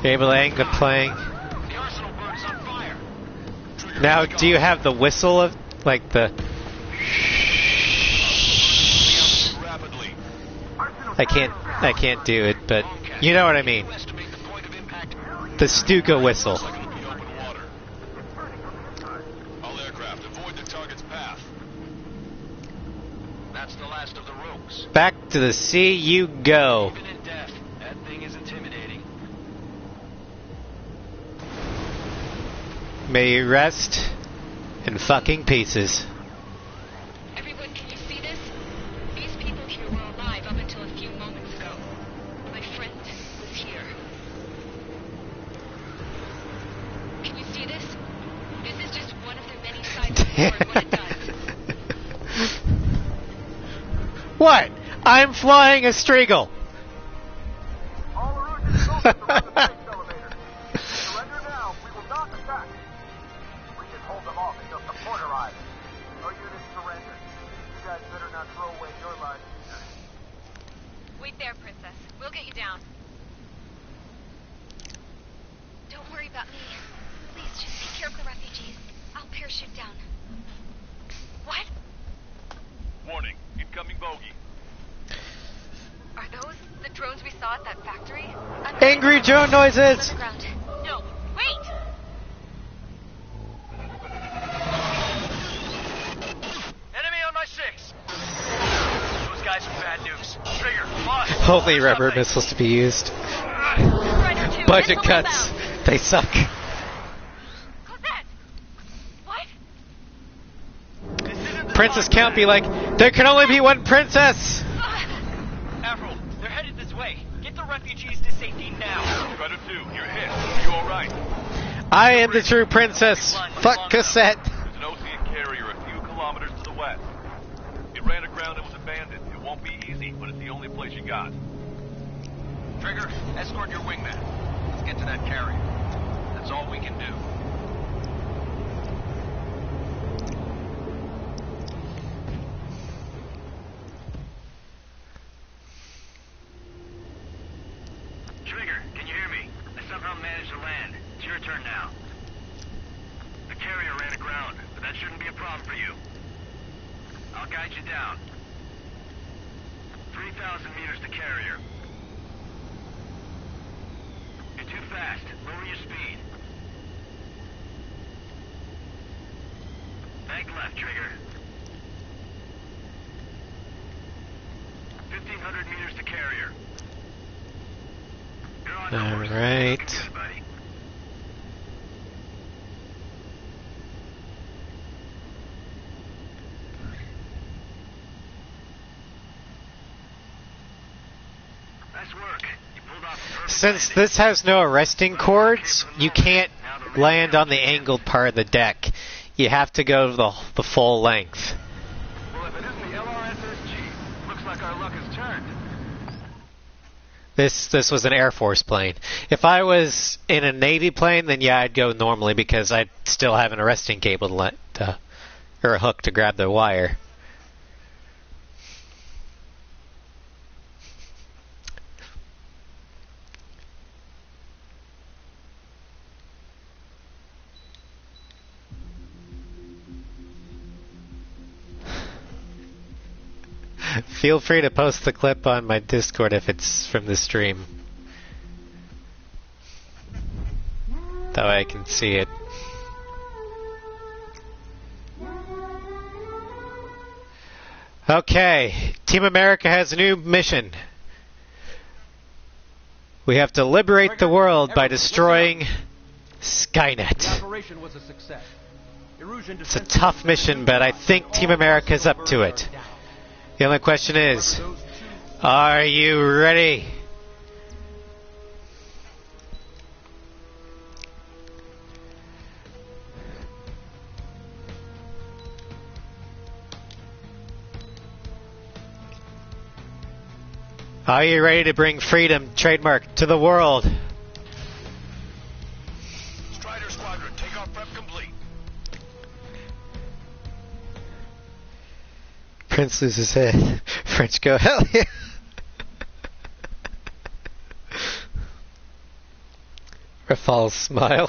S1: Able to aim the plane.
S3: The arsenal bird is on fire.
S1: Now, do you have the whistle of, like, the...
S4: Rapidly.
S1: I can't do it, but you know what I mean.
S3: Estimate the point of impact.
S1: The Stuka whistle.
S4: Looks like it'll be open water. All aircraft, avoid the target's path.
S3: That's the last of the rogues.
S1: Back to the sea you go.
S3: Even in death, that thing is intimidating.
S1: May you rest in fucking pieces.
S5: Everyone, can you see this? These people here were alive up until a few moments ago. My friend was here. Can you see this? This is just one of the many sides of war and what it does.
S1: What? I'm flying a Striegel.
S6: All Erusian soldiers around the base elevator. Surrender now. We will not attack. We can hold them off until support arrives. No units surrender. You guys better not throw away your lives either.
S5: Wait there, Princess. We'll get you down. Don't worry about me. Please just take care of the refugees. I'll parachute down. What?
S4: Warning, incoming bogey.
S5: Are those the drones we saw at that factory?
S1: Angry drone noises!
S5: Underground. No, wait!
S3: Enemy on my 6. Those guys are bad news. Trigger, lost.
S1: Only rubber missiles to be used.
S5: Strider 2,
S1: Budget
S5: missile
S1: cuts.
S5: inbound.
S1: They suck.
S5: Cosette! What?
S1: Princess can't be like, there can only be one princess!
S3: Avril, they're headed this way. Get the refugees to safety now.
S4: Strider 2, you're hit. Are you alright?
S1: I am the true princess. Fuck Cassette.
S4: There's an Ocean carrier a few kilometers to the west. It ran aground and was abandoned. It won't be easy, but it's the only place you got.
S3: Trigger, escort your wingman. Let's get to that carrier. That's all we can do. Trigger, can you hear me? I somehow managed to land. It's your turn now. The carrier ran aground, but that shouldn't be a problem for you. I'll guide you down. 3,000 meters to carrier. You're too fast. Lower your speed. Bank left, Trigger. 1,500 meters to carrier. You're on course.
S1: Alright.
S3: Looking good, buddy. Nice work. You pulled off a perfect
S1: Since
S3: landing.
S1: this has no arresting cords, you can't land on the angled part of the deck. You have to go the full length.
S3: Well, if it isn't the LRSSG, looks like our luck has turned.
S1: This was an Air Force plane. If I was in a Navy plane, then yeah, I'd go normally because I'd still have an arresting cable or a hook to grab the wire. Feel free to post the clip on my Discord if it's from the stream. That way I can see it. Okay, Team America has a new mission. We have to liberate the world by destroying Skynet.
S7: The operation was a success. Erusian
S1: It's a tough mission, but I think Team America is up to it. The only question is, are you ready? Are you ready to bring freedom, trademark, to the world?
S4: Strider Squadron, takeoff prep complete.
S1: Prince loses his head. French go, hell yeah. Rafal's smile.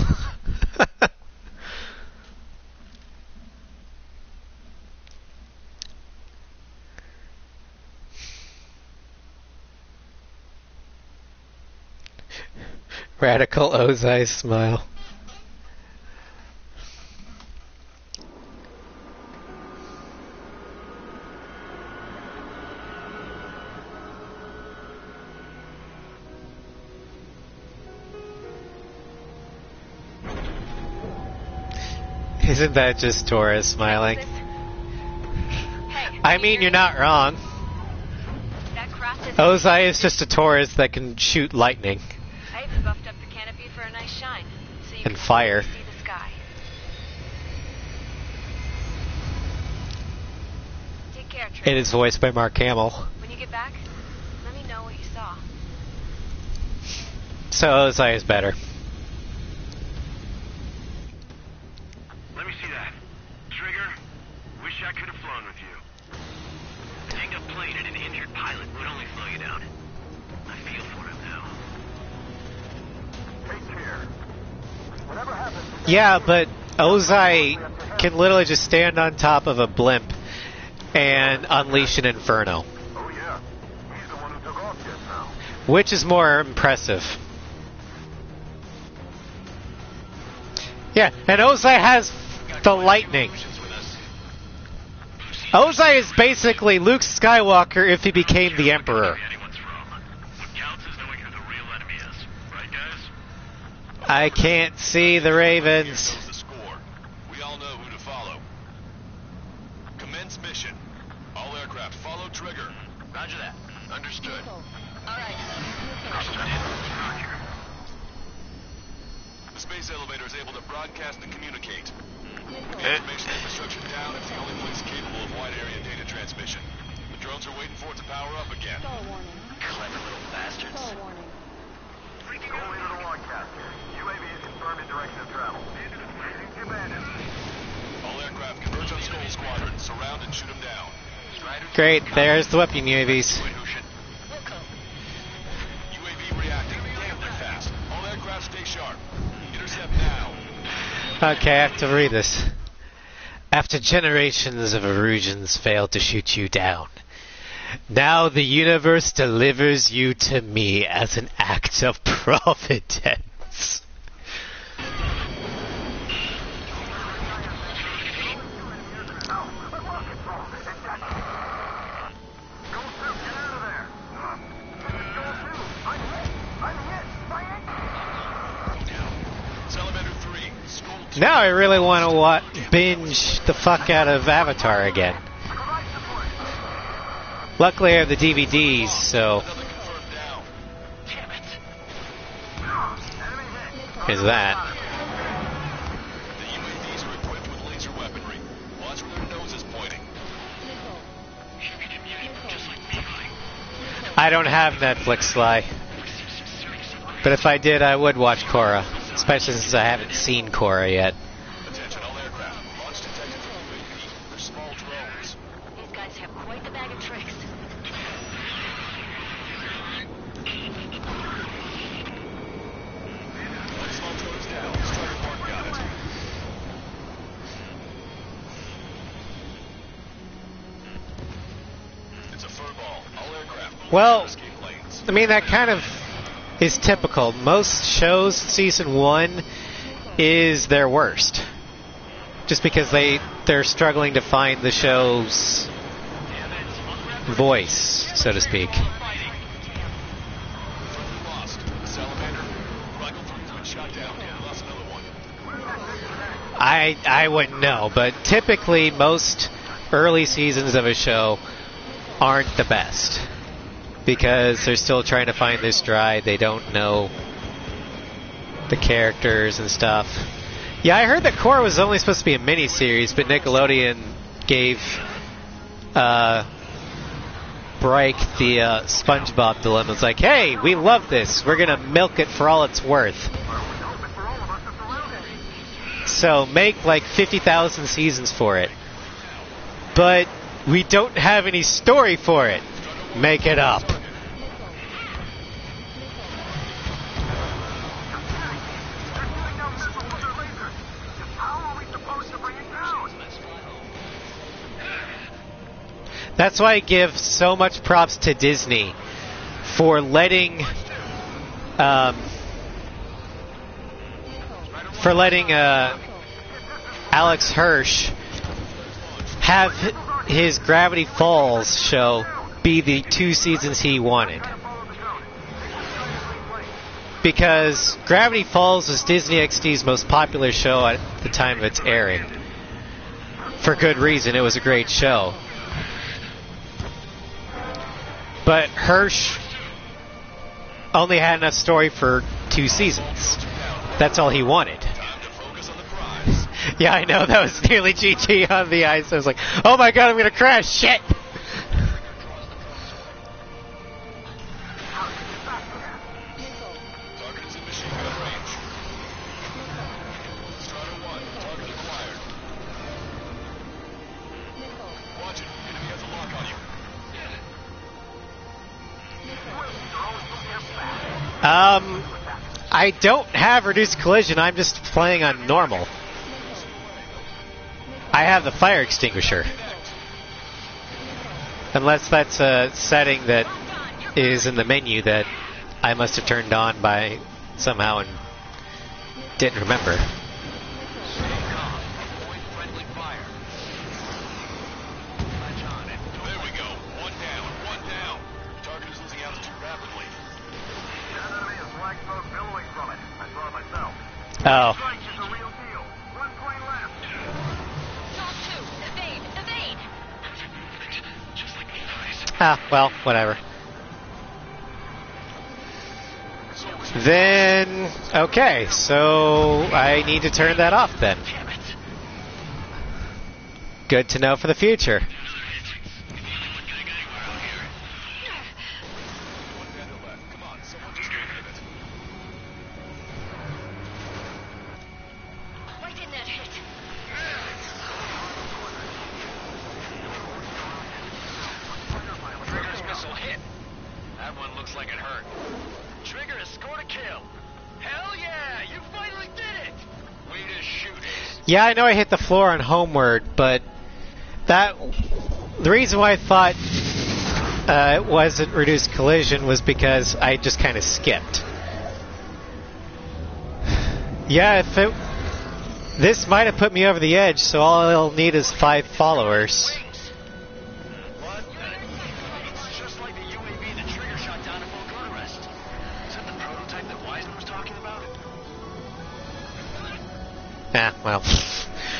S1: Radical Ozai smile. Isn't that just Torres smiling?
S5: Hey,
S1: I mean, you're not wrong.
S5: that craft is...
S1: Ozai is just a Torres that can shoot lightning
S5: I even buffed up the canopy for a nice shine, so you
S1: and
S5: can
S1: fire.
S5: see the sky. Take care, Trey.
S1: It is voiced by Mark Hamill.
S5: When you get back, let me know what you saw.
S1: So Ozai is better.
S9: Let me see that. Trigger, wish I could have flown with you.
S3: A dinged up plane and an injured pilot would only slow you down. I feel for him now.
S6: Take care. Whatever happens...
S1: Yeah, but Ozai can literally just stand on top of a blimp and unleash an inferno,
S6: Oh, yeah. He's the one who took off just now.
S1: which is more impressive. Yeah, and Ozai has the lightning. Ozai is basically Luke Skywalker if he became the Emperor.
S3: Anyone's from. What counts is knowing who the real enemy is. Right, guys?
S1: I can't see the Ravens.
S4: Here's the score. We all know who to follow. Commence mission. All aircraft follow trigger.
S3: Roger that. Understood.
S5: Alright.
S4: The space elevator is able to broadcast and communicate. Information infrastructure down. It's the only place capable of wide area data transmission. The drones are waiting for it to power up again.
S3: Clever little bastards.
S6: Go into the Longcast. UAV is confirmed in direction of travel. Commanders.
S4: All aircraft converge on Skull Squadron. Surround and shoot them down.
S1: Great, there's the weapon UAVs.
S4: UAV reacting. Damn, they're fast. All aircraft stay sharp. Intercept now.
S1: Okay, I have to read this. After generations of Erusians failed to shoot you down, now the universe delivers you to me as an act of providence.
S4: Salamander 3. Skull 2.
S1: Now I really want to binge the fuck out of Avatar again. Luckily I have the DVDs, so
S4: Another confirmed down.
S3: Damn it.
S1: there's that.
S4: The UAVs are equipped with laser weaponry. Watch where their nose is pointing.
S3: You can immune just like me, Mike.
S1: I don't have Netflix, Sly. But if I did, I would watch Korra. Especially since I haven't seen Korra yet.
S4: Attention all aircraft. Launch detected from UAV. They're small drones.
S5: These guys have quite the bag of tricks.
S4: One small drone is down. Strider Park got it. It's a furball. All aircraft.
S1: Well,
S4: escape lanes.
S1: I mean, that kind of is typical. Most shows, season 1 is their worst. Just because they're struggling to find the show's voice, so to speak.
S4: Lost. Salamander. Rifle 3's been shot down. Lost another one.
S1: I wouldn't know, but typically most early seasons of a show aren't the best. Because they're still trying to find their stride. They don't know the characters and stuff. Yeah, I heard that Korra was only supposed to be a miniseries, but Nickelodeon gave Bryke the SpongeBob dilemma. It's like, hey, we love this. We're going to milk it for all it's worth. So make like 50,000 seasons for it. But we don't have any story for it. Make it up. That's why I give so much props to Disney for letting Alex Hirsch have his Gravity Falls show be the 2 seasons he wanted. Because Gravity Falls was Disney XD's most popular show at the time of its airing. For good reason, it was a great show. But Hirsch only had enough story for 2 seasons. That's all he wanted. Yeah, I know, that was nearly GG on the ice. I was like, oh my god, I'm gonna crash, shit! I don't have reduced collision, I'm just playing on normal. I have the fire extinguisher. Unless that's a setting that is in the menu that I must have turned on by somehow and didn't remember. Oh. Ah, well, whatever. Then, okay, so I need to turn that off then. Good to know for the future. Yeah, I know I hit the floor on Homeward, but the reason why I thought it wasn't reduced collision was because I just kind of skipped. Yeah, this might have put me over the edge, so all I'll need is 5 followers. Ah, well,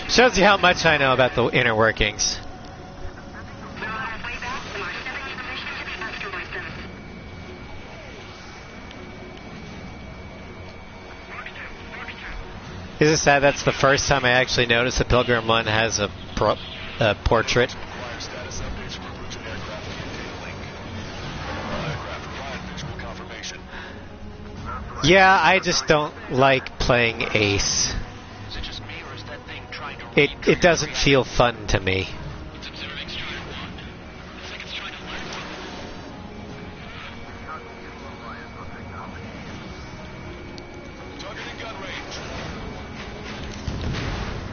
S1: shows you how much I know about the inner workings. Is it sad that's the first time I actually noticed the Pilgrim 1 has a portrait? Yeah, I just don't like playing Ace. It doesn't feel fun to me.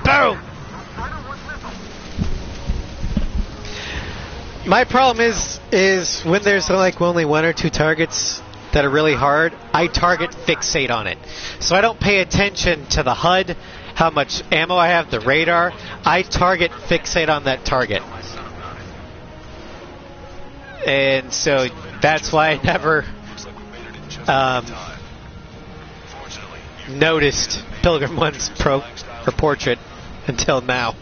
S1: Boom! My problem is when there's like only 1 or 2 targets that are really hard, I target fixate on it. So I don't pay attention to the HUD, how much ammo I have, the radar. I target fixate on that target. And so that's why I never noticed Pilgrim 1's portrait until now.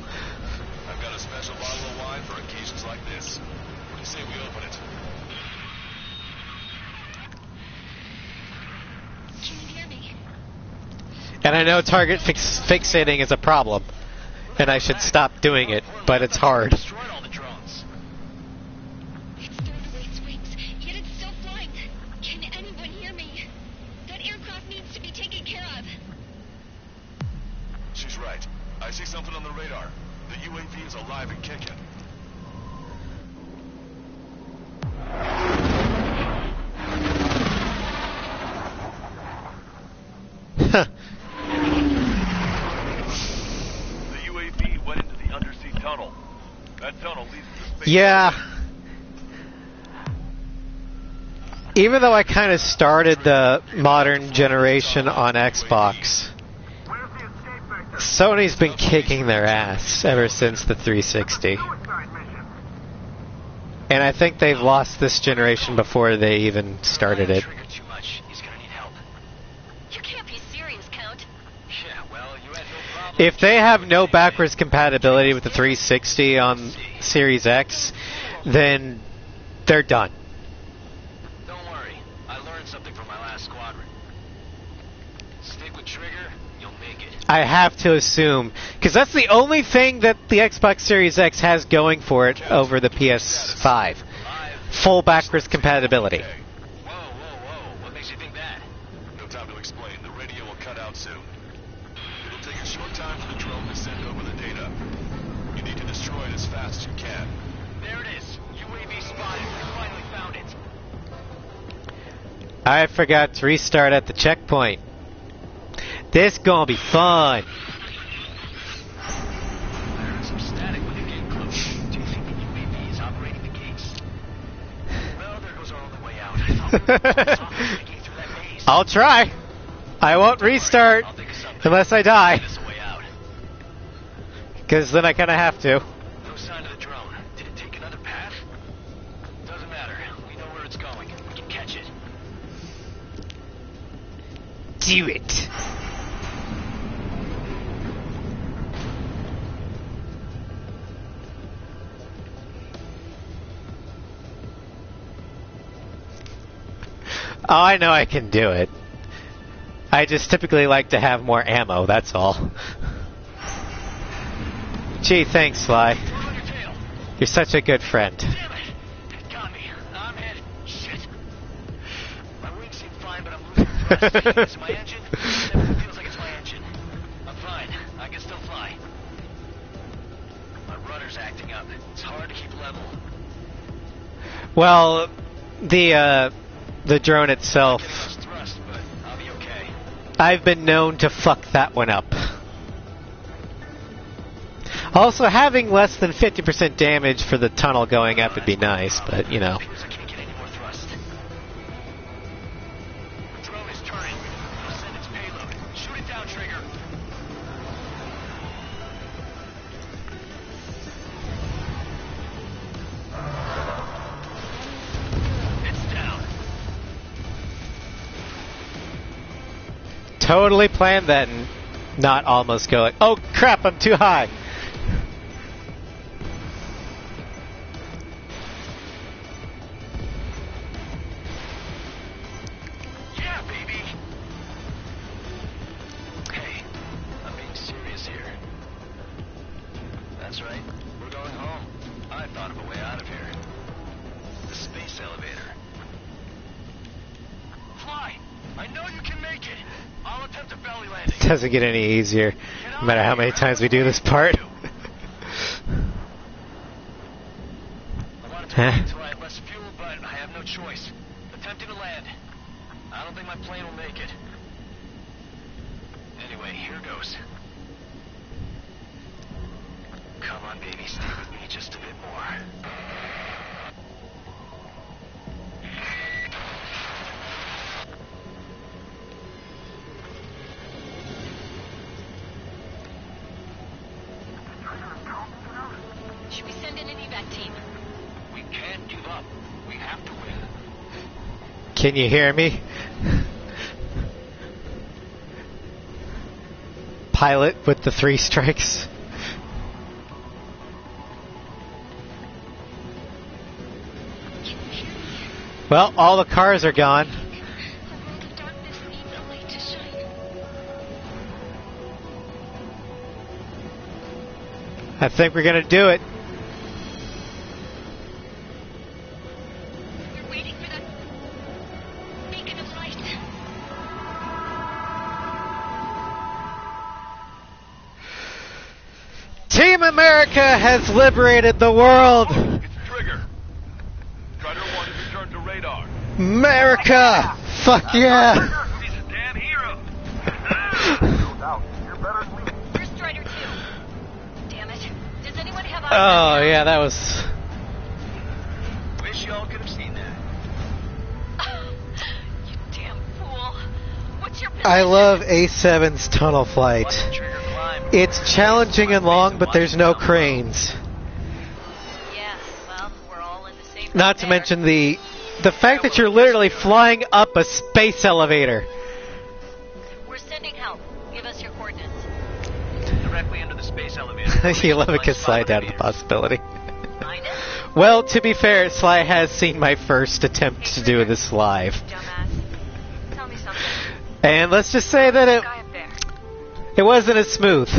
S4: I've got a special bottle of wine for occasions like this. What do you say we open it?
S5: Can you hear me?
S1: And I know target fixating is a problem, and I should stop doing it, but it's hard.
S5: It's thrown away its wings, yet it's still flying. Can anyone hear me? That aircraft needs to be taken care of.
S4: She's right. I see something on the radar. The UAV is alive and kicking.
S1: Huh.
S9: The UAV went into the undersea tunnel. That tunnel leads to space.
S1: Yeah, Even though I kind of started the modern generation on Xbox, Sony's been kicking their ass ever since the 360. And I think they've lost this generation before they even started it.
S3: Too much. He's gonna need help.
S5: You can't be serious, Count.
S3: Yeah, well, you had no problem.
S1: If they have no backwards compatibility with the 360 on Series X, then they're done.
S3: Don't worry. I learned something from my last squadron. Stick with trigger, you'll make it.
S1: I have to assume, because that's the only thing that the Xbox Series X has going for it over the PS5. Full backwards compatibility.
S3: Whoa, whoa, whoa. What makes you think that?
S4: No time to explain. The radio will cut out soon. It'll take a short time for the drone to send over the data. You need to destroy it as fast as you can.
S3: There it is. UAV spotted. We finally found it.
S1: I forgot to restart at the checkpoint. This gonna be fun.
S3: There's some static when you get close. Do you think the UAV is operating the gates? Well, there goes our only way out.
S1: I'll try. I won't restart unless I die.
S3: This way out.
S1: Because then I kind of have to.
S3: No sign of the drone. Did it take another path? Doesn't matter. We know where it's going. We can catch it.
S1: Do it. Oh, I know I can do it. I just typically like to have more ammo, that's all. Gee, thanks, Sly. You're such a good friend.
S3: Damn it! It got me. I'm hit. Shit. My wings seem fine, but I'm losing thrust. Is it my engine? Everything feels like it's my engine. I'm fine. I can still fly. My rudder's acting up. It's hard to keep level.
S1: Well, the drone itself,
S3: Thrust, but I'll be okay.
S1: I've been known to fuck that one up. Also, having less than 50% damage for the tunnel going up would be nice, but, you know.
S3: Appears I can't get any more thrust. The drone is turning. It'll send its payload. Shoot it down, Trigger. It's down.
S1: Totally planned that and not almost go like, oh crap, I'm too high.
S3: Yeah, baby. Hey, I'm being serious here. That's right. We're going home. I thought of a way out of here. The space elevator. Fly! I know you can make it! I'll attempt a belly landing.
S1: Doesn't get any easier, no matter how many times we do this part.
S3: I wanted to wait until I had less fuel, but I have no choice. Attempting to land. I don't think my plane will make it. Anyway, here goes. Come on, baby, stay with me just a bit more.
S5: Should we send in an evac team?
S3: We can't give up. We have to win.
S1: Can you hear me? Pilot with the 3 strikes. Well, all the cars are gone.
S5: The world of darkness needs a light to shine.
S1: I think we're gonna do it.
S5: We're waiting for that beacon of light.
S1: Team America has liberated the world.
S2: It's Trigger. Strider 1 is returned to radar.
S1: America! Fuck yeah!
S3: He's a damn hero.
S5: Where's Strider 2? Damn it. Does anyone have eyes
S1: Oh
S5: on him?
S1: yeah, that was.
S3: Wish y'all could have seen that.
S1: I love A7's tunnel flight. It's challenging and long, but there's no cranes.
S5: Yeah, well, we're all in the same.
S1: Not to mention the fact that you're literally flying up a space elevator.
S5: We're sending help. Give us your coordinates.
S3: Directly into the space elevator.
S1: You love it because Sly doubted the possibility.
S5: Find it?
S1: Well, to be fair, Sly has seen my first attempt to do this live.
S5: Dumbass. Tell me something.
S1: And let's just say that
S5: Guy up there.
S1: it wasn't as smooth.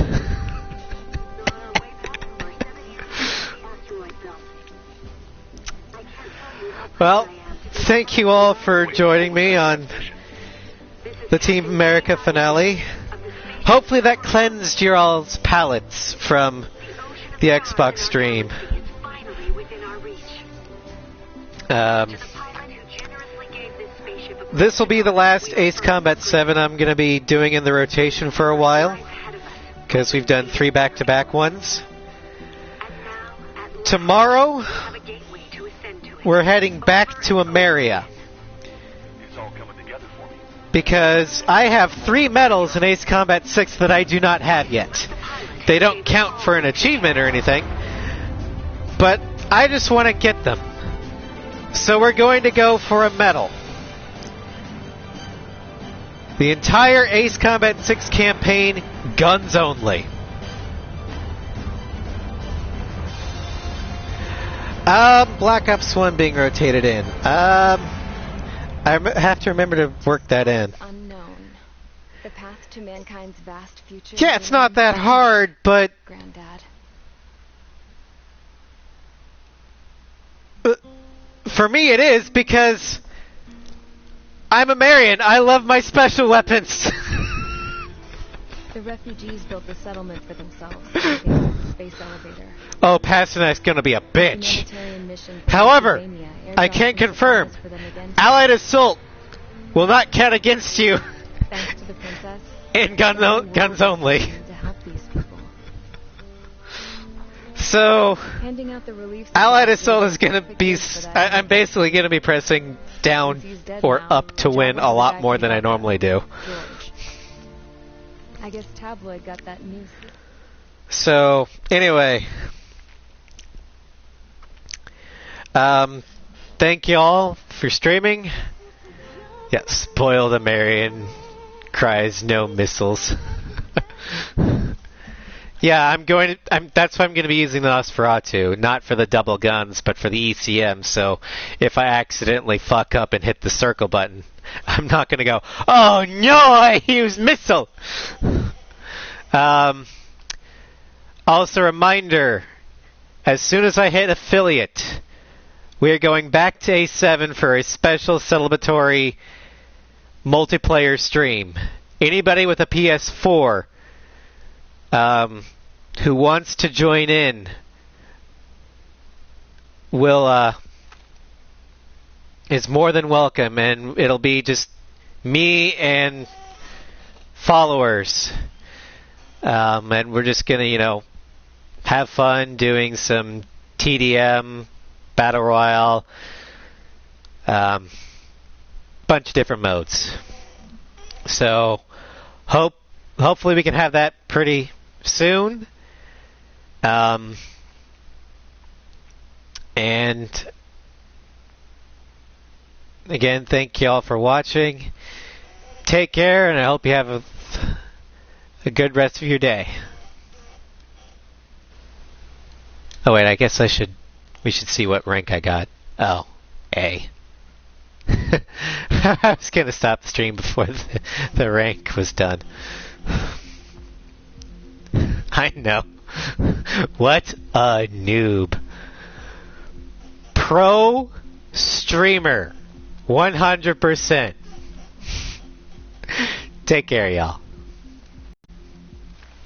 S1: Well, thank you all for joining me on the Team America finale. Hopefully that cleansed your all's palates from the Xbox stream. This will be the last Ace Combat 7 I'm going to be doing in the rotation for a while, because we've done 3 back-to-back ones. Tomorrow, we're heading back to Ameria, because I have 3 medals in Ace Combat 6 that I do not have yet. They don't count for an achievement or anything, but I just want to get them. So we're going to go for a medal. The entire Ace Combat 6 campaign, guns only. Black Ops 1 being rotated in. I have to remember to work that in.
S10: Unknown. The path to mankind's vast future.
S1: Yeah, it's not that hard, but...
S10: Granddad.
S1: For me it is, because I'm a Marion. I love my special weapons.
S10: The refugees built a settlement for themselves. They built a space elevator.
S1: Oh, Pasternak's gonna be a bitch.
S10: Humanitarian mission for
S1: However,
S10: Pennsylvania.
S1: I
S10: Airdrops
S1: can
S10: and
S1: confirm,
S10: supplies for them again.
S1: Allied assault will not count against you.
S10: Thanks to the princess.
S1: And guns only.
S10: To help these people.
S1: So,
S10: Handing out the relief
S1: Allied
S10: supplies
S1: assault is
S10: was
S1: gonna be...
S10: certificate for that.
S1: I'm basically gonna be pressing down
S10: Since he's dead
S1: or
S10: now,
S1: up to
S10: the
S1: win
S10: job
S1: a
S10: was
S1: lot
S10: back
S1: more
S10: in
S1: than I
S10: Buffalo.
S1: normally do.
S10: George. I guess Tabloid got that news.
S1: So, anyway. Thank you all for streaming. Yeah, spoiled American cries no missiles. Yeah, that's why I'm going to be using the Nosferatu, not for the double guns, but for the ECM, so if I accidentally fuck up and hit the circle button, I'm not going to go, oh no, I used missile! Also, reminder, as soon as I hit affiliate, we are going back to A7 for a special celebratory multiplayer stream. Anybody with a PS4 who wants to join in is more than welcome, and it'll be just me and followers. And we're just gonna, have fun doing some TDM, Battle Royale, bunch of different modes. So, hopefully we can have that pretty soon. And again, thank you all for watching. Take care, and I hope you have a good rest of your day. Oh wait, I guess we should see what rank I got. Oh, A. I was gonna stop the stream before the rank was done. I know. What a noob. Pro streamer. 100%. Take care, y'all.